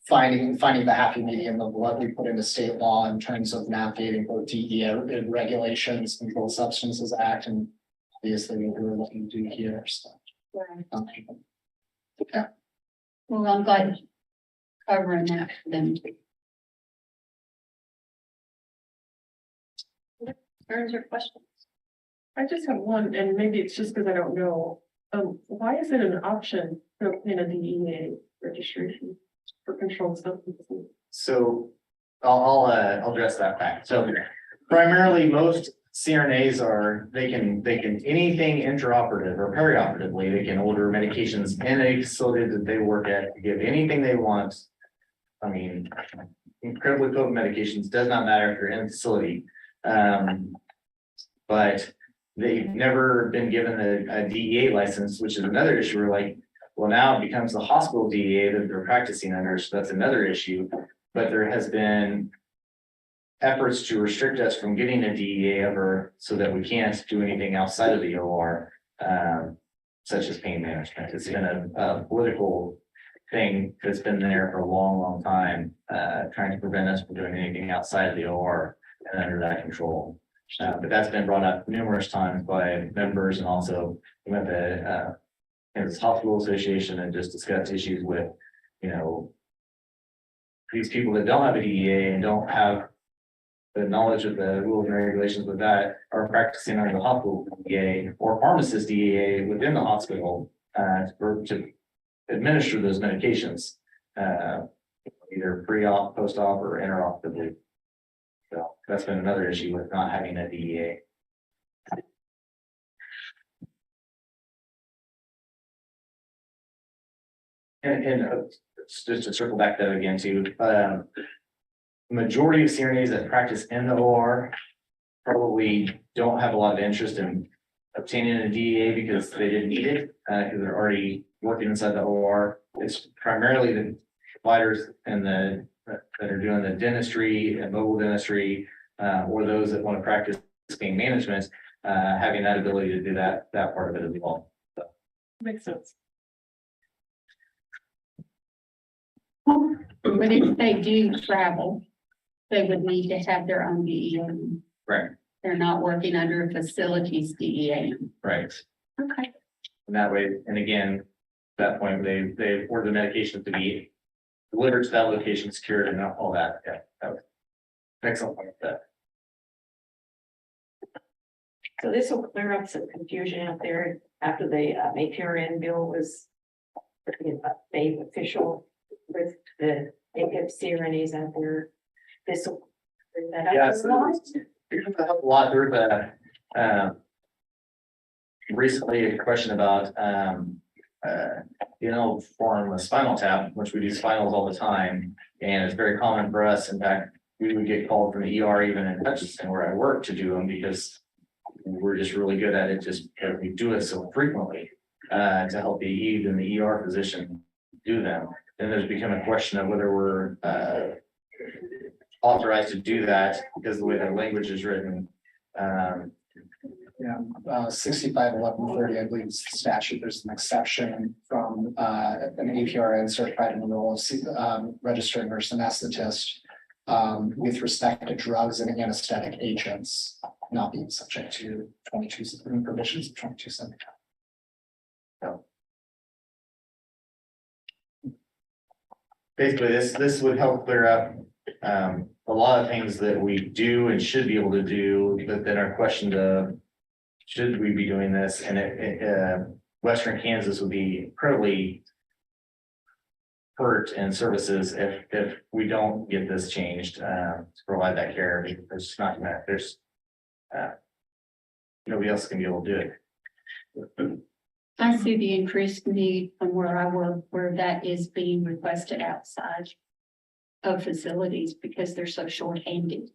finding the happy medium of what we put into state law in terms of navigating both DEA regulations, Controlled Substances Act, and obviously what we're looking to do here. So, yeah. Well, I'm glad you're covering that for them. Concerns or questions? I just have one, and maybe it's just because I don't know. Why is it an option to obtain a DEA registration for controlled substances? So I'll address that fact. So primarily most CRNAs they can anything intraoperative or perioperatively, they can order medications in a facility that they work at to give anything they want. I mean, incredibly potent medications, does not matter if you're in a facility. But they've never been given a DEA license, which is another issue. We're like, well, now it becomes the hospital DEA that they're practicing under, so that's another issue. But there has been efforts to restrict us from getting a DEA ever, so that we can't do anything outside of the OR, such as pain management. It's been a political thing that's been there for a long, long time, trying to prevent us from doing anything outside of the OR and under that control. But that's been brought up numerous times by members, and also we went to Kansas Hospital Association and just discussed issues with, these people that don't have a DEA and don't have the knowledge of the rules and regulations with that are practicing under the hospital DEA or pharmacist DEA within the hospital to administer those medications, either pre-op, post-op, or intraoperatively. So that's been another issue with not having a DEA. And just to circle back that again too, majority of CRNAs that practice in the OR probably don't have a lot of interest in obtaining a DEA because they didn't need it, because they're already working inside the OR. It's primarily the providers and that are doing the dentistry and mobile dentistry, or those that want to practice pain management, having that ability to do that part of it as well. So. Makes sense. But if they do travel, they would need to have their own DEA. Right. They're not working under a facilities DEA. Right. Okay. And that way, and again, at that point, they order the medications to be delivered to that location, secured, and all that. Yeah, that was excellent point with that. So this will clear up some confusion out there after the APRN bill was made official with the APIP CRNAs out there. This will bring that up. Yes, it helped a lot. There was recently a question about form a spinal tap, which we do spinals all the time, and it's very common for us. In fact, we would get called from the ER even in Hutchinson where I work to do them because we're just really good at it, just because we do it so frequently, to help the ED and the ER physician do them. Then there's become a question of whether we're, authorized to do that because the way the language is written. Yeah, 65-1130, I believe is the statute. There's an exception from an APRN certified in the role of registered nurse anesthetist with respect to drugs and anesthetic agents not being subject to 22 provisions of 2270. Basically, this would help clear up a lot of things that we do and should be able to do, but then our question to should we be doing this? And Western Kansas would be incredibly hurt in services if we don't get this changed to provide that care. There's not gonna, there's nobody else can be able to do it. I see the increased need from where I work, where that is being requested outside of facilities because they're so short-handed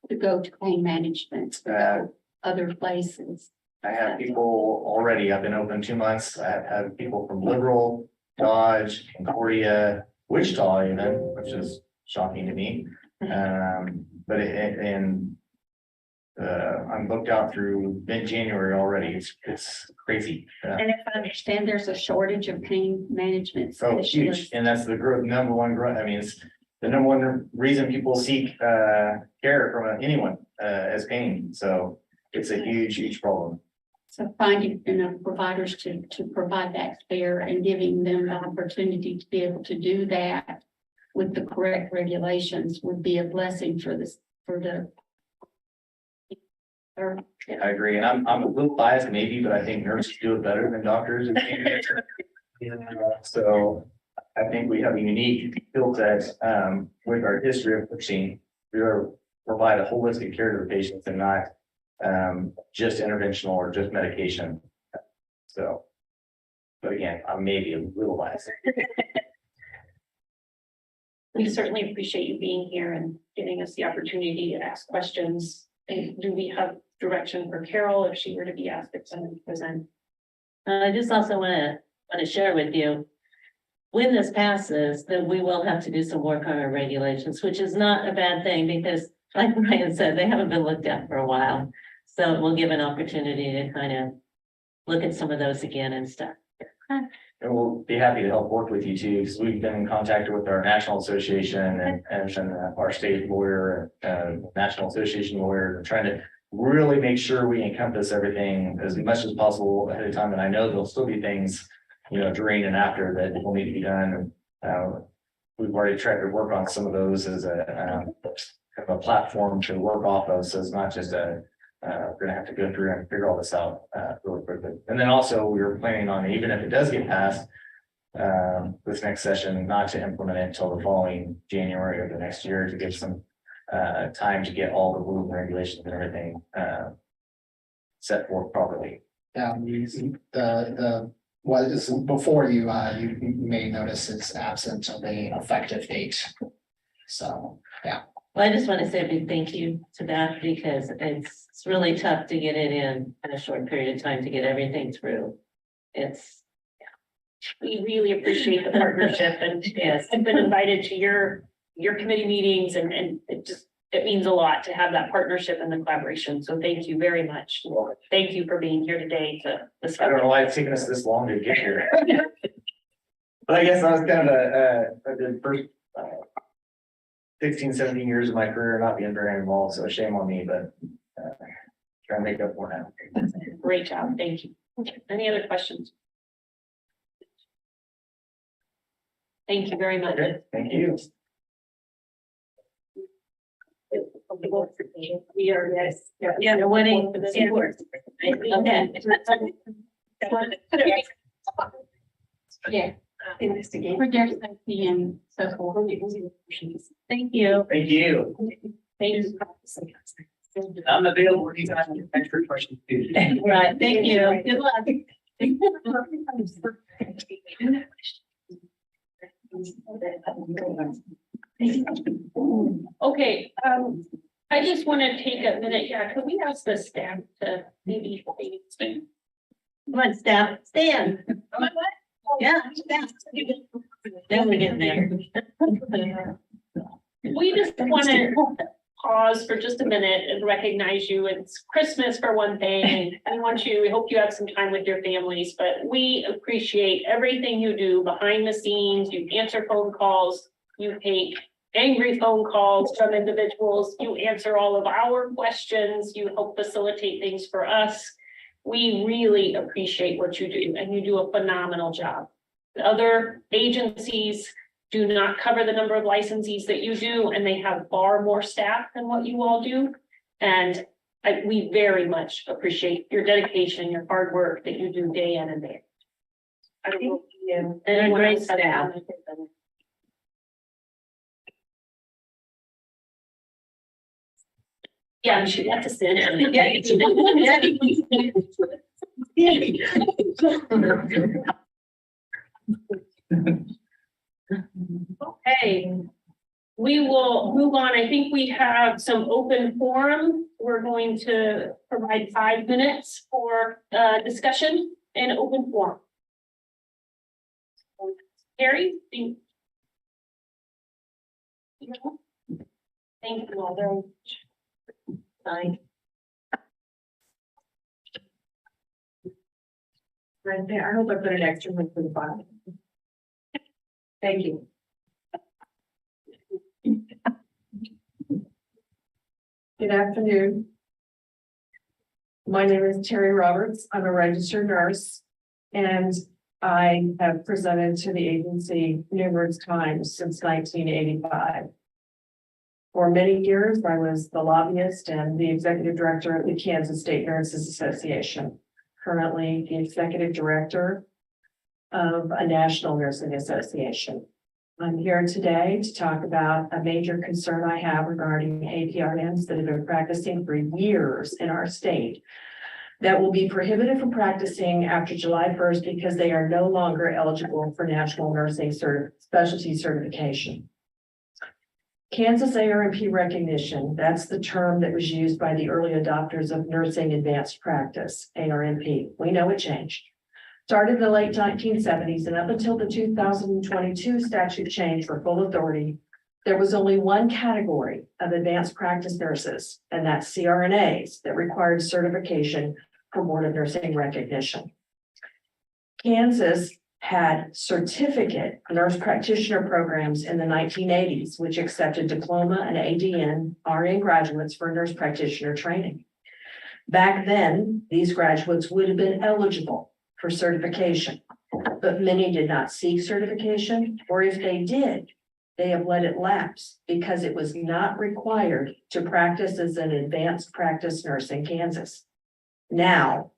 to go to pain management, to go other places. I have people already, I've been open 2 months. I have had people from Liberal, Dodge, Concordia, Wichita even, which is shocking to me. But I'm booked out through mid-January already. It's crazy. And if I understand, there's a shortage of pain management So huge, specialists. and that's the number one growth. I mean, it's the number one reason people seek care from anyone as pain. So it's a huge problem. So finding enough providers to provide that care and giving them the opportunity to be able to do that with the correct regulations would be a blessing for this, for the. I agree, and I'm a little biased maybe, but I think nurses do it better than doctors. So I think we have a unique skill set with our history of pushing. We provide a holistic care to the patients and not just interventional or just medication. So, but again, I may be a little biased. We certainly appreciate you being here and giving us the opportunity to ask questions. And do we have direction for Carol if she were to be asked to present? I just also want to share with you, when this passes, that we will have to do some work on our regulations, which is not a bad thing because like Brian said, they haven't been looked at for a while. So we'll give an opportunity to kind of look at some of those again and stuff. And we'll be happy to help work with you too, because we've been in contact with our national association and our state lawyer, national association lawyer, and trying to really make sure we encompass everything as much as possible ahead of time. And I know there'll still be things, during and after that will need to be done. We've already tried to work on some of those as a kind of a platform to work off of. So it's not just we're gonna have to go through and figure all this out really quickly. And then also we were planning on, even if it does get passed, this next session, not to implement it until the following January of the next year to give some time to get all the rules and regulations and everything set forth properly. Yeah, the what is before you, you may notice is absent of a effective date. So, yeah. Well, I just want to say a big thank you to that because it's really tough to get it in a short period of time to get everything through. We really appreciate the partnership and yes, I've been invited to your committee meetings and it means a lot to have that partnership and the collaboration. So thank you very much. Thank you for being here today to discuss. I don't know why it's taken us this long to get here. But I guess that was kind of a good first 16, 17 years of my career not being very involved. So shame on me, but try to make up for now. Great job. Thank you. Any other questions? Thank you very much. Okay, thank you. We are, yes. Yeah, the winning. Okay. Yeah. Investigate. For their safety and so forth. Thank you. Thank you. Thank you. I'm available anytime. Thanks for questions. Right, thank you. Good luck. Okay, I just want to take a minute, could we ask the staff to maybe stand? Come on, staff, stand. Yeah. stand. Then we get there. We just want to pause for just a minute and recognize you. It's Christmas for one thing. We hope you have some time with your families, but we appreciate everything you do behind the scenes. You answer phone calls, you take angry phone calls from individuals, you answer all of our questions, you help facilitate things for us. We really appreciate what you do, and you do a phenomenal job. The other agencies do not cover the number of licensees that you do, and they have far more staff than what you all do. And we very much appreciate your dedication, your hard work that you do day in and day out. I don't know if you- And a anyone great else has staff. anything? Yeah, she got to sit. Okay, we will move on. I think we have some open forum. We're going to provide 5 minutes for discussion and open forum. Carrie? Thank you all very much. Bye. Right there. I hope I put an extra one for the bottom. Thank you. Good afternoon. My name is Terry Roberts. I'm a registered nurse, and I have presented to the agency numerous times since 1985. For many years, I was the lobbyist and the executive director of the Kansas State Nurses Association, currently the executive director of a national nursing association. I'm here today to talk about a major concern I have regarding APRNs that have been practicing for years in our state that will be prohibited from practicing after July 1st because they are no longer eligible for national nursing specialty certification. Kansas ARNP recognition, that's the term that was used by the early adopters of nursing advanced practice, ARNP. We know it changed. Started in the late 1970s, and up until the 2022 statute change for full authority, there was only one category of advanced practice nurses, and that's CRNAs, that required certification for Board of Nursing recognition. Kansas had certificate nurse practitioner programs in the 1980s, which accepted diploma and ADN RN graduates for nurse practitioner training. Back then, these graduates would have been eligible for certification, but many did not seek certification, or if they did, they have let it lapse because it was not required to practice as an advanced practice nurse in Kansas. Now,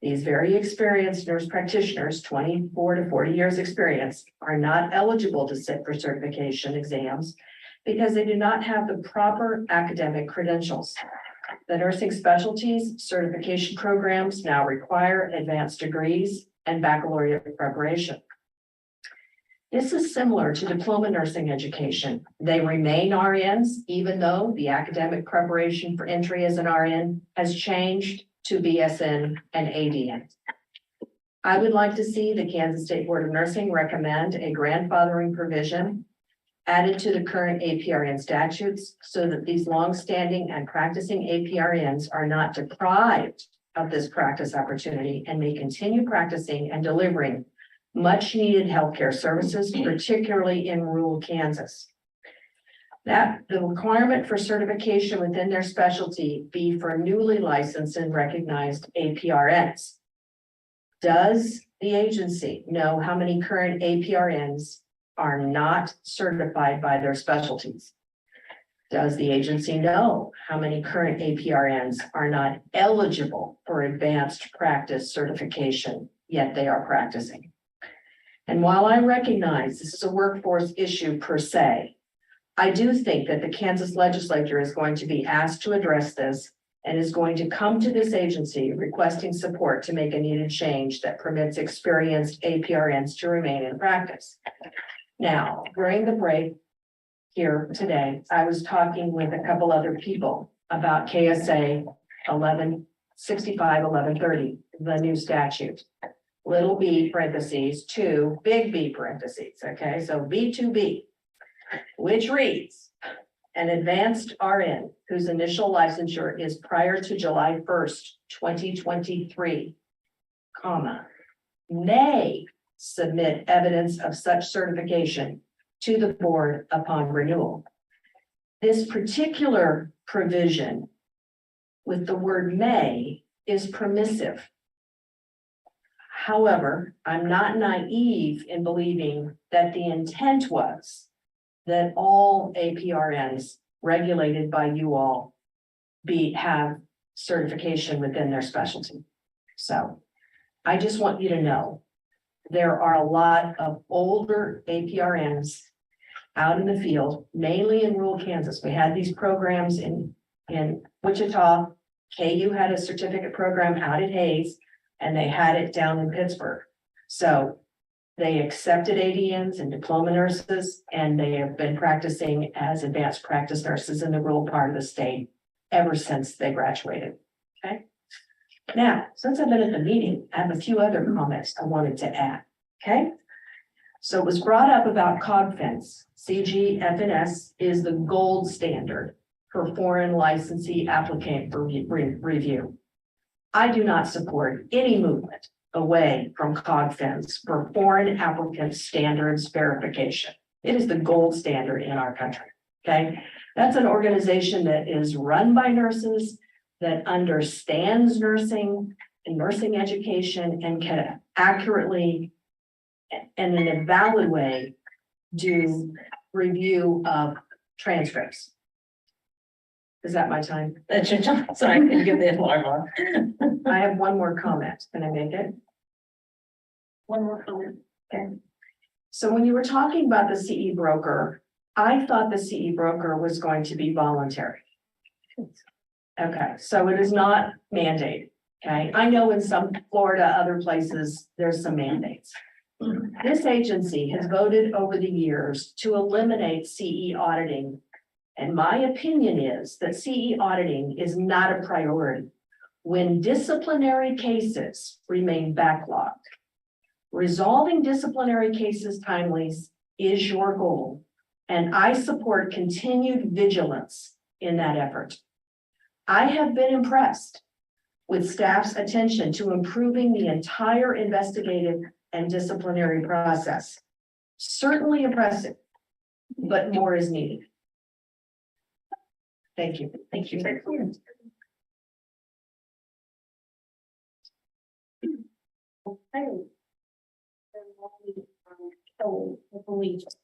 these very experienced nurse practitioners, 24 to 40 years experience, are not eligible to sit for certification exams because they do not have the proper academic credentials. The nursing specialties certification programs now require advanced degrees and baccalaureate preparation. This is similar to diploma nursing education. They remain RNs, even though the academic preparation for entry as an RN has changed to BSN and ADN. I would like to see the Kansas State Board of Nursing recommend a grandfathering provision added to the current APRN statutes so that these longstanding and practicing APRNs are not deprived of this practice opportunity and may continue practicing and delivering much needed healthcare services, particularly in rural Kansas. That the requirement for certification within their specialty be for newly licensed and recognized APRNs. Does the agency know how many current APRNs are not certified by their specialties? Does the agency know how many current APRNs are not eligible for advanced practice certification, yet they are practicing? And while I recognize this is a workforce issue per se, I do think that the Kansas legislature is going to be asked to address this and is going to come to this agency requesting support to make a needed change that permits experienced APRNs to remain in practice. Now, during the break, here today. I was talking with a couple other people about KSA 1165-1130, the new statute. Little b parentheses, 2, big B parentheses, okay, so B2B, which reads, an advanced RN whose initial licensure is prior to July 1st, 2023, comma, may submit evidence of such certification to the board upon renewal. This particular provision with the word may is permissive. However, I'm not naive in believing that the intent was that all APRNs regulated by you all have certification within their specialty. So I just want you to know, there are a lot of older APRNs out in the field, mainly in rural Kansas. We had these programs in Wichita. KU had a certificate program out at Hayes, and they had it down in Pittsburgh. So they accepted ADNs and diploma nurses, and they have been practicing as advanced practice nurses in the rural part of the state ever since they graduated. Okay. Now, since I've been at the meeting, I have a few other comments I wanted to add. Okay. So it was brought up about COGFENS. CGFNS is the gold standard for foreign licensee applicant for review. I do not support any movement away from COGFENS for foreign applicant standards verification. It is the gold standard in our country. Okay. That's an organization that is run by nurses, that understands nursing and nursing education, and can accurately and in a valid way do review of transcripts. Is that my time? That's your time, so I can give the alarm on. I have one more comment. Can I make it? One more comment. Okay. So when you were talking about the CE broker, I thought the CE broker was going to be voluntary. Okay, so it is not mandated. Okay, I know in some Florida, other places, there's some mandates. This agency has voted over the years to eliminate CE auditing. And my opinion is that CE auditing is not a priority when disciplinary cases remain backlogged. Resolving disciplinary cases timely is your goal, and I support continued vigilance in that effort. I have been impressed with staff's attention to improving the entire investigative and disciplinary process. Certainly impressive, but more is needed. Thank you. Thank you.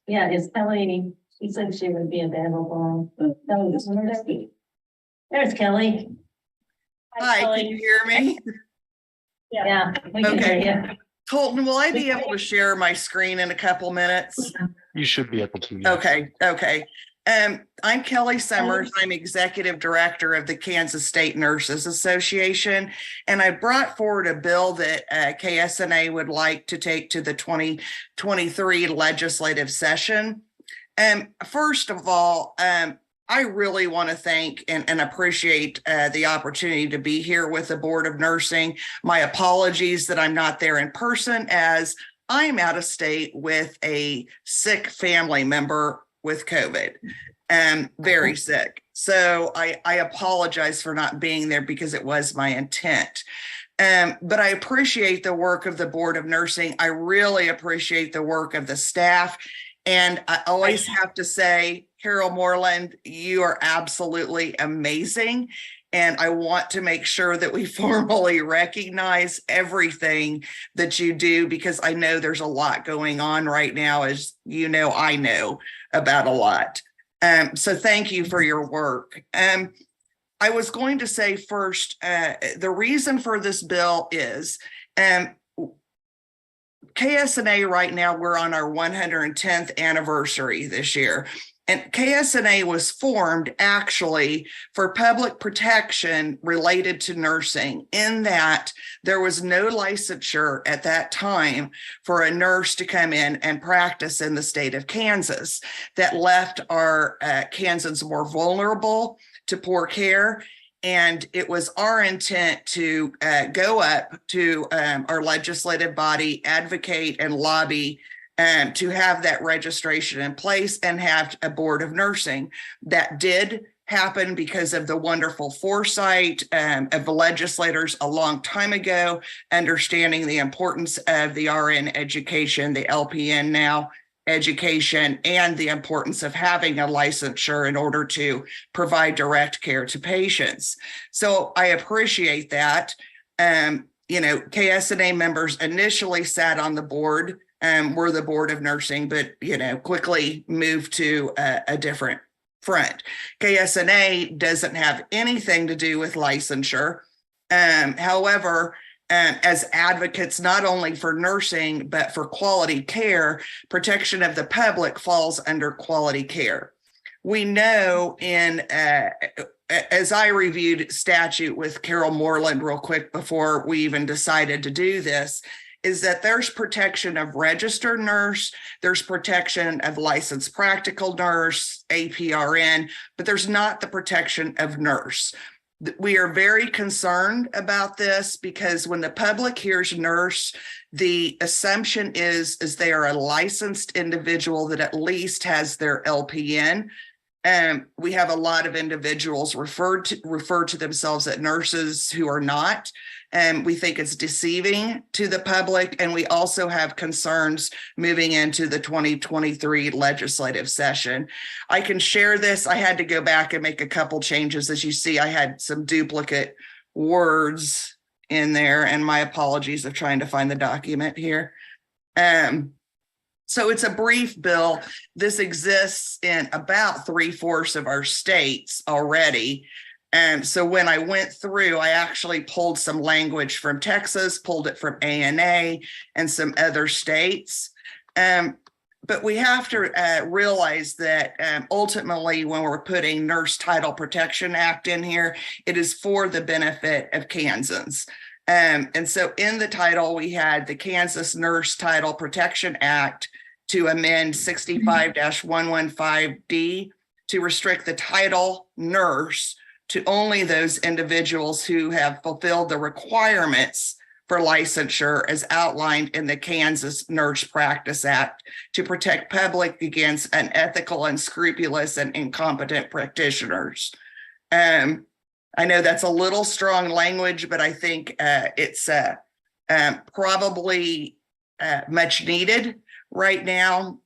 Yeah, it's Kelly. She said she would be available. There's Kelly. Hi, can you hear me? Yeah. We can hear you. Colton, will I be able to share my screen in a couple minutes? You should be able to. Yeah. Okay. I'm Kelly Summers. I'm Executive Director of the Kansas State Nurses Association, and I brought forward a bill that KSNA would like to take to the 2023 legislative session. First of all, I really want to thank and appreciate the opportunity to be here with the Board of Nursing. My apologies that I'm not there in person, as I'm out of state with a sick family member with COVID, very sick. So I apologize for not being there because it was my intent. But I appreciate the work of the Board of Nursing. I really appreciate the work of the staff. And I always have to say, Carol Moreland, you are absolutely amazing. And I want to make sure that we formally recognize everything that you do, because I know there's a lot going on right now, as you know, I know about a lot. So thank you for your work. I was going to say first, the reason for this bill is KSNA right now, we're on our 110th anniversary this year. And KSNA was formed actually for public protection related to nursing, in that there was no licensure at that time for a nurse to come in and practice in the state of Kansas. That left our Kansans more vulnerable to poor care. And it was our intent to go up to our legislative body, advocate and lobby to have that registration in place and have a board of nursing. That did happen because of the wonderful foresight of the legislators a long time ago, understanding the importance of the RN education, the LPN now education, and the importance of having a licensure in order to provide direct care to patients. So I appreciate that. KSNA members initially sat on the board, were the board of nursing, but, quickly moved to a different front. KSNA doesn't have anything to do with licensure. However, as advocates, not only for nursing, but for quality care, protection of the public falls under quality care. We know as I reviewed statute with Carol Moreland real quick before we even decided to do this, is that there's protection of registered nurse, there's protection of licensed practical nurse, APRN, but there's not the protection of nurse. We are very concerned about this because when the public hears nurse, the assumption is they are a licensed individual that at least has their LPN. We have a lot of individuals refer to themselves as nurses who are not. We think it's deceiving to the public. And we also have concerns moving into the 2023 legislative session. I can share this. I had to go back and make a couple changes. As you see, I had some duplicate words in there, and my apologies of trying to find the document here. So it's a brief bill. This exists in about 3/4 of our states already. And so when I went through, I actually pulled some language from Texas, pulled it from ANA and some other states. But we have to realize that ultimately, when we're putting Nurse Title Protection Act in here, it is for the benefit of Kansans. And so in the title, we had the Kansas Nurse Title Protection Act to amend 65-115D to restrict the title nurse to only those individuals who have fulfilled the requirements for licensure as outlined in the Kansas Nurse Practice Act to protect public against unethical, unscrupulous, and incompetent practitioners. I know that's a little strong language, but I think it's probably much needed right now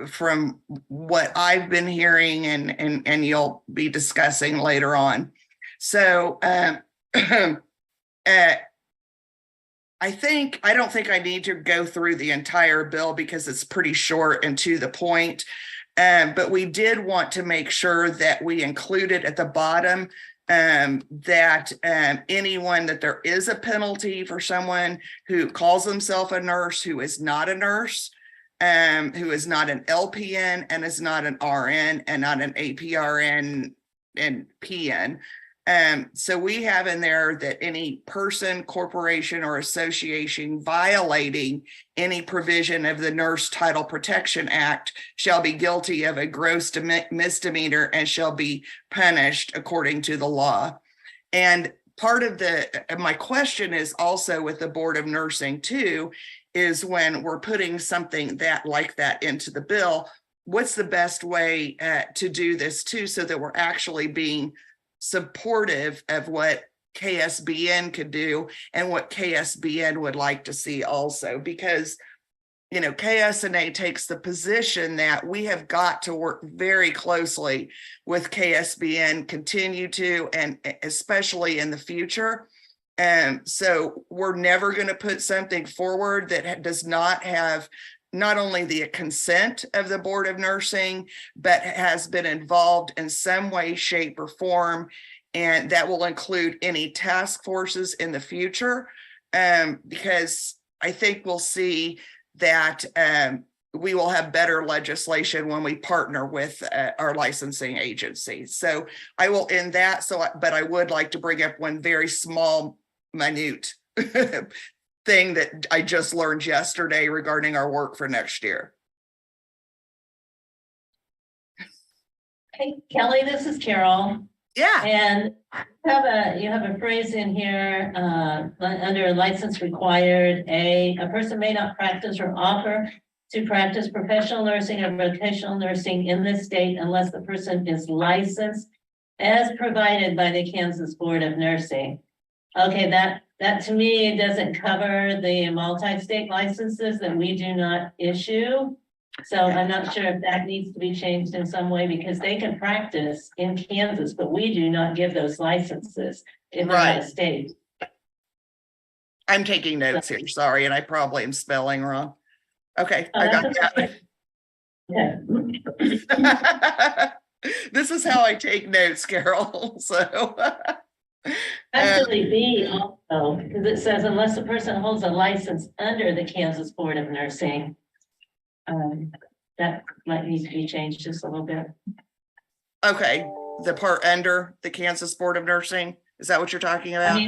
from what I've been hearing and you'll be discussing later on. So I don't think I need to go through the entire bill because it's pretty short and to the point. But we did want to make sure that we included at the bottom that anyone that there is a penalty for someone who calls themselves a nurse who is not a nurse, who is not an LPN and is not an RN and not an APRN and PN. So we have in there that any person, corporation, or association violating any provision of the Nurse Title Protection Act shall be guilty of a gross misdemeanor and shall be punished according to the law. And part of my question is also with the Board of Nursing too, is when we're putting something like that into the bill, what's the best way to do this too, so that we're actually being supportive of what KSBN could do and what KSBN would like to see also, because KSNA takes the position that we have got to work very closely with KSBN, continue to, and especially in the future. So we're never going to put something forward that does not have not only the consent of the Board of Nursing, but has been involved in some way, shape, or form. And that will include any task forces in the future, because I think we'll see that we will have better legislation when we partner with our licensing agency. So I will end that. But I would like to bring up one very small, minute thing that I just learned yesterday regarding our work for next year. Hey, Kelly, this is Carol. Yeah. And you have a phrase in here, under license required, a person may not practice or offer to practice professional nursing or vocational nursing in this state unless the person is licensed as provided by the Kansas Board of Nursing. Okay, that to me doesn't cover the multi-state licenses that we do not issue. So I'm not sure if that needs to be changed in some way, because they can practice in Kansas, but we do not give those licenses in the state. I'm taking notes here, sorry, and I probably am spelling wrong. Okay, I got that. Yeah. This is how I take notes, Carol, so. Actually, B also, because it says unless the person holds a license under the Kansas Board of Nursing. That might need to be changed just a little bit. Okay, the part under the Kansas Board of Nursing, is that what you're talking about?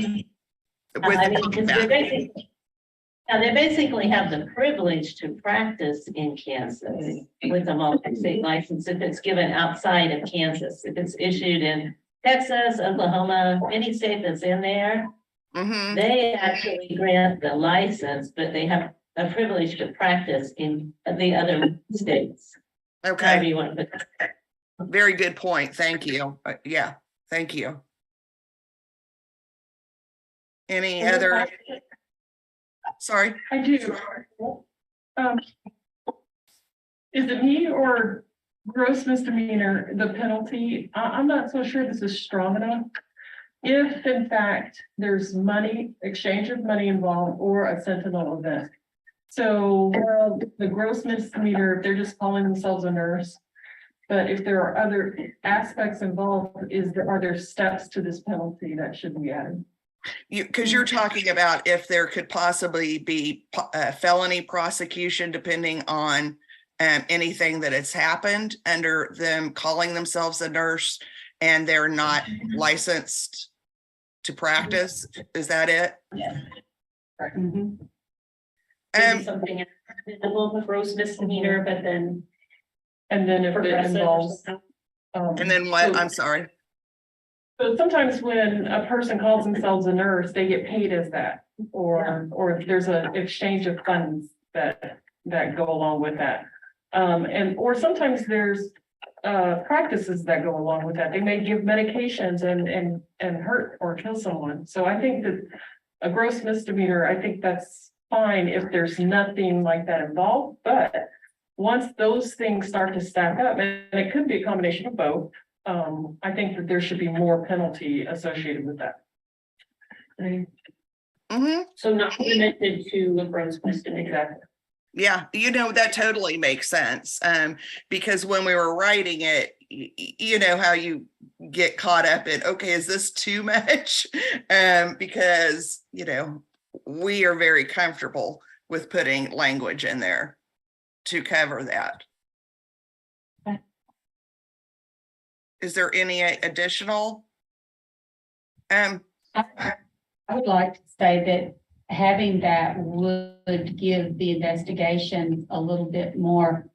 Because they basically have the privilege to practice in Kansas with a multi-state license if it's given outside of Kansas. If it's issued in Texas, Oklahoma, any state that's in there, they actually grant the license, but they have a privilege to practice in the other states. Okay. However you want to put it. Very good point. Thank you. Yeah, thank you. Any other? Sorry. I do. Is it me or gross misdemeanor, the penalty? I'm not so sure this is strong enough. If in fact there's money, exchange of money involved or a sentinel event. So the gross misdemeanor, if they're just calling themselves a nurse, but if there are other aspects involved, are there steps to this penalty that should be added? Because you're talking about if there could possibly be felony prosecution depending on anything that has happened under them calling themselves a nurse and they're not licensed to practice. Is that it? Yeah. Something a little gross misdemeanor, but then. And then if it involves. And then what? I'm sorry. So sometimes when a person calls themselves a nurse, they get paid as that, or there's an exchange of funds that go along with that. Or sometimes there's practices that go along with that. They may give medications and hurt or kill someone. So I think that a gross misdemeanor, I think that's fine if there's nothing like that involved, but once those things start to stack up, and it could be a combination of both, I think that there should be more penalty associated with that. So not limited to a gross misdemeanor. Exactly. Yeah, that totally makes sense. Because when we were writing it, you know how you get caught up in, okay, is this too much? Because, we are very comfortable with putting language in there to cover that. Okay. Is there any additional? I would like to say that having that would give the investigation a little bit more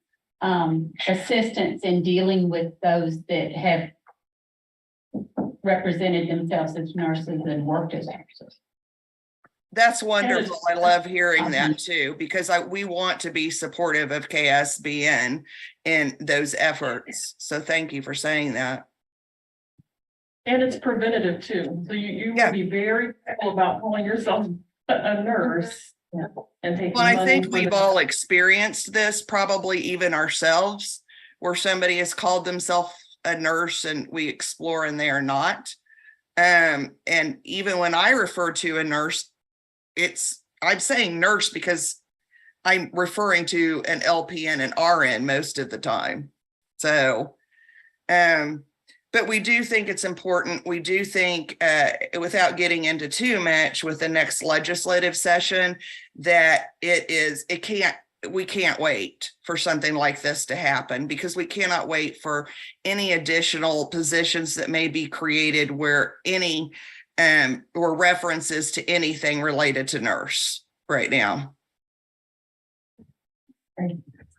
assistance in dealing with those that have represented themselves as nurses and worked as nurses. That's wonderful. I love hearing that too, because we want to be supportive of KSBN in those efforts. So thank you for saying that. And it's preventative too. So you will be very careful about calling yourself a nurse. And taking well, I think money we've all experienced this, probably even ourselves, where somebody has called themselves a nurse and we explore and they are not. And even when I refer to a nurse, I'm saying nurse because I'm referring to an LPN and RN most of the time. So, but we do think it's important. We do think, without getting into too much with the next legislative session, that it we can't wait for something like this to happen because we cannot wait for any additional positions that may be created where any or references to anything related to nurse right now.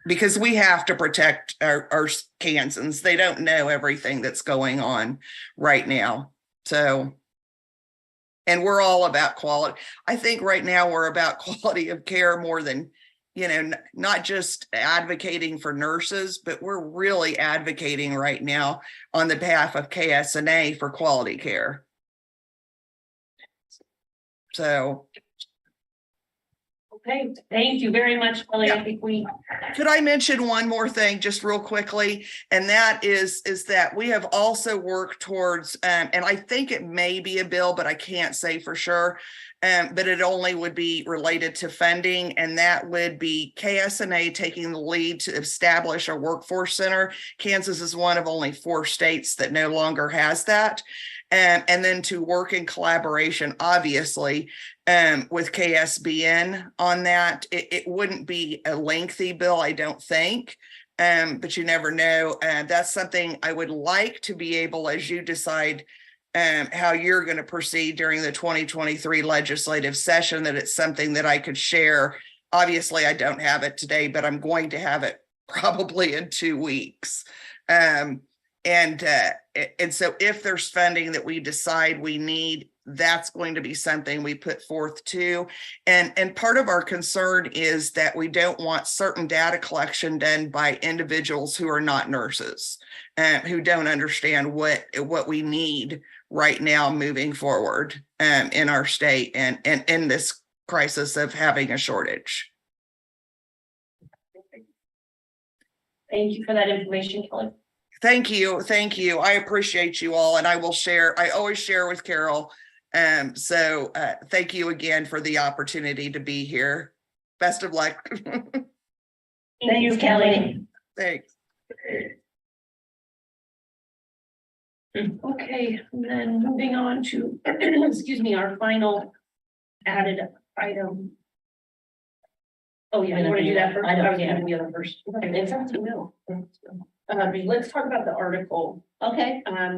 Because we have to protect our Kansans. They don't know everything that's going on right now. So, and we're all about quality. I think right now we're about quality of care more than, you know, not just advocating for nurses, but we're really advocating right now on the behalf of KSNA for quality care. So. Okay, thank you very much, Kelly. Yeah. I think we. Could I mention one more thing just real quickly? And that is that we have also worked towards, and I think it may be a bill, but I can't say for sure. But it only would be related to funding, and that would be KSNA taking the lead to establish a workforce center. Kansas is one of only 4 states that no longer has that. And then to work in collaboration, obviously, with KSBN on that. It wouldn't be a lengthy bill, I don't think, but you never know. That's something I would like to be able, as you decide how you're going to proceed during the 2023 legislative session, that it's something that I could share. Obviously, I don't have it today, but I'm going to have it probably in 2 weeks. And so if there's funding that we decide we need, that's going to be something we put forth too. And part of our concern is that we don't want certain data collection done by individuals who are not nurses, who don't understand what we need right now moving forward in our state and in this crisis of having a shortage. Thank you for that information, Kelly. Thank you. Thank you. I appreciate you all. And I will share, I always share with Carol. So thank you again for the opportunity to be here. Best of luck. Thank you, Kelly. Thanks. Okay, and then moving on to, excuse me, our final added item. Oh, yeah, you want to do that first? I don't was care. gonna do the other first. Okay, it's up to you. Let's talk about the article. Okay, I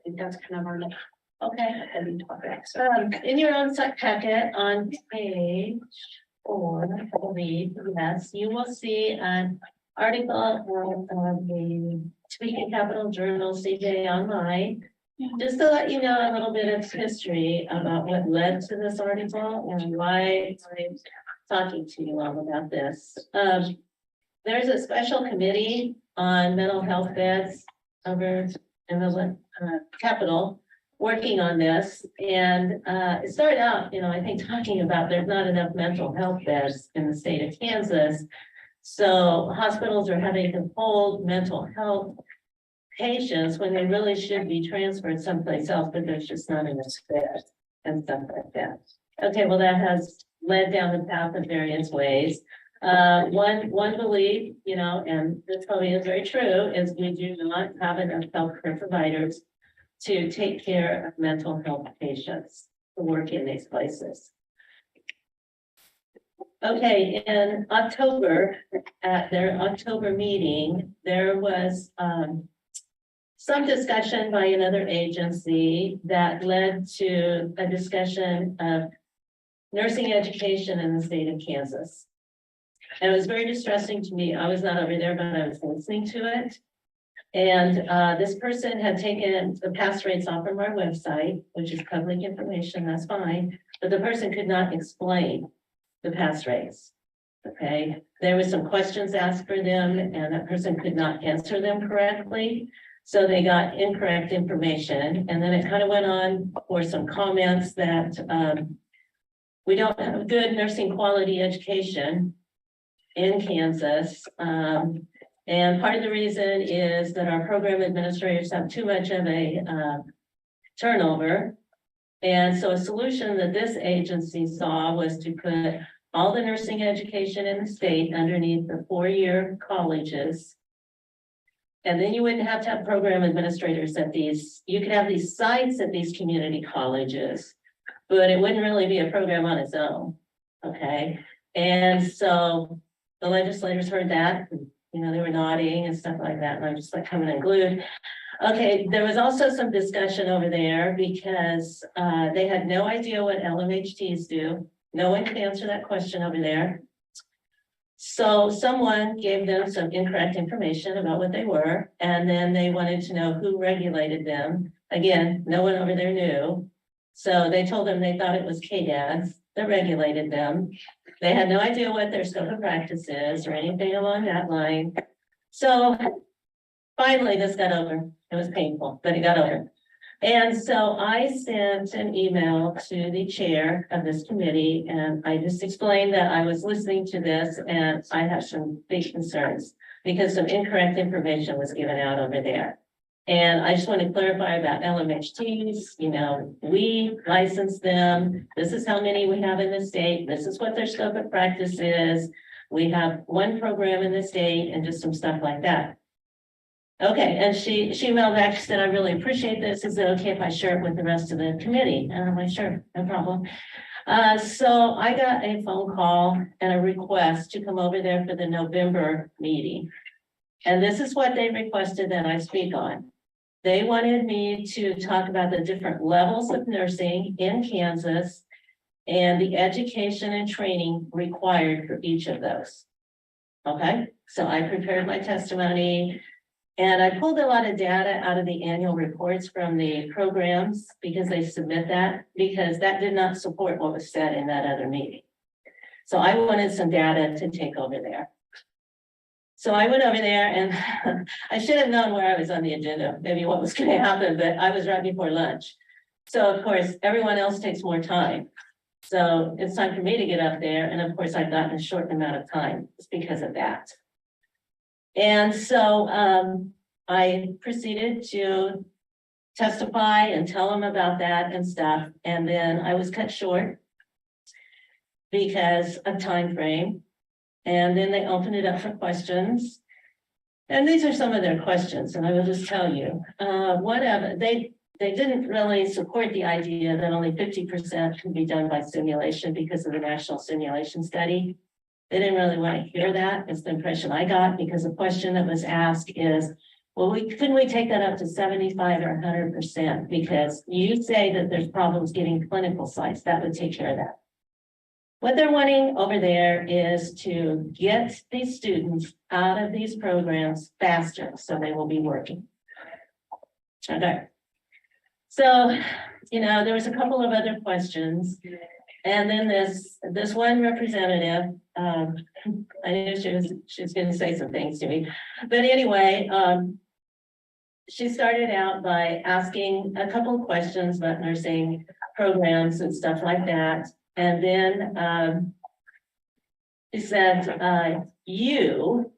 think that's kind of our next okay. heavy topic. In your own sub packet on page 4, I believe, yes, you will see an article of the Topeka Capital Journal, CJ Online. Just to let you know a little bit of history about what led to this article and why I'm talking to you all about this. There's a special committee on mental health beds over in the Capitol working on this. And it started out, I think talking about there's not enough mental health beds in the state of Kansas. So hospitals are having to hold mental health patients when they really should be transferred someplace else, but there's just not enough beds and stuff like that. Okay, well, that has led down the path in various ways. One belief, and this probably is very true, is we do not have enough healthcare providers to take care of mental health patients to work in these places. Okay, in October, at their October meeting, there was some discussion by another agency that led to a discussion of nursing education in the state of Kansas. And it was very distressing to me. I was not over there, but I was listening to it. And this person had taken the pass rates off from our website, which is public information, that's fine. But the person could not explain the pass rates. Okay, there was some questions asked for them and that person could not answer them correctly. So they got incorrect information. And then it kind of went on for some comments that we don't have good nursing quality education in Kansas. And part of the reason is that our program administrators have too much of a turnover. And so a solution that this agency saw was to put all the nursing education in the state underneath the 4-year colleges. And then you wouldn't have to have program administrators at these, you could have these sites at these community colleges, but it wouldn't really be a program on its own. Okay. And so the legislators heard that, you know, they were nodding and stuff like that, and I'm just like coming unglued. Okay, there was also some discussion over there because they had no idea what LMHTs do. No one could answer that question over there. So someone gave them some incorrect information about what they were, and then they wanted to know who regulated them. Again, no one over there knew. So they told them they thought it was KDADS that regulated them. They had no idea what their scope of practice is or anything along that line. So finally, this got over. It was painful, but it got over. And so I sent an email to the chair of this committee, and I just explained that I was listening to this and I have some big concerns because some incorrect information was given out over there. And I just want to clarify about LMHTs, you know, we license them. This is how many we have in the state. This is what their scope of practice is. We have one program in the state and just some stuff like that. Okay, and she emailed back, she said, I really appreciate this. Is it okay if I share it with the rest of the committee? And I'm like, sure, no problem. So I got a phone call and a request to come over there for the November meeting. And this is what they requested that I speak on. They wanted me to talk about the different levels of nursing in Kansas and the education and training required for each of those. Okay, so I prepared my testimony. And I pulled a lot of data out of the annual reports from the programs because they submit that, because that did not support what was said in that other meeting. So I wanted some data to take over there. So I went over there and I should have known where I was on the agenda, maybe what was going to happen, but I was right before lunch. So of course, everyone else takes more time. So it's time for me to get up there. And of course, I've gotten a short amount of time just because of that. And so I proceeded to testify and tell them about that and stuff. And then I was cut short because of time frame. And then they opened it up for questions. And these are some of their questions, and I will just tell you, whatever, they didn't really support the idea that only 50% can be done by simulation because of the National Simulation Study. They didn't really want to hear that. It's the impression I got, because the question that was asked is, well, couldn't we take that up to 75 or 100%? Because you say that there's problems getting clinical sites, that would take care of that. What they're wanting over there is to get these students out of these programs faster, so they will be working. Okay. So, you know, there was a couple of other questions. And then this one representative, I knew she was going to say some things to me, but anyway, she started out by asking a couple of questions about nursing programs and stuff like that. And then she said, you,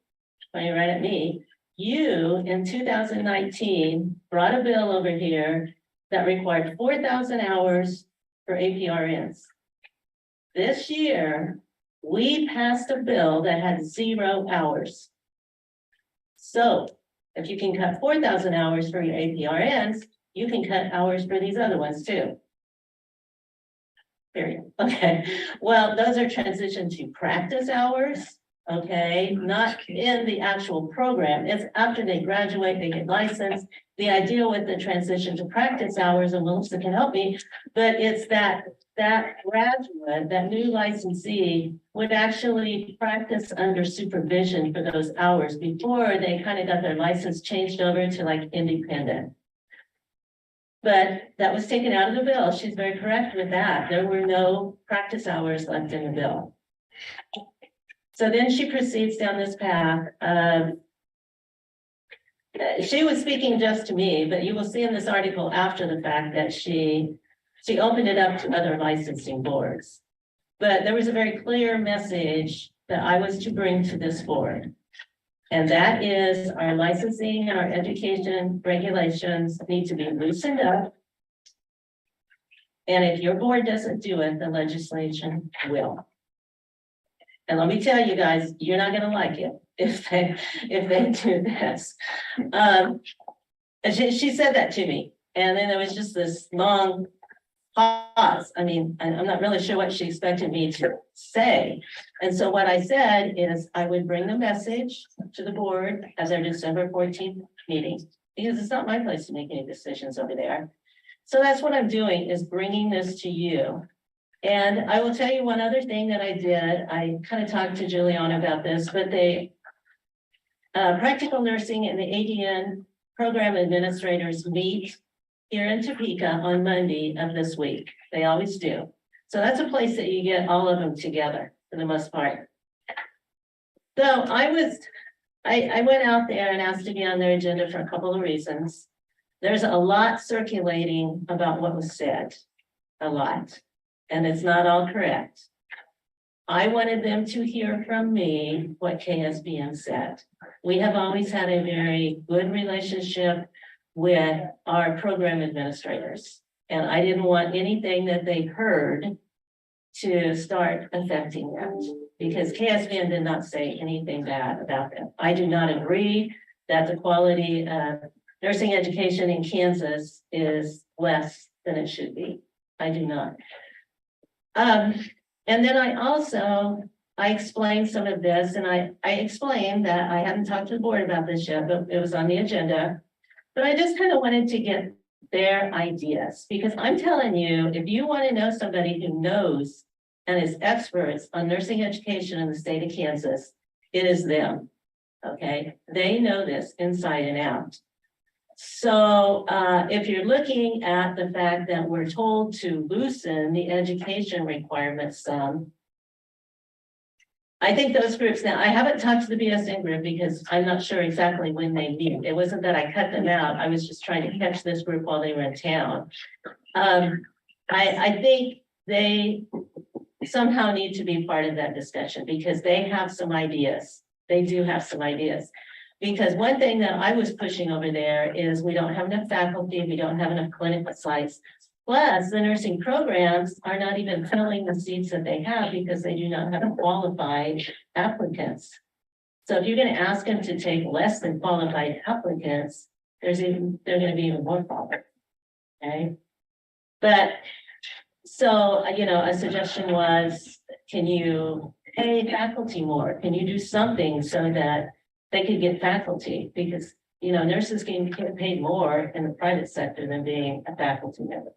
pointing right at me, you in 2019 brought a bill over here that required 4,000 hours for APRNs. This year, we passed a bill that had 0 hours. So if you can cut 4,000 hours for your APRNs, you can cut hours for these other ones too. Period. Okay, well, those are transitioned to practice hours, okay, not in the actual program. It's after they graduate, they get licensed. The idea with the transition to practice hours, and Melissa can help me, but it's that graduate, that new licensee would actually practice under supervision for those hours before they kind of got their license changed over to like independent. But that was taken out of the bill. She's very correct with that. There were no practice hours left in the bill. So then she proceeds down this path. She was speaking just to me, but you will see in this article after the fact that she opened it up to other licensing boards. But there was a very clear message that I was to bring to this board. And that is our licensing and our education regulations need to be loosened up. And if your board doesn't do it, the legislation will. And let me tell you guys, you're not going to like it if they do this. And she said that to me. And then there was just this long pause. I mean, I'm not really sure what she expected me to say. And so what I said is I would bring the message to the board at their December 14th meeting, because it's not my place to make any decisions over there. So that's what I'm doing, is bringing this to you. And I will tell you one other thing that I did. I kind of talked to Juliana about this, but practical nursing and the ADN program administrators meet here in Topeka on Monday of this week. They always do. So that's a place that you get all of them together for the most part. So I went out there and asked to be on their agenda for a couple of reasons. There's a lot circulating about what was said, a lot, and it's not all correct. I wanted them to hear from me what KSBN said. We have always had a very good relationship with our program administrators. And I didn't want anything that they heard to start affecting that, because KSBN did not say anything bad about them. I do not agree that the quality of nursing education in Kansas is less than it should be. I do not. And then I explained some of this, and I explained that I hadn't talked to the board about this yet, but it was on the agenda. But I just kind of wanted to get their ideas, because I'm telling you, if you want to know somebody who knows and is experts on nursing education in the state of Kansas, it is them. Okay, they know this inside and out. So if you're looking at the fact that we're told to loosen the education requirements some, I think those groups, now I haven't talked to the BSN group because I'm not sure exactly when they meet. It wasn't that I cut them out. I was just trying to catch this group while they were in town. I think they somehow need to be part of that discussion, because they have some ideas. They do have some ideas. Because one thing that I was pushing over there is we don't have enough faculty, we don't have enough clinical sites. Plus, the nursing programs are not even filling the seats that they have because they do not have qualified applicants. So if you're going to ask them to take less than qualified applicants, they're going to be even more problems. Okay. But so, a suggestion was, can you pay faculty more? Can you do something so that they could get faculty? Because, nurses can get paid more in the private sector than being a faculty member.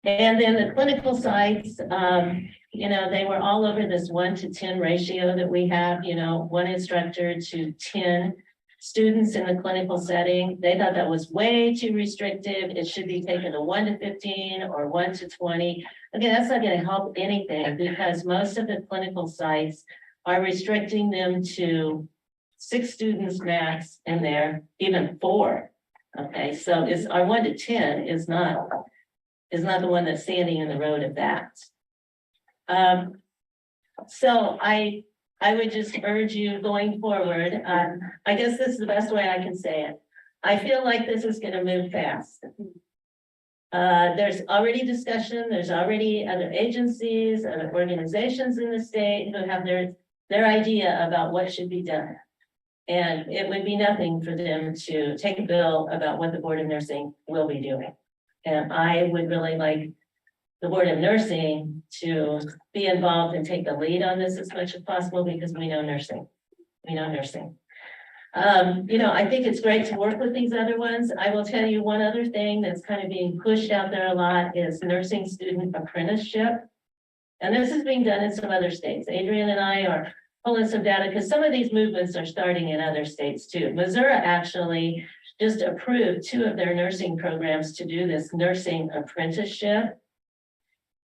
And then the clinical sites, they were all over this 1-to-10 ratio that we have, one instructor to 10 students in the clinical setting. They thought that was way too restrictive. It should be taken to 1-to-15 or 1-to-20. Again, that's not going to help anything, because most of the clinical sites are restricting them to 6 students max in there, even 4. Okay, so our 1-to-10 is not the one that's standing in the road of that. So I would just urge you going forward. I guess this is the best way I can say it. I feel like this is going to move fast. There's already discussion. There's already other agencies, other organizations in the state who have their idea about what should be done. And it would be nothing for them to take a bill about what the Board of Nursing will be doing. And I would really like the Board of Nursing to be involved and take the lead on this as much as possible, because we know nursing. We know nursing. I think it's great to work with these other ones. I will tell you one other thing that's kind of being pushed out there a lot is nursing student apprenticeship. And this is being done in some other states. Adrian and I are pulling some data because some of these movements are starting in other states too. Missouri actually just approved 2 of their nursing programs to do this nursing apprenticeship.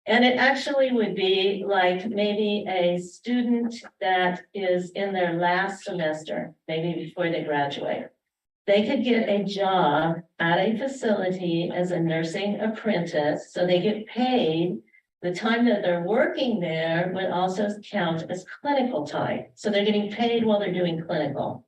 And it actually would be like maybe a student that is in their last semester, maybe before they graduate. They could get a job at a facility as a nursing apprentice, so they get paid. The time that they're working there would also count as clinical time. So they're getting paid while they're doing clinical.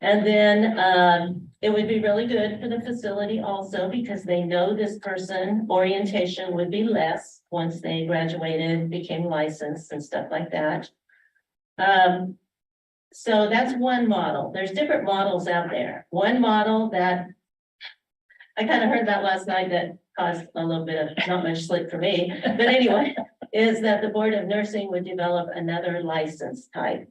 And then it would be really good for the facility also, because they know this person orientation would be less once they graduated, became licensed and stuff like that. So that's one model. There's different models out there. One model that I kind of heard that last night that caused a little bit of, not much sleep for me, but anyway, is that the Board of Nursing would develop another license type.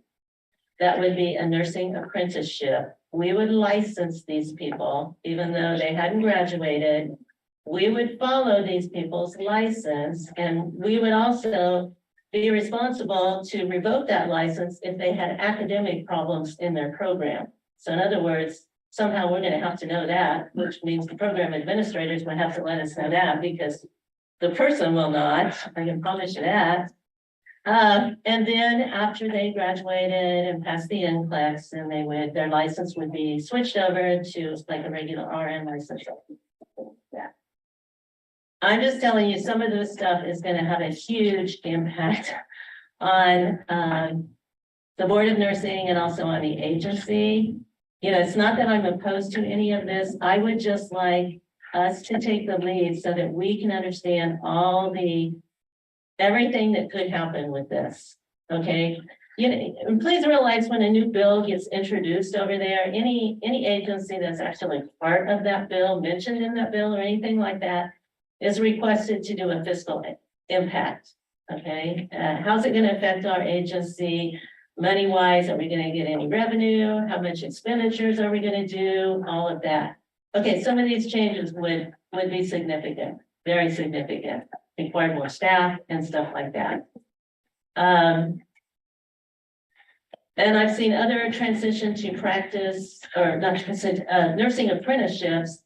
That would be a nursing apprenticeship. We would license these people, even though they hadn't graduated. We would follow these people's license, and we would also be responsible to revoke that license if they had academic problems in their program. So in other words, somehow we're gonna have to know that, which means the program administrators would have to let us know that, because the person will not, I can promise you that. And then after they graduated and passed the NCLEX, and their license would be switched over to like a regular RN license. Yeah. I'm just telling you, some of this stuff is gonna have a huge impact on, the Board of Nursing and also on the agency. You know, it's not that I'm opposed to any of this. I would just like us to take the lead so that we can understand everything that could happen with this, okay? You know, please realize when a new bill gets introduced over there, any agency that's actually part of that bill, mentioned in that bill or anything like that, is requested to do a fiscal impact, okay? How's it gonna affect our agency? Money-wise, are we gonna get any revenue? How much expenditures are we gonna do? All of that. Okay, some of these changes would be significant, very significant, require more staff and stuff like that. And I've seen other transition to practice, or not transition, nursing apprenticeships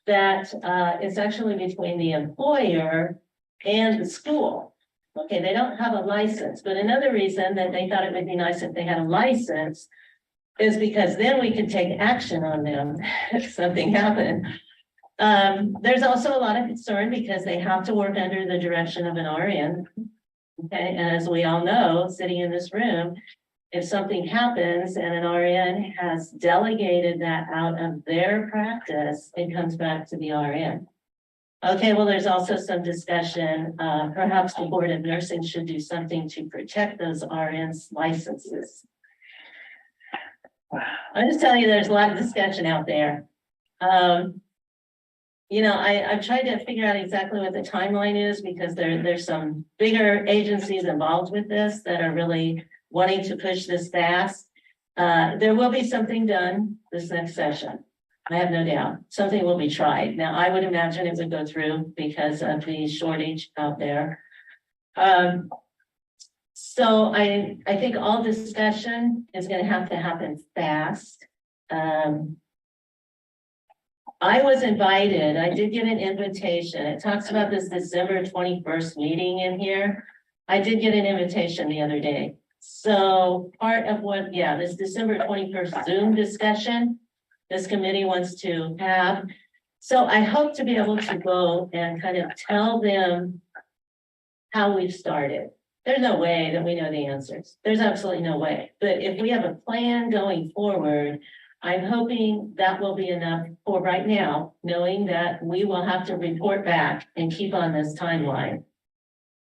that is actually between the employer and the school. Okay, they don't have a license, but another reason that they thought it would be nice if they had a license is because then we could take action on them if something happened. There's also a lot of concern because they have to work under the direction of an RN. Okay, and as we all know, sitting in this room, if something happens and an RN has delegated that out of their practice, it comes back to the RN. Okay, well, there's also some discussion, perhaps the Board of Nursing should do something to protect those RNs licenses. I'm just telling you, there's a lot of discussion out there. You know, I've tried to figure out exactly what the timeline is because there's some bigger agencies involved with this that are really wanting to push this fast. There will be something done this next session. I have no doubt. Something will be tried. Now, I would imagine it would go through because of the shortage out there. So I think all discussion is going to happen fast. I was invited, I did get an invitation. It talks about this December 21st meeting in here. I did get an invitation the other day. So part of what, yeah, this December 21st Zoom discussion, this committee wants to have. So I hope to be able to go and kind of tell them how we've started. There's no way that we know the answers. There's absolutely no way. But if we have a plan going forward, I'm hoping that will be enough for right now, knowing that we will have to report back and keep on this timeline.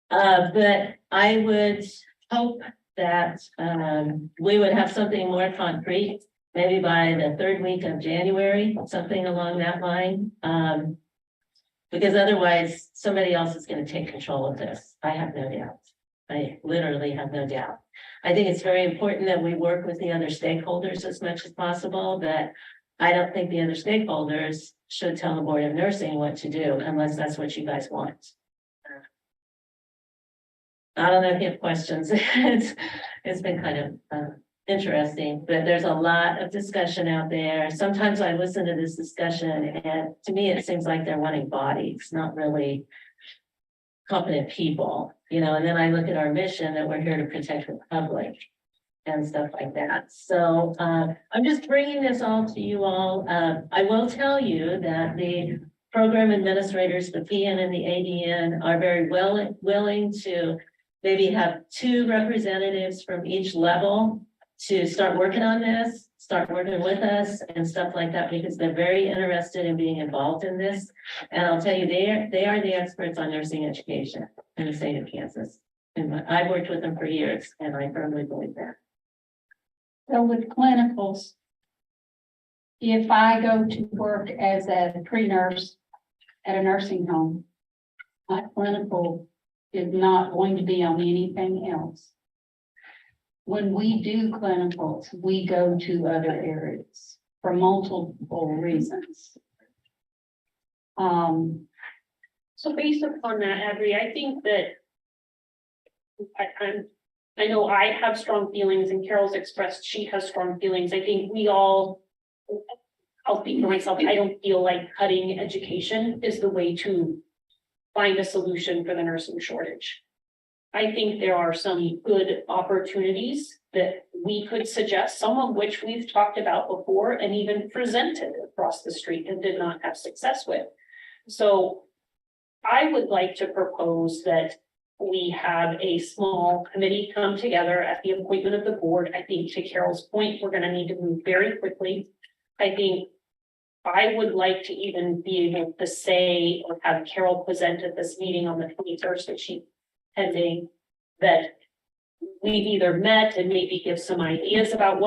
But I would hope that we would have something more concrete, maybe by the third week of January, something along that line. Because otherwise somebody else is going to take control of this. I have no doubt. I literally have no doubt. I think it's very important that we work with the other stakeholders as much as possible, but I don't think the other stakeholders should tell the Board of Nursing what to do unless that's what you guys want. I don't know if you have questions. It's been kind of interesting, but there's a lot of discussion out there. Sometimes I listen to this discussion and to me, it seems like they're wanting bodies, not really competent people, you know, and then I look at our mission that we're here to protect the public and stuff like that. So I'm just bringing this all to you all. I will tell you that the program administrators, the PN and the ADN, are very willing to maybe have 2 representatives from each level to start working on this, start working with us and stuff like that, because they're very interested in being involved in this. And I'll tell you, they are the experts on nursing education in the state of Kansas. And I've worked with them for years, and I firmly believe that. So with clinicals, if I go to work as a pre-nurse at a nursing home, my clinical is not going to be on anything else. When we do clinicals, we go to other areas for multiple reasons. So based upon that, Adri, I think that I know I have strong feelings and Carol's expressed she has strong feelings. I think we all, I'll speak for myself, I don't feel like cutting education is the way to find a solution for the nursing shortage. I think there are some good opportunities that we could suggest, some of which we've talked about before and even presented across the street and did not have success with. So I would like to propose that we have a small committee come together at the appointment of the board. I think to Carol's point, we're gonna need to move very quickly. I think I would like to even be able to say or have Carol present at this meeting on the 21st, which she's pending, that we've either met and maybe give some ideas about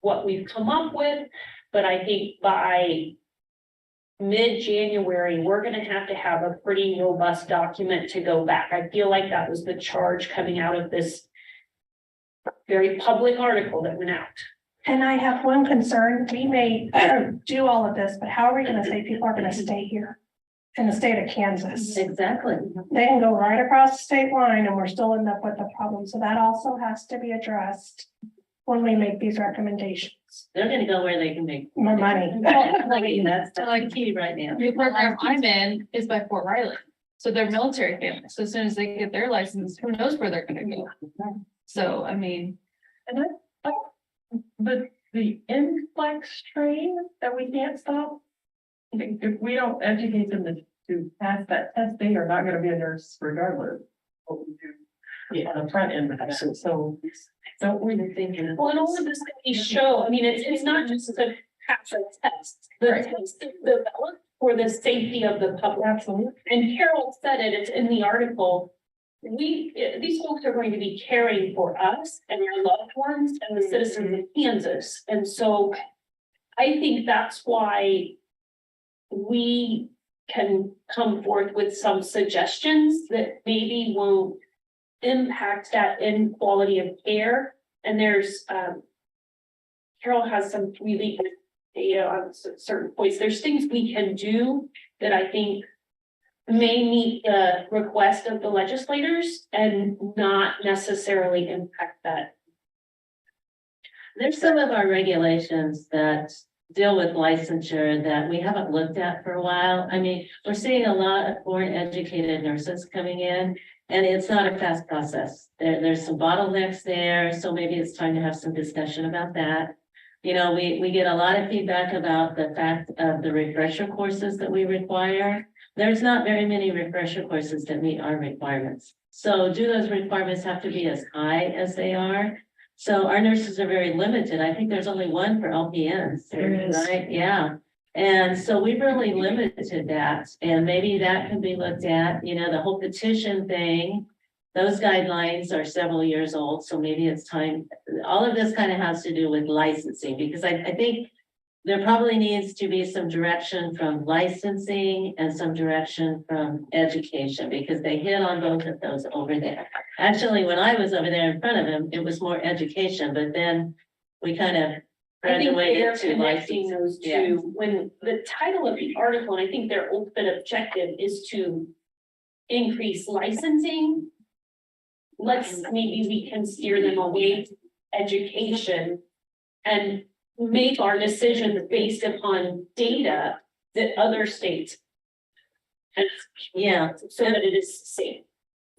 what we've come up with. But I think by mid-January, we're gonna have to have a pretty robust document to go back. I feel like that was the charge coming out of this very public article that went out. And I have one concern. We may do all of this, but how are we gonna say people are gonna stay here in the state of Kansas? Exactly. They can go right across the state line and we're still end up with a problem. So that also has to be addressed when we make these recommendations. They're gonna go where they can make More money. That's the key right now. The program I'm in is by Fort Riley, so they're military families, so as soon as they get their license, who knows where they're gonna go. So, I mean. And but the influx train that we can't stop. If we don't educate them to pass that test, they are not gonna be a nurse regardless. What we do on the front end of that, so don't really think. Well, and all of this can be show, I mean, it's not just to pass a test. The test is developed for the safety of the public. Absolutely. And Carol said it, it's in the article. These folks are going to be caring for us and our loved ones and the citizens of Kansas. And so I think that's why we can come forth with some suggestions that maybe won't impact that inequality of care. And there's, Carol has some really good data on certain points. There's things we can do that I think may meet the request of the legislators and not necessarily impact that. There's some of our regulations that deal with licensure that we haven't looked at for a while. I mean, we're seeing a lot of foreign educated nurses coming in, and it's not a fast process. There's some bottlenecks there, so maybe it's time to have some discussion about that. You know, we get a lot of feedback about the fact of the refresher courses that we require. There's not very many refresher courses that meet our requirements. So do those requirements have to be as high as they are? So our nurses are very limited. I think there's only one for LPNs, right? Yeah. And so we've really limited that, and maybe that can be looked at, you know, the whole petition thing. Those guidelines are several years old, so maybe it's time. All of this kind of has to do with licensing, because I think there probably needs to be some direction from licensing and some direction from education, because they hit on both of those over there. Actually, when I was over there in front of him, it was more education, but then we kind of I think they're graduated to connecting licensing. those two. When the title of the article, and I think their ultimate objective is to increase licensing. Maybe we can steer them away from education and make our decisions based upon data that other states. And Yeah, so that it is safe.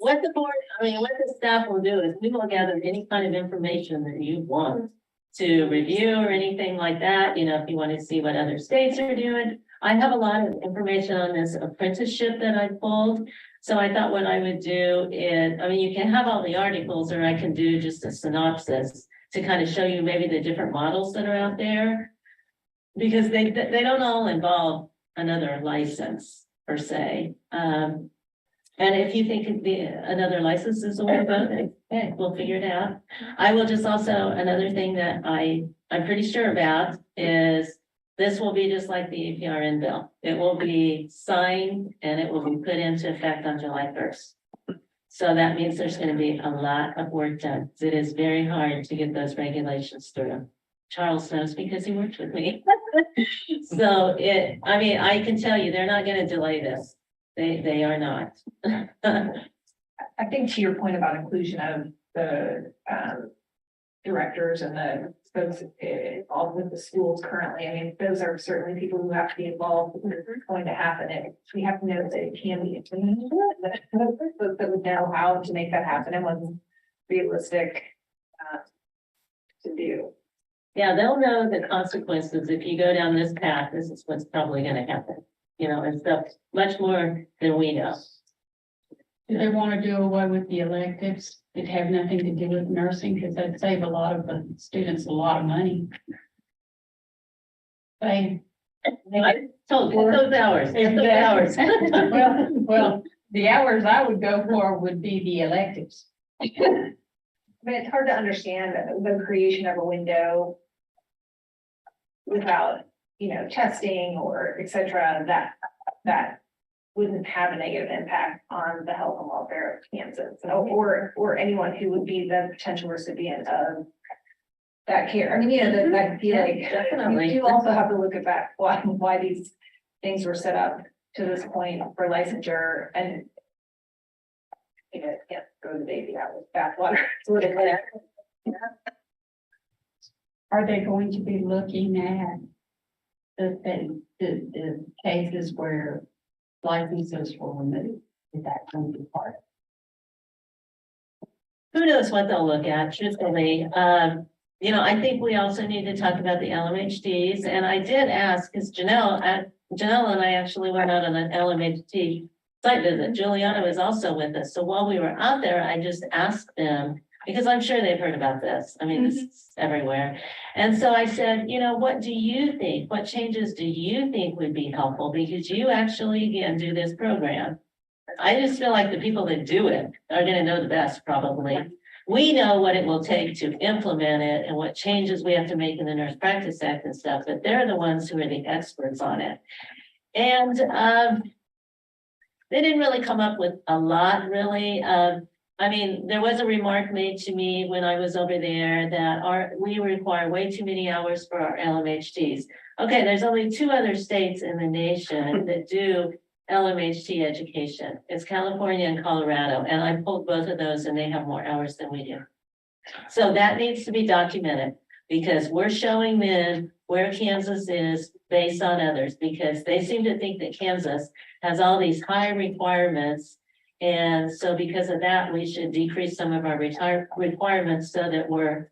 what the board, what the staff will do is we will gather any kind of information that you want to review or anything like that, you know, if you want to see what other states are doing. I have a lot of information on this apprenticeship that I pulled. So I thought what I would do is, you can have all the articles, or I can do just a synopsis to kind of show you maybe the different models that are out there. Because they don't all involve another license per se. And if you think another license is the way to go, then okay, we'll figure it out. I will just also, another thing that I'm pretty sure about is this will be just like the APRN bill. It will be signed and it will be put into effect on July 1st. So that means there's gonna be a lot of work done. It is very hard to get those regulations through. Charles knows because he worked with me. So I mean, I can tell you, they're not gonna delay this. They are not. I think to your point about inclusion of the directors and the folks involved with the schools currently, I mean, those are certainly people who have to be involved. It's going to happen, and we have to know that it can be implemented. That would know how to make that happen and what's realistic to do. Yeah, they'll know the consequences. If you go down this path, this is what's probably gonna happen. You know, and stuff much more than we know. Do they want to do away with the electives that have nothing to do with nursing? Because that'd save a lot of the students a lot of money. I told you, those hours, those hours. Well, the hours I would go for would be the electives. But it's hard to understand the creation of a window without, testing or et cetera, that wouldn't have a negative impact on the health and welfare of Kansas or anyone who would be the potential recipient of that care. I mean, that could be like, Definitely. you also have to look at that, why these things were set up to this point for licensure and can't throw the baby out with bathwater. Sort of like that. Are they going to be looking at the cases where licenses were removed? Is that going to be part? Who knows what they'll look at, truthfully. I think we also need to talk about the LMHDs, and I did ask, because Janelle and I actually went out on an LMHD site visit. Juliana was also with us. So while we were out there, I just asked them, because I'm sure they've heard about this. I mean, this is everywhere. And so I said, what do you think? What changes do you think would be helpful? Because you actually, again, do this program. I just feel like the people that do it are gonna know the best, probably. We know what it will take to implement it and what changes we have to make in the Nurse Practice Act and stuff, but they're the ones who are the experts on it. And they didn't really come up with a lot, really. There was a remark made to me when I was over there that we require way too many hours for our LMHTs. Okay, there's only 2 other states in the nation that do LMHT education. It's California and Colorado, and I pulled both of those and they have more hours than we do. So that needs to be documented because we're showing them where Kansas is based on others, because they seem to think that Kansas has all these high requirements. And so because of that, we should decrease some of our requirements so that we're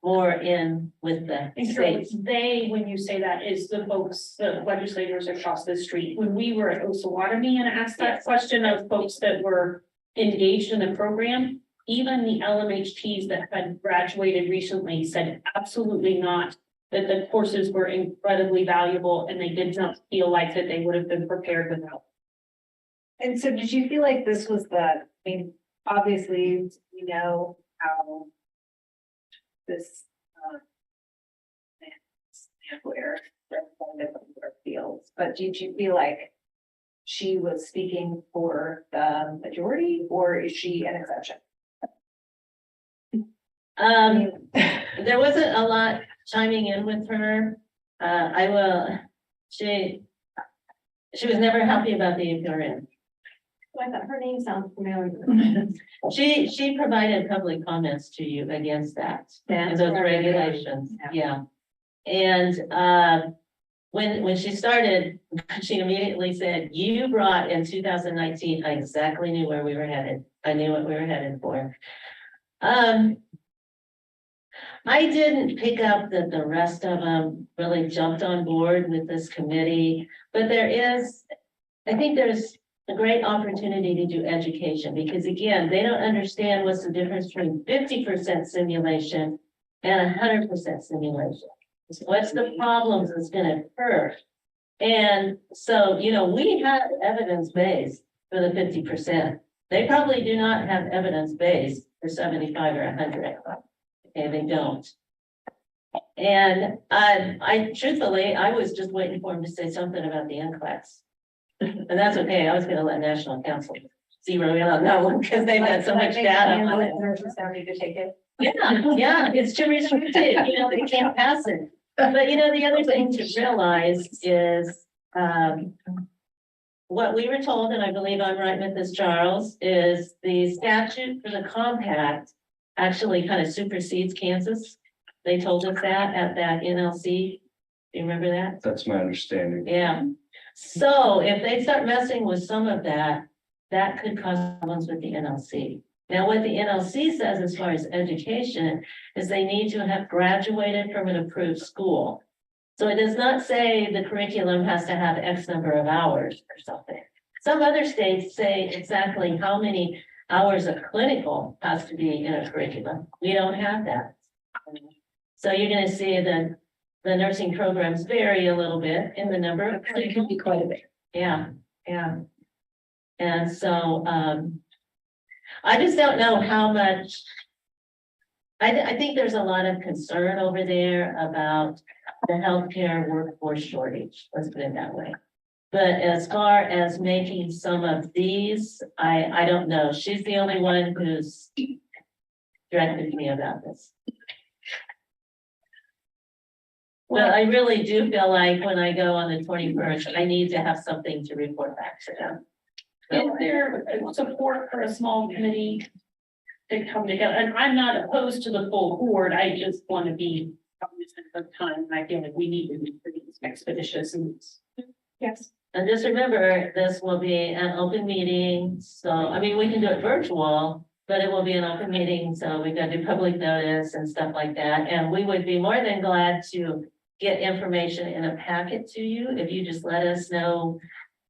more in with the states. They, when you say that, is the folks, the legislators across the street. When we were at Osawatomie and asked that question of folks that were engaged in the program, even the LMHTs that had graduated recently said absolutely not, that the courses were incredibly valuable and they did not feel like that they would have been prepared without. And so did you feel like this was obviously, we know how this where fields, but did you feel like she was speaking for the majority or is she an exception? There wasn't a lot chiming in with her. She was never happy about the APRN. I thought her name sounds familiar. She provided public comments to you against that, and those regulations, yeah. And when she started, she immediately said, you brought in 2019, I exactly knew where we were headed. I knew what we were headed for. I didn't pick up that the rest of them really jumped on board with this committee, but I think there's a great opportunity to do education, because again, they don't understand what's the difference between 50% simulation and 100% simulation. What's the problems that's going to occur? And so, we have evidence base for the 50%. They probably do not have evidence base for 75 or 100. Okay, they don't. And I truthfully, I was just waiting for him to say something about the NCLEX. And that's okay, I was gonna let National Council zero in on that one, because they've had so much data on it. Nurses don't need to take it. Yeah, it's too restricted, you know, they can't pass it. But you know, the other thing to realize is, what we were told, and I believe I'm right with this, Charles, is the statute for the compact actually kind of supersedes Kansas. They told us that at that NLC. Do you remember that? That's my understanding. Yeah. So if they start messing with some of that, that could cause problems with the NLC. Now, what the NLC says as far as education is they need to have graduated from an approved school. So it does not say the curriculum has to have X number of hours or something. Some other states say exactly how many hours of clinical has to be in a curriculum. We don't have that. So you're gonna see that the nursing programs vary a little bit in the number of. It can be quite a bit. Yeah, yeah. And so, I just don't know how much. I think there's a lot of concern over there about the healthcare workforce shortage, let's put it that way. But as far as making some of these, I don't know. She's the only one who's directed me about this. Well, I really do feel like when I go on the 21st, I need to have something to report back to them. Is there support for a small committee to come together? And I'm not opposed to the full board. I just want to be cognizant of time. And I feel like we need to be pretty expeditious and. Yes. And just remember, this will be an open meeting. So, I mean, we can do it virtual, but it will be an open meeting. So we've got to do public notice and stuff like that. And we would be more than glad to get information in a packet to you if you just let us know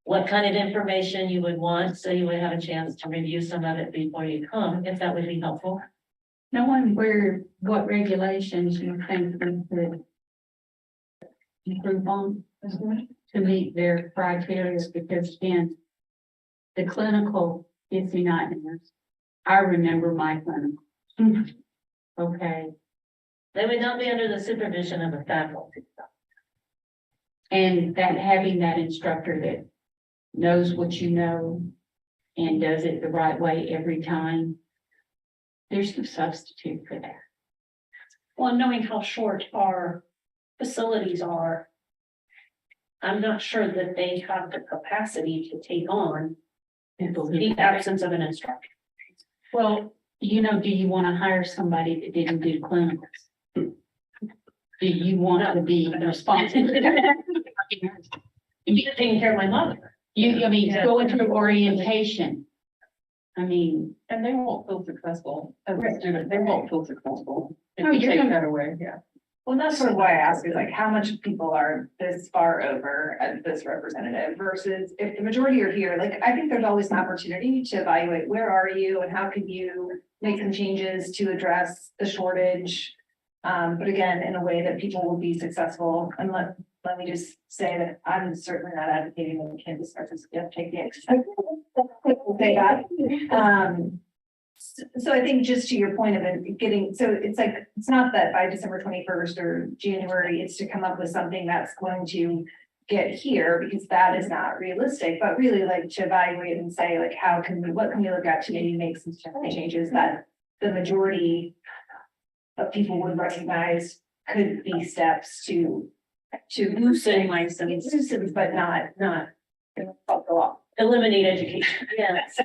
what kind of information you would want, so you would have a chance to review some of it before you come, if that would be helpful. Knowing what regulations you think we could improve on to meet their criteria, because again, the clinical is the nightmares. I remember my clinical. Okay. They would not be under the supervision of a faculty. And that having that instructor that knows what you know and does it the right way every time. There's no substitute for that. Well, knowing how short our facilities are, I'm not sure that they have the capacity to take on the absence of an instructor. Well, you know, do you want to hire somebody that didn't do clinicals? Do you want to be responsible? Taking care of my mother. I mean, going through orientation. I mean. And they won't feel successful as a student, they won't feel successful. If No, you you're take gonna- that away, yeah. Well, that's sort of why I ask is like, how much people are this far over as this representative versus if the majority are here, like, I think there's always an opportunity to evaluate where are you and how can you make some changes to address the shortage. But again, in a way that people will be successful. And let me just say that I'm certainly not advocating that we can't just start to take the exercise. Say that. So I think just to your point of it getting, so it's like, it's not that by December 21st or January, it's to come up with something that's going to get here, because that is not realistic, but really like to evaluate and say like, what can we look at to maybe make some changes that the majority of people would recognize could be steps to Loosen license. but not fuck the law. Eliminate education. Yes.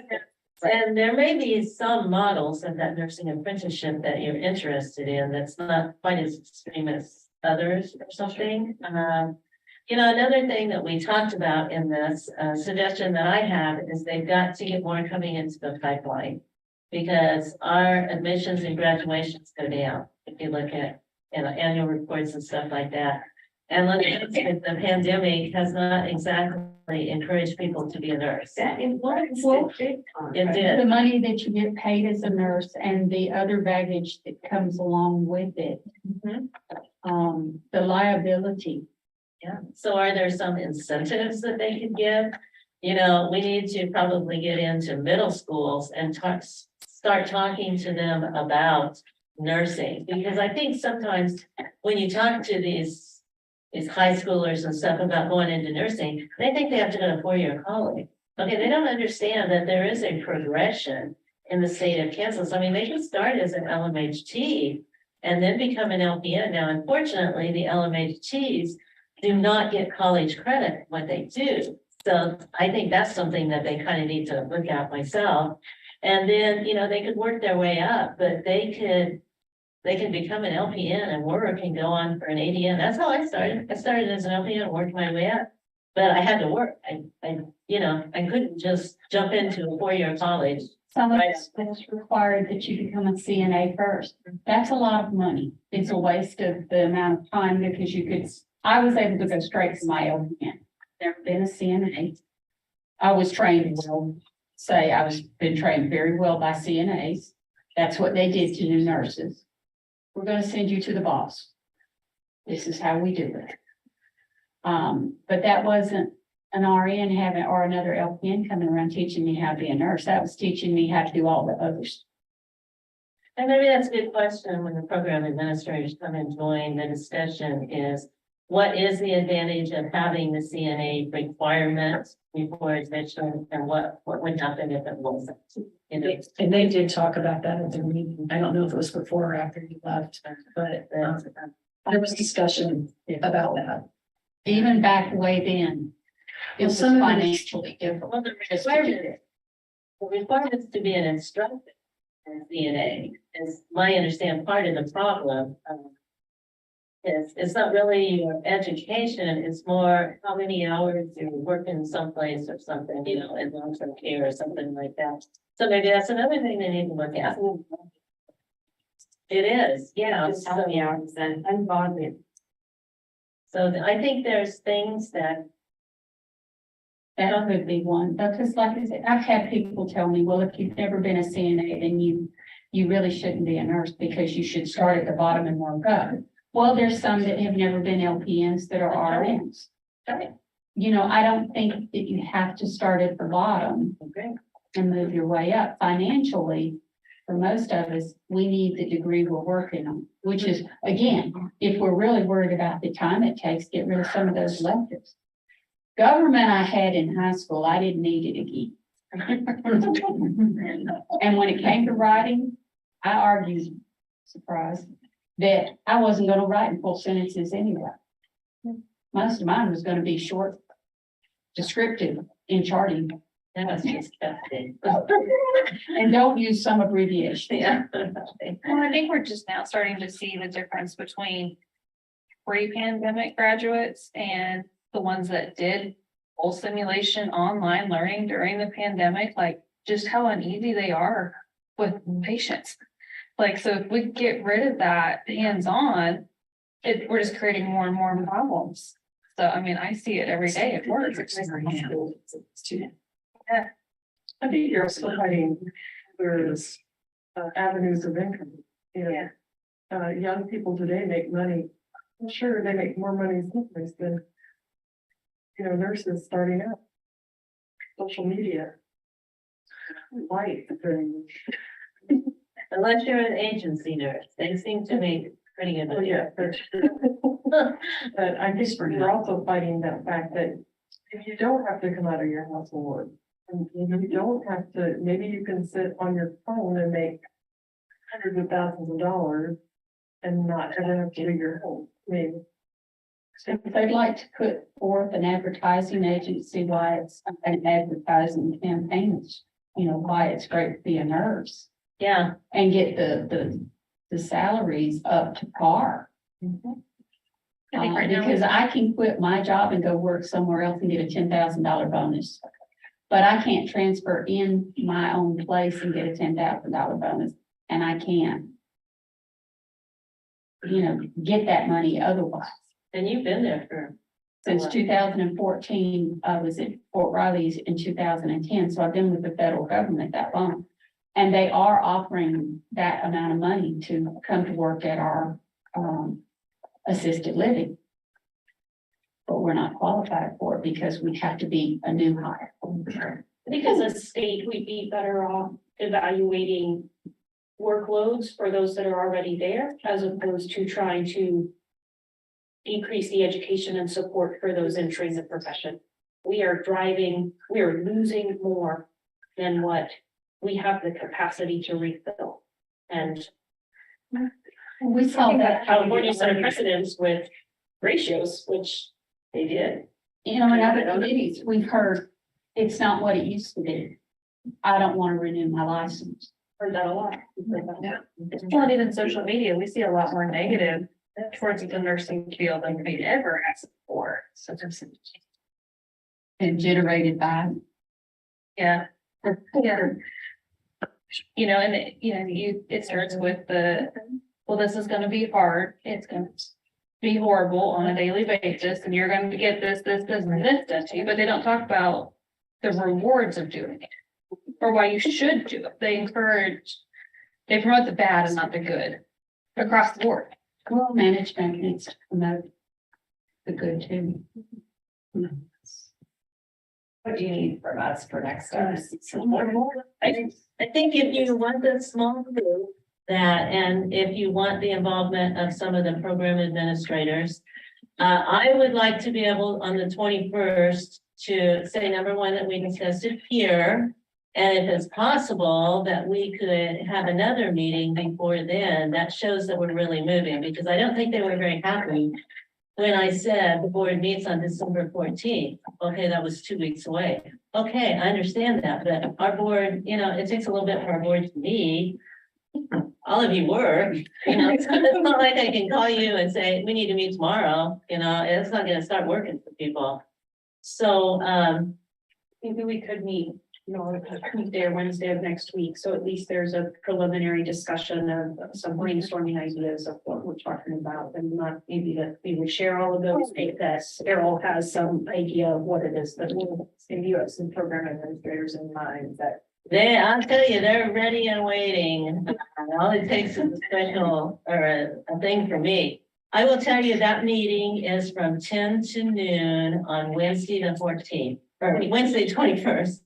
And there may be some models of that nursing apprenticeship that you're interested in that's not quite as extreme as others or something. You know, another thing that we talked about in this suggestion that I have is they've got to get more coming into the pipeline. Because our admissions and graduations go down, if you look at, you know, annual reports and stuff like that. And let's face it, the pandemic has not exactly encouraged people to be a nurse. That influenced Well, it. It did. The money that you get paid as a nurse and the other baggage that comes along with it. The liability. Yeah, so are there some incentives that they could give? You know, we need to probably get into middle schools and start talking to them about nursing, because I think sometimes when you talk to these high schoolers and stuff about going into nursing, they think they have to go to four-year college. Okay, they don't understand that there is a progression in the state of Kansas. I mean, they can start as an LMHT and then become an LPN. Now, unfortunately, the LMHTs do not get college credit what they do. So I think that's something that they kind of need to look at myself. And then, they could work their way up, but they can become an LPN and work and go on for an ADN. That's how I started. I started as an LPN and worked my way up. But I had to work. I couldn't just jump into a four-year college. Some of it's required that you become a CNA first. That's a lot of money. It's a waste of the amount of time because I was able to go straight to my LPN. Never been a CNA. I was trained been trained very well by CNAs. That's what they did to new nurses. We're gonna send you to the boss. This is how we do it. But that wasn't an RN or another LPN coming around teaching me how to be a nurse. That was teaching me how to do all the others. And maybe that's a good question when the program administrators come and join the discussion is, what is the advantage of having the CNA requirements before admission, and what would happen if it wasn't? And they did talk about that at their meeting. I don't know if it was before or after you left, but there was discussion about that. Even back way then, it was some of it is- financially different. Well, the requirements to be an instructor in CNA is my understanding part of the problem. It's not really your education, it's more how many hours you work in someplace or something, in long-term care or something like that. So maybe that's another thing they need to look at. It is, yeah. Just tell me hours then, unbonded. So I think there's things that, That could be one, because like I said, I've had people tell me, well, if you've never been a CNA, then you really shouldn't be a nurse because you should start at the bottom and work up. Well, there's some that have never been LPNs that are RNs. Right. I don't think that you have to start at the bottom okay, and move your way up financially. For most of us, we need the degree we're working on, which is, again, if we're really worried about the time it takes, get rid of some of those electives. Government I had in high school, I didn't need it again. And when it came to writing, I argued, surprise, that I wasn't gonna write in full sentences anyway. Most of mine was gonna be short, descriptive in charting. that's disgusting. And don't use some abbreviation. Yeah. Well, I think we're just now starting to see the difference between pre-pandemic graduates and the ones that did full simulation online learning during the pandemic, like just how uneasy they are with patients. Like, so if we get rid of that hands-on, we're just creating more and more problems. So, I mean, I see it every day at work. I think you're also finding there's avenues of income. Young people today make money. I'm sure they make more money someplace than, nurses starting out. Social media. Light. Unless you're an agency nurse, they seem to make pretty good money. Yeah, that's true. But I think we're also fighting that fact that if you don't have to come out of your house and work, and you don't have to, maybe you can sit on your phone and make hundreds of thousands of dollars and not ever have to leave your home. I mean, If they'd like to put forth an advertising agency, why it's an advertising campaign, why it's great to be a nurse. Yeah. And get the salaries up to par. I think right now Because I can quit my job and go work somewhere else and get a $10,000 bonus. But I can't transfer in my own place and get a $10,000 bonus, and I can't. Get that money otherwise. And you've been there for. Since 2014, I was at Fort Riley's in 2010, so I've been with the federal government that long. And they are offering that amount of money to come to work at our assisted living. But we're not qualified for it because we have to be a new hire. Because as a state, we'd be better off evaluating workloads for those that are already there, as opposed to trying to increase the education and support for those entering the profession. We are losing more than what we have the capacity to refill. And We saw that. California set a precedence with ratios, which they did. You know, in other communities, we've heard it's not what it used to be. I don't want to renew my license. Heard that a lot. It's not even social media. We see a lot more negative towards the nursing field than we ever asked for. So there's. And generated by. Yeah. Yeah. You know, and it starts with well, this is gonna be hard. It's gonna be horrible on a daily basis and you're gonna get this, and this done to you, but they don't talk about the rewards of doing it. Or why you should do it. They promote the bad and not the good across the board. Well, management needs to promote the good too. What do you need from us for next steps? I think if you want the small group that, and if you want the involvement of some of the program administrators, I would like to be able on the 21st to say, number one, that we discussed it here. And if it's possible that we could have another meeting before then, that shows that we're really moving, because I don't think they were very happy when I said the board meets on December 14th. Okay, that was 2 weeks away. Okay, I understand that, but our board, it takes a little bit for our board to meet. All of you work, it's not like I can call you and say, we need to meet tomorrow, it's not gonna start working for people. So, Maybe we could meet, Tuesday or Wednesday of next week, so at least there's a preliminary discussion of some brainstorming ideas of what we're talking about, and not maybe that we would share all of those, make that Errol has some idea of what it is that we'll you have some program administrators in mind that. I'll tell you, they're ready and waiting. All it takes is a special or a thing for me. I will tell you that meeting is from 10 to noon on Wednesday the 14th, or Wednesday 21st.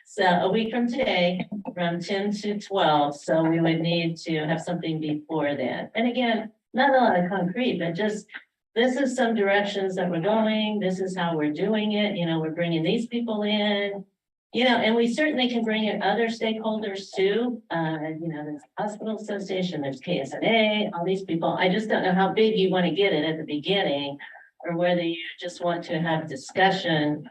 So a week from today, from 10 to 12. So we would need to have something before then. And again, not a lot of concrete, but just, this is some directions that we're going. This is how we're doing it. We're bringing these people in. And we certainly can bring in other stakeholders too. There's Hospital Association, there's KSNA, all these people. I just don't know how big you want to get it at the beginning, or whether you just want to have discussion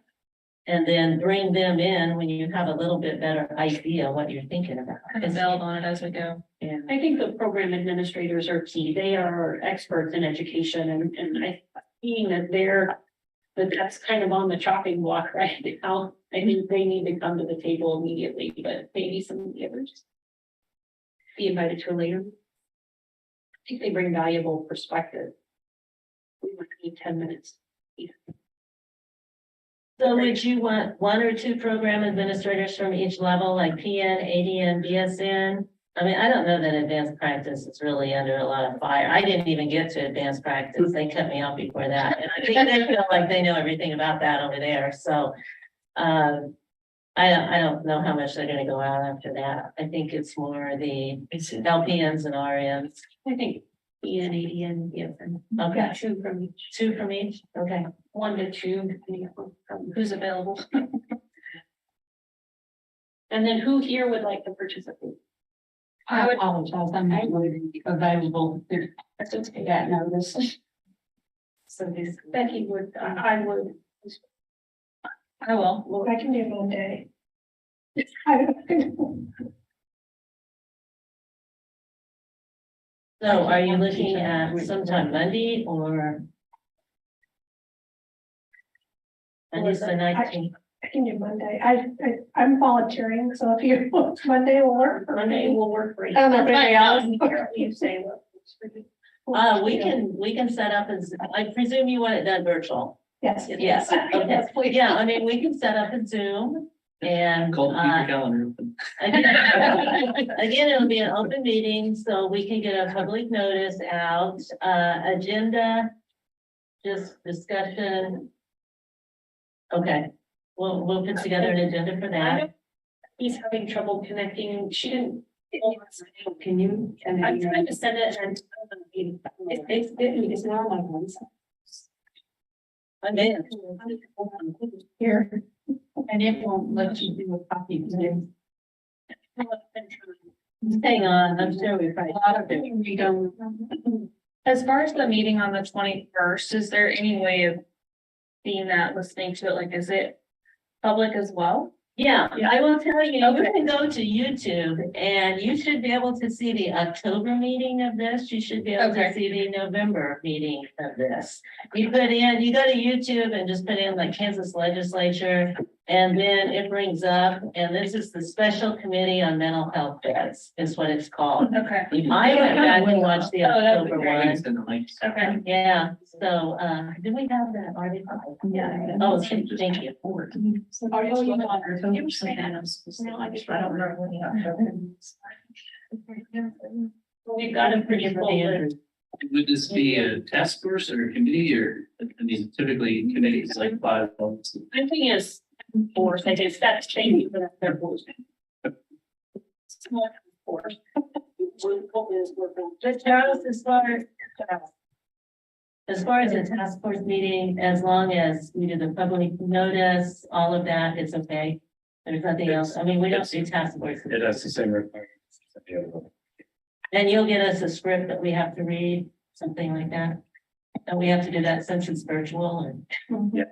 and then bring them in when you have a little bit better idea what you're thinking about. And build on it as we go. Yeah. I think the program administrators are key. They are experts in education, and I seeing that that's kind of on the chopping block right now. I think they need to come to the table immediately, but maybe some of the others be invited to a later. I think they bring valuable perspective. We might need 10 minutes. So would you want 1 or 2 program administrators from each level, like PN, ADN, BSN? I mean, I don't know that advanced practice is really under a lot of fire. I didn't even get to advanced practice. They cut me off before that. And I think they feel like they know everything about that over there. So I don't know how much they're gonna go out after that. I think it's more the LPNs and RNs. I think PN, ADN, BSN. Okay, 2 from each. 2 from each. Okay. 1 to 2. Who's available? And then who here would like to participate? I apologize, I'm not really available to take that notice. So this, Becky would, I would. I will. Well, I can do Monday. So are you looking at sometime Monday or? Monday's the 19th. I can do Monday. I'm volunteering, so if you, Monday will work. for me. Monday will work for you. I don't know if anybody else. You say what works for you. We can set up as, I presume you want it done virtual. Yes. Yes, okay. Yes, please. Yeah, I mean, we can set up a Zoom and. Cole, keep your calendar open. Again, it'll be an open meeting, so we can get a public notice out, agenda, just discussion. Okay, we'll put together an agenda for that. He's having trouble connecting. She didn't Can you? I'm trying to send it and It's not on my ones. I'm in. Here. And it won't let you do a copy. Hang on, I'm sure we've probably. We don't. As far as the meeting on the 21st, is there any way of seeing that, listening to it? Like, is it public as well? Yeah, I will tell you, you can go to YouTube and you should be able to see the October meeting of this. You should be able to Okay. see the November meeting of this. You go to YouTube and just put in like Kansas Legislature, and then it brings up, and this is the Special Committee on Mental Health Beds, is what it's called. Okay. I went back and watched the Oh, that would be October great. one. Send the links. Okay. Yeah, so, did we have that already? Yeah. Oh, thank you. Oh, you want her to- I don't know. We've got a pretty full list. Would this be a task force or a committee or, I mean, typically committees like 5 months. I think it's force, I guess that's changing for that. Force. But Charles, as far as the task force meeting, as long as we do the public notice, all of that, it's okay. There's nothing else. I mean, we don't do task force. It has the same requirements. And you'll get us a script that we have to read, something like that. And we have to do that since it's virtual and. Yeah.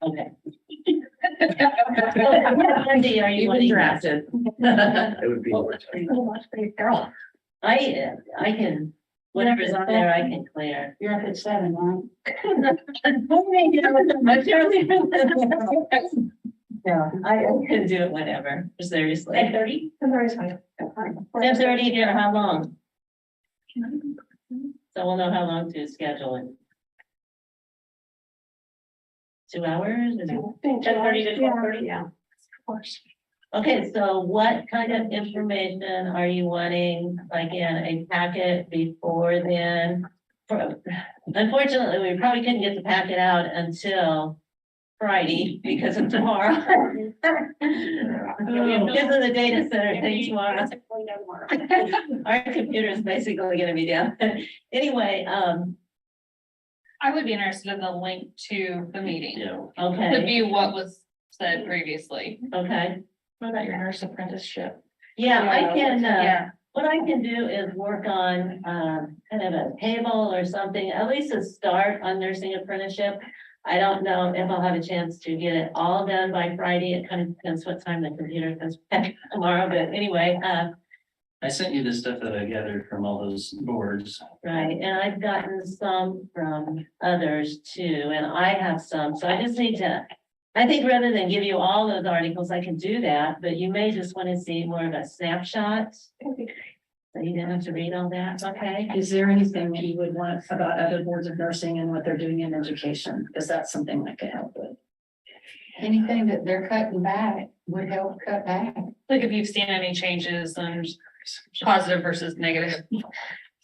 Okay. Andy, are you wanting drafted? It would be. Girl, I can, whatever's on there, I can clear. You're up at 7, right? No, I can do it whenever, seriously. 10:30? 10:30 here, how long? So we'll know how long to schedule it. 2 hours? Is it- 10:30 to 12:30? Yeah, of course. Okay, so what kind of information are you wanting, like in a packet before then? Unfortunately, we probably couldn't get the packet out until Friday because of tomorrow. Because of the data center thing tomorrow. Our computer is basically gonna be down. Anyway, I would be interested in the link to the meeting, Yeah. to okay, view what was said previously. okay. What about your nurse apprenticeship? Yeah, I can, Yeah. what I can do is work on, kind of a table or something, at least a start on nursing apprenticeship. I don't know if I'll have a chance to get it all done by Friday. It kind of depends what time the computer comes back tomorrow, but anyway, I sent you the stuff that I gathered from all those boards. right, and I've gotten some from others too, and I have some, so I just need to. I think rather than give you all those articles, I can do that, but you may just want to see more of a snapshot. So you didn't have to read all that, okay? Is there anything that you would want about other boards of nursing and what they're doing in education? Is that something that could help with? Anything that they're cutting back would help cut back. Like if you've seen any changes and positive versus negative.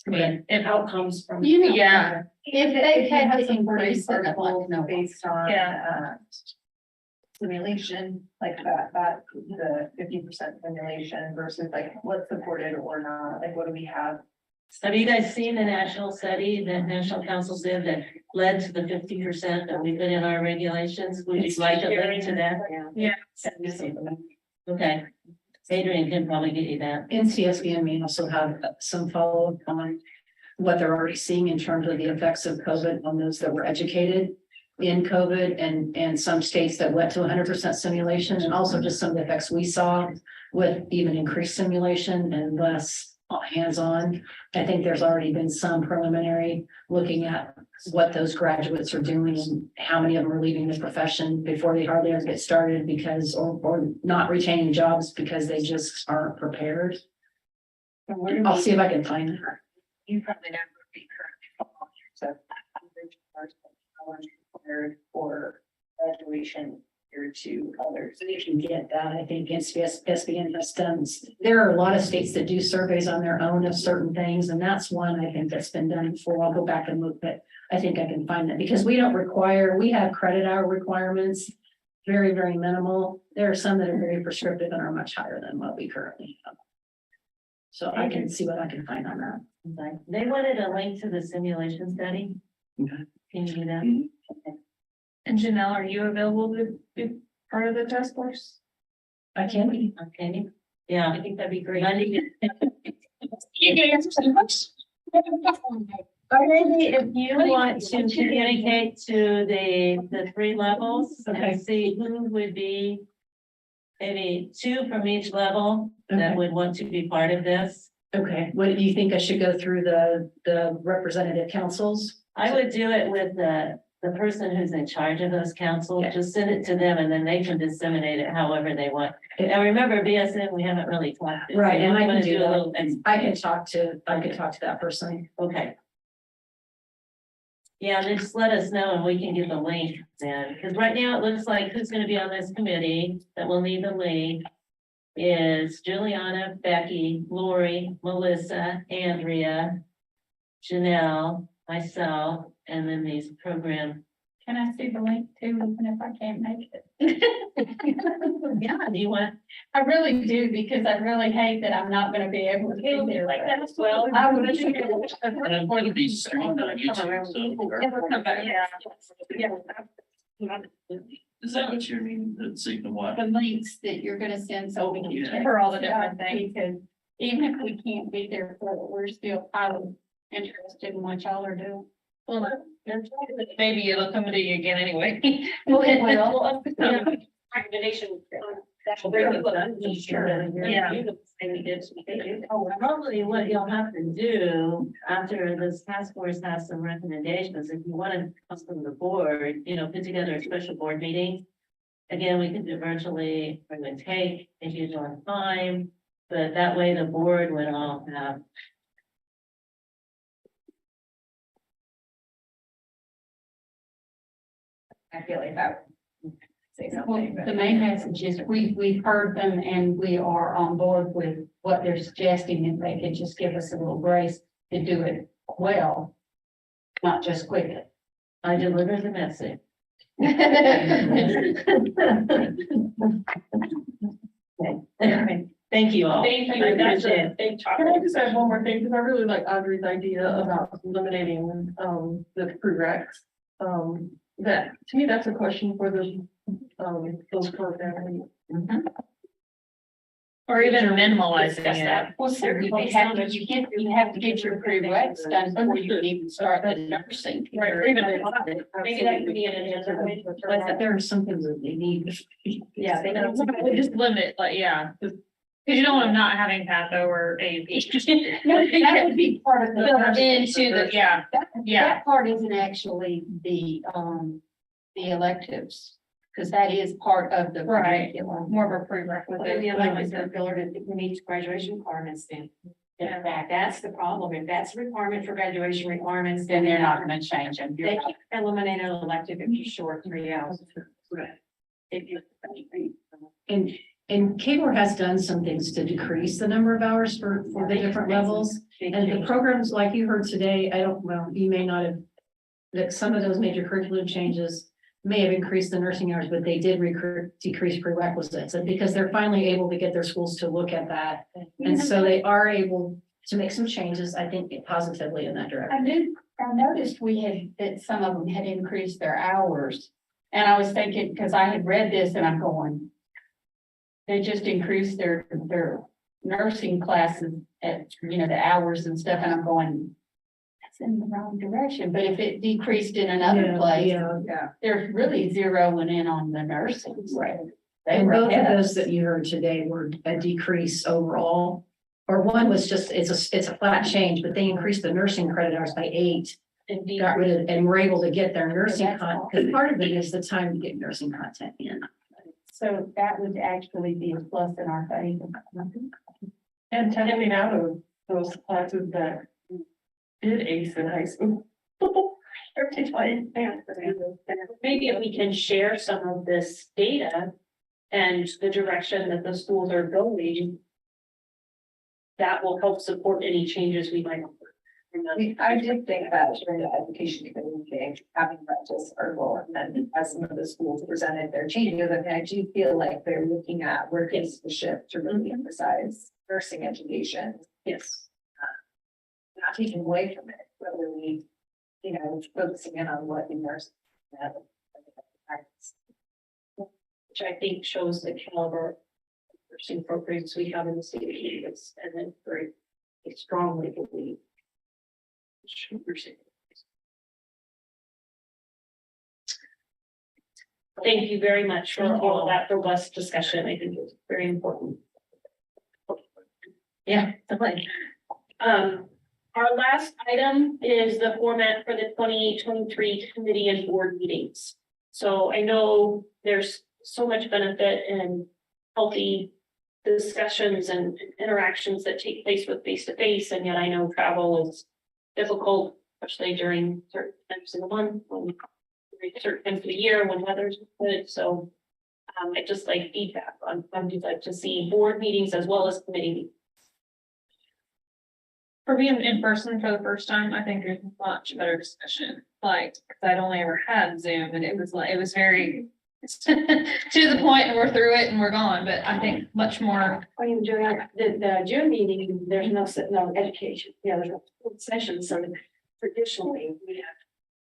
I mean, if outcomes from. You know. Yeah. If they had had to some increase it, I'd like to know. based on. Yeah. Simulation, like that, the 50% simulation versus like what's supported or not, like what do we have? Have you guys seen the national study that National Council did that led to the 50% that we put in our regulations? Would you like to link to that? Yeah. Okay. Adrian can probably get you that. NCSB may also have some follow-up on what they're already seeing in terms of the effects of COVID on those that were educated in COVID and some states that went to 100% simulation, and also just some of the effects we saw with even increased simulation and less hands-on. I think there's already been some preliminary looking at what those graduates are doing and how many of them are leaving the profession before they hardly ever get started because, or not retaining jobs because they just aren't prepared. I'll see if I can find her. You probably never be currently. So. Prepared for graduation or to others. So you can get that. I think SBN has done, there are a lot of states that do surveys on their own of certain things, and that's one I think that's been done before. I'll go back and look, but I think I can find that because we don't require, we have credit hour requirements, very, very minimal. There are some that are very prescriptive and are much higher than what we currently have. So I can see what I can find on that. Okay. They wanted a link to the simulation study. Okay. Can you do that? And Janelle, are you available to be part of the task force? I can be. Okay, yeah. I think that'd be great. Monday. You can answer some questions. Or maybe if you want to communicate to the three levels Okay. and see who would be. Maybe two from each level that Okay. would want to be part of this. Okay, what do you think I should go through the representative councils? I would do it with the person who's in charge of those councils, Yeah. just send it to them and then they can disseminate it however they want. Now, remember BSN, we haven't really talked. to, so Right, you and I wanna can do a little that. I can talk to that person. Okay. Yeah, then just let us know and we can get the link then, because right now it looks like who's gonna be on this committee that will need the link. Is Juliana, Becky, Lori, Melissa, Andrea, Janelle, myself, and then these program. Can I see the link too, even if I can't make it? Yeah, do you want? I really do, because I really hate that I'm not gonna be able to be there. Like that as well. I would. And I'm going to be streamed on YouTube, is that what you mean, so you can watch? The links that you're gonna send so we can check. For all the different things. Because even if we can't be there for it, we're still highly interested in what y'all are doing. Well, maybe it'll come to you again anyway. Well, it will. Recommendation. Yeah. Probably what you'll have to do after this task force has some recommendations, if you want to come from the board, put together a special board meeting. Again, we can do virtually, or would take a huge amount of time, but that way the board would all have. I feel like that. Say Well, something. the main message is we've heard them and we are on board with what they're suggesting. If they could just give us a little grace to do it well, not just quickly. I deliver the message. Okay. Thank you all. Thank you. I That's appreciate a it. big topic. Can I just add one more thing? Because I really like Audrey's idea about eliminating the prereqs. That, to me, that's a question for the those programs. Or even minimalizing it. Well, certainly, you have to get your prereqs done before you can even start the nursing. Right, or even Maybe that could be an agenda item. But there are some things that they need. Yeah, they don't, just limit, like, yeah. Cause you don't want them not having patho or AAP. No, that would be part of the. Built into the, yeah, yeah. That part isn't actually the electives, because that is part of the. Right. curriculum. More of a Well, prerequisite. then the other ones are pillared to meet graduation requirements then. In fact, that's the problem. If that's a requirement for graduation requirements, Then they're not gonna change them. They can eliminate an elective if you're short 3 hours. If you. And KBOR has done some things to decrease the number of hours for the different levels. And the programs like you heard today, you may not have, that some of those major curriculum changes may have increased the nursing hours, but they did decrease prerequisites. And because they're finally able to get their schools to look at that. And so they are able to make some changes, I think, positively in that direction. I noticed that some of them had increased their hours. And I was thinking, because I had read this and I'm going, they just increased their nursing classes at, the hours and stuff, and I'm going, that's in the wrong direction, but if it decreased in another place, Yeah. they're really zeroing in on the nursing. Right. And both of those that you heard today were a decrease overall. Or one was just, it's a flat change, but they increased the nursing credit hours by 8. And got rid of, and were able to get their nursing content, because part of it is the time to get nursing content in. So that would actually be a plus in our favor. And tapping out of those classes that did ace in high school. Maybe if we can share some of this data and the direction that the schools are going, that will help support any changes we might. I did think that during the education committee meeting, having read this article, and then as some of the schools presented their changes, I mean, I do feel like they're looking at where is the shift to really emphasize nursing education. Yes. Not taking away from it, but really, you know, focusing in on what the nurse. Which I think shows the caliber of nursing programs we have in the state of Kansas, and then very strongly believe. Thank you very much for all of that robust discussion. I think it's very important. Yeah, definitely. Our last item is the format for the 2023 committee and board meetings. So I know there's so much benefit in healthy discussions and interactions that take place with face-to-face, and yet I know travel is difficult, especially during certain times of the month, when certain times of the year when weather's good. So I just like feedback on we'd like to see board meetings as well as committee meetings. For being in person for the first time, I think there's much better discussion, like, because I'd only ever had Zoom and it was very to the point and we're through it and we're gone, but I think much more. When you during the June meeting, there's no education, there's no sessions, so traditionally we have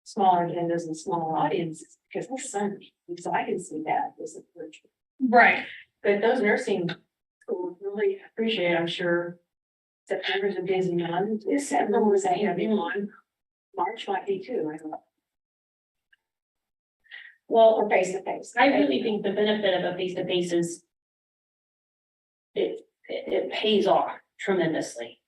smaller agendas and smaller audiences because the sun, so I can see that as a virtual. Right. But those nursing schools really appreciate, I'm sure, September's a busy month, December was a heavy one, March might be too, I don't know. Well, Or face to face. I really think the benefit of a face-to-face is it pays off tremendously.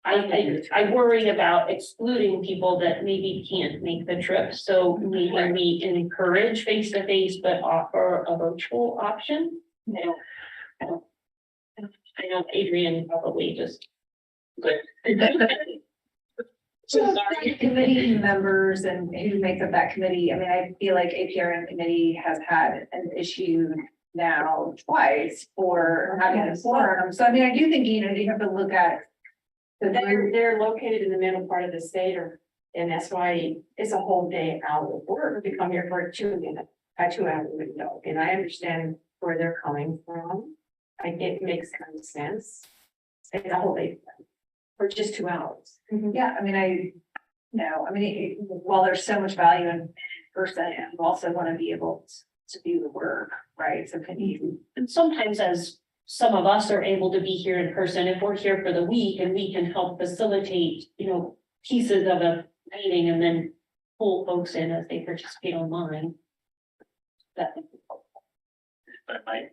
I worry about excluding people that maybe can't make the trip, so maybe we encourage face-to-face but offer a virtual option. I know Adrian probably just. So committee members and who makes up that committee, I mean, I feel like APRN committee has had an issue now twice for having a forum. So I mean, I do think, you know, you have to look at. They're located in the middle part of the state, and that's why it's a whole day out of work to come here for a 2-hour window, and I understand where they're coming from. It makes kind of sense. It's a whole day for just 2 hours. Yeah, I mean, while there's so much value in person, you also want to be able to do the work, right? So can you? And sometimes as some of us are able to be here in person, if we're here for the week and we can help facilitate, pieces of a meeting and then pull folks in as they participate online. That. I might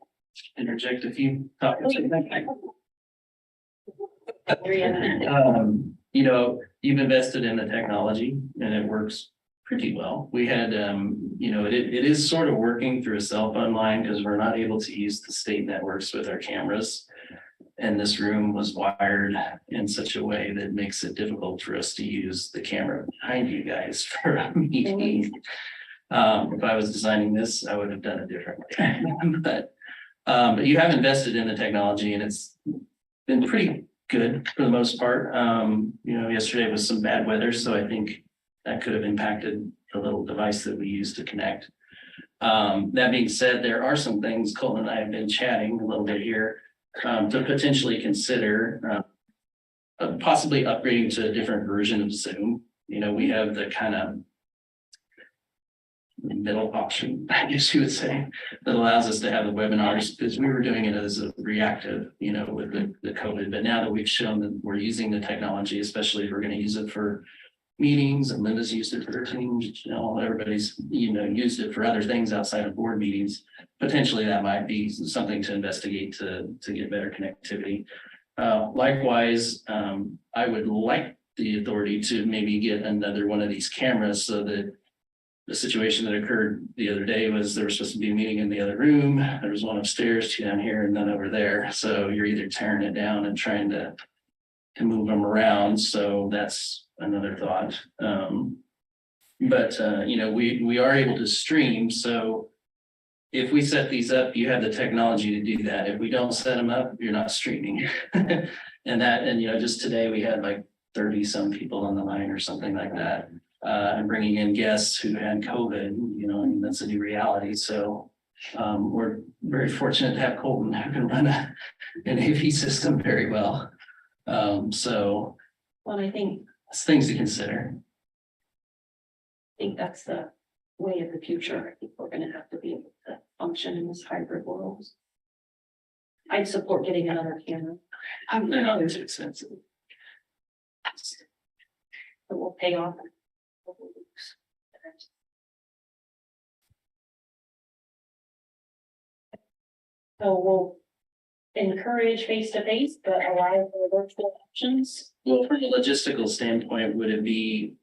interject a few topics. You've invested in the technology and it works pretty well. We had, it is sort of working through a cell phone line because we're not able to use the state networks with our cameras. And this room was wired in such a way that makes it difficult for us to use the camera behind you guys for a meeting. If I was designing this, I would have done it differently. But you have invested in the technology and it's been pretty good for the most part. Yesterday was some bad weather, so I think that could have impacted the little device that we use to connect. That being said, there are some things Colton and I have been chatting a little bit here to potentially consider possibly upgrading to a different version of Zoom. We have the kind of middle option, I guess you would say, that allows us to have the webinars because we were doing it as a reactive, with the COVID. But now that we've shown that we're using the technology, especially if we're going to use it for meetings, and Linda's used it for her team, everybody's, used it for other things outside of board meetings. Potentially that might be something to investigate to get better connectivity. Likewise, I would like the authority to maybe get another one of these cameras so that the situation that occurred the other day was there was supposed to be a meeting in the other room. There was one upstairs, 2 down here, and none over there. So you're either tearing it down and trying to move them around. So that's another thought. We are able to stream. So if we set these up, you have the technology to do that. If we don't set them up, you're not streaming. And that, and you know, just today we had like 30 some people on the line or something like that. And bringing in guests who had COVID, you know, and that's a new reality. So we're very fortunate to have Colton who can run an AV system very well. So Well, I think it's things to consider. that's the way of the future. I think we're gonna have to be able to function in this hybrid world. I'd support getting another camera. They're not too expensive. It will pay off. So we'll encourage face-to-face, but allow for virtual options. Well, from a logistical standpoint, would it be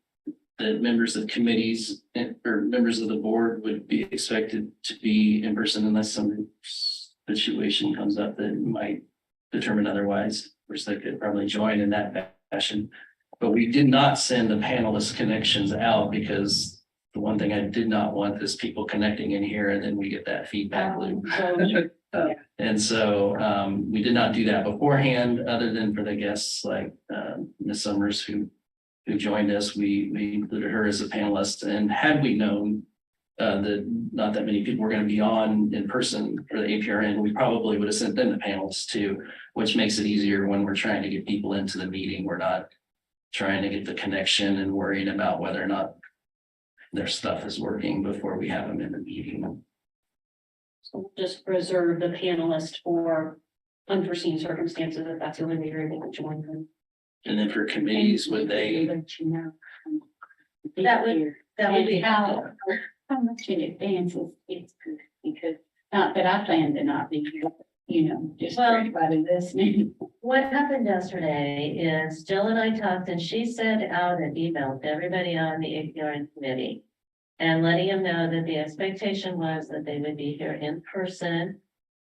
that members of committees or members of the board would be expected to be in person unless some situation comes up that might determine otherwise? Which they could probably join in that fashion. But we did not send the panelist connections out because the one thing I did not want is people connecting in here and then we get that feedback loop. And so we did not do that beforehand, other than for the guests like Ms. Summers who joined us. We included her as a panelist, and had we known that not that many people were going to be on in person for the APRN, we probably would have sent them the panelists too, which makes it easier when we're trying to get people into the meeting. We're not trying to get the connection and worrying about whether or not their stuff is working before we have them in the meeting. So just reserve the panelist for unforeseen circumstances, if that's the only way you're able to join them. And then for committees, would they? That would be how much in advance it's good, because not that I plan to not be here, you know, just for Well- everybody listening. What happened yesterday is Jill and I talked and she sent out an email to everybody on the APRN committee. And letting them know that the expectation was that they would be here in person.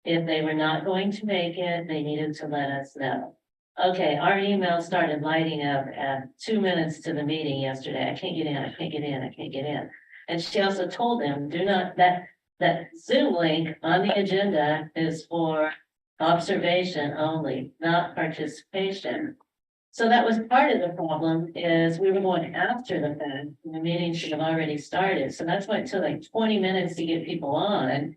If they were not going to make it, they needed to let us know. Okay, our email started lighting up at 2 minutes to the meeting yesterday. I can't get in, I can't get in, I can't get in. And she also told them, do not, that Zoom link on the agenda is for observation only, not participation. So that was part of the problem, is we were going after the fact, and the meeting should have already started. So that's why it took like 20 minutes to get people on.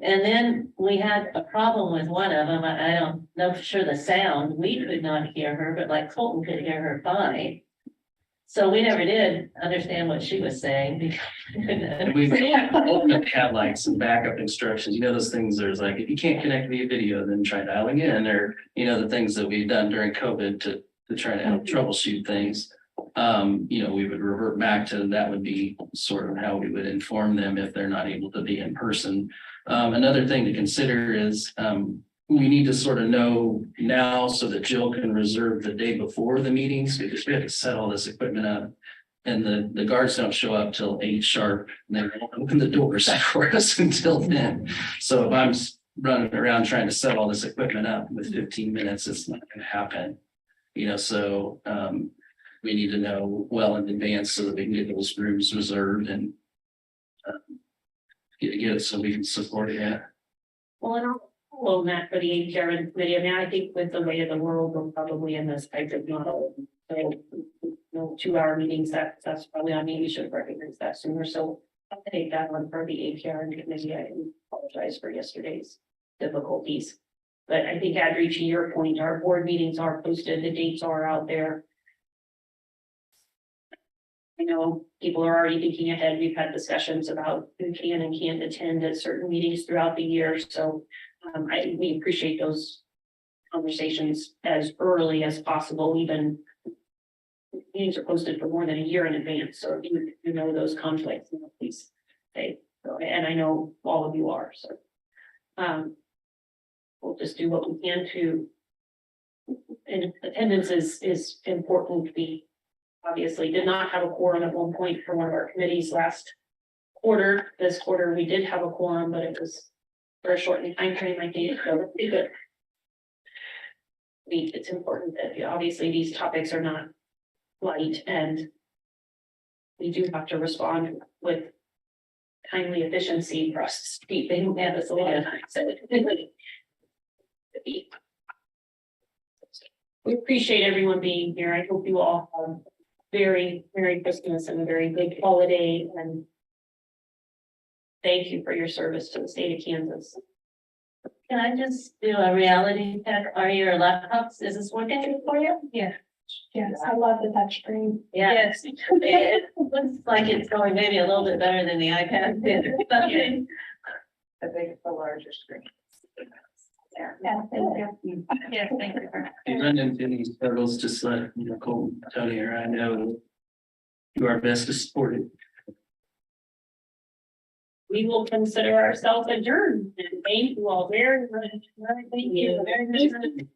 And then we had a problem with one of them. I don't know for sure the sound. We could not hear her, but like Colton could hear her fine. So we never did understand what she was saying. And we ultimately had like some backup instructions, you know, those things, there's like, if you can't connect via video, then try dialing in, or, you know, the things that we've done during COVID to try to help troubleshoot things. You know, we would revert back to, that would be sort of how we would inform them if they're not able to be in person. Another thing to consider is, we need to sort of know now so that Jill can reserve the day before the meetings, because we have to set all this equipment up. And the guards don't show up till 8 sharp, and they won't open the doors for us until then. So if I'm running around trying to set all this equipment up with 15 minutes, it's not gonna happen. You know, so we need to know well in advance so that we can get those rooms reserved and get it so we can support it. Yeah. Well, and I'll that for the APRN committee. I mean, I think with the way of the world, we're probably in this hybrid model. So, no 2-hour meetings, that's probably on me. We should have recognized that sooner. So I'll take that one for the APRN committee. I apologize for yesterday's difficulties. But I think Adri, to your point, our board meetings are posted, the dates are out there. I know people are already thinking ahead. We've had discussions about who can and can't attend at certain meetings throughout the year. So we appreciate those conversations as early as possible. Even meetings are posted for more than a year in advance. So if you know those conflicts, please say. So, and I know all of you are. So we'll just do what we can to. And attendance is important. We obviously did not have a quorum at one point for one of our committees last quarter. This quarter we did have a quorum, but it was for a shortened time frame. I think so. It's important that obviously these topics are not light, and we do have to respond with timely efficiency for us to keep being at this a lot of times. We appreciate everyone being here. I hope you all have a very Merry Christmas and a very good holiday, and thank you for your service to the state of Kansas. Can I just do a reality check? Are your laptops, is this working for you? Yeah. Yes, I love the touchscreen. Yes. It looks like it's going maybe a little bit better than the iPad did or something. I think it's the larger screen. Yeah, thank you. Yes, thank you. If you run into any struggles, just let Nicole, Tony, or I know. Do our best to support it. We will consider ourselves adjourned, and thank you all very much. Thank you very much.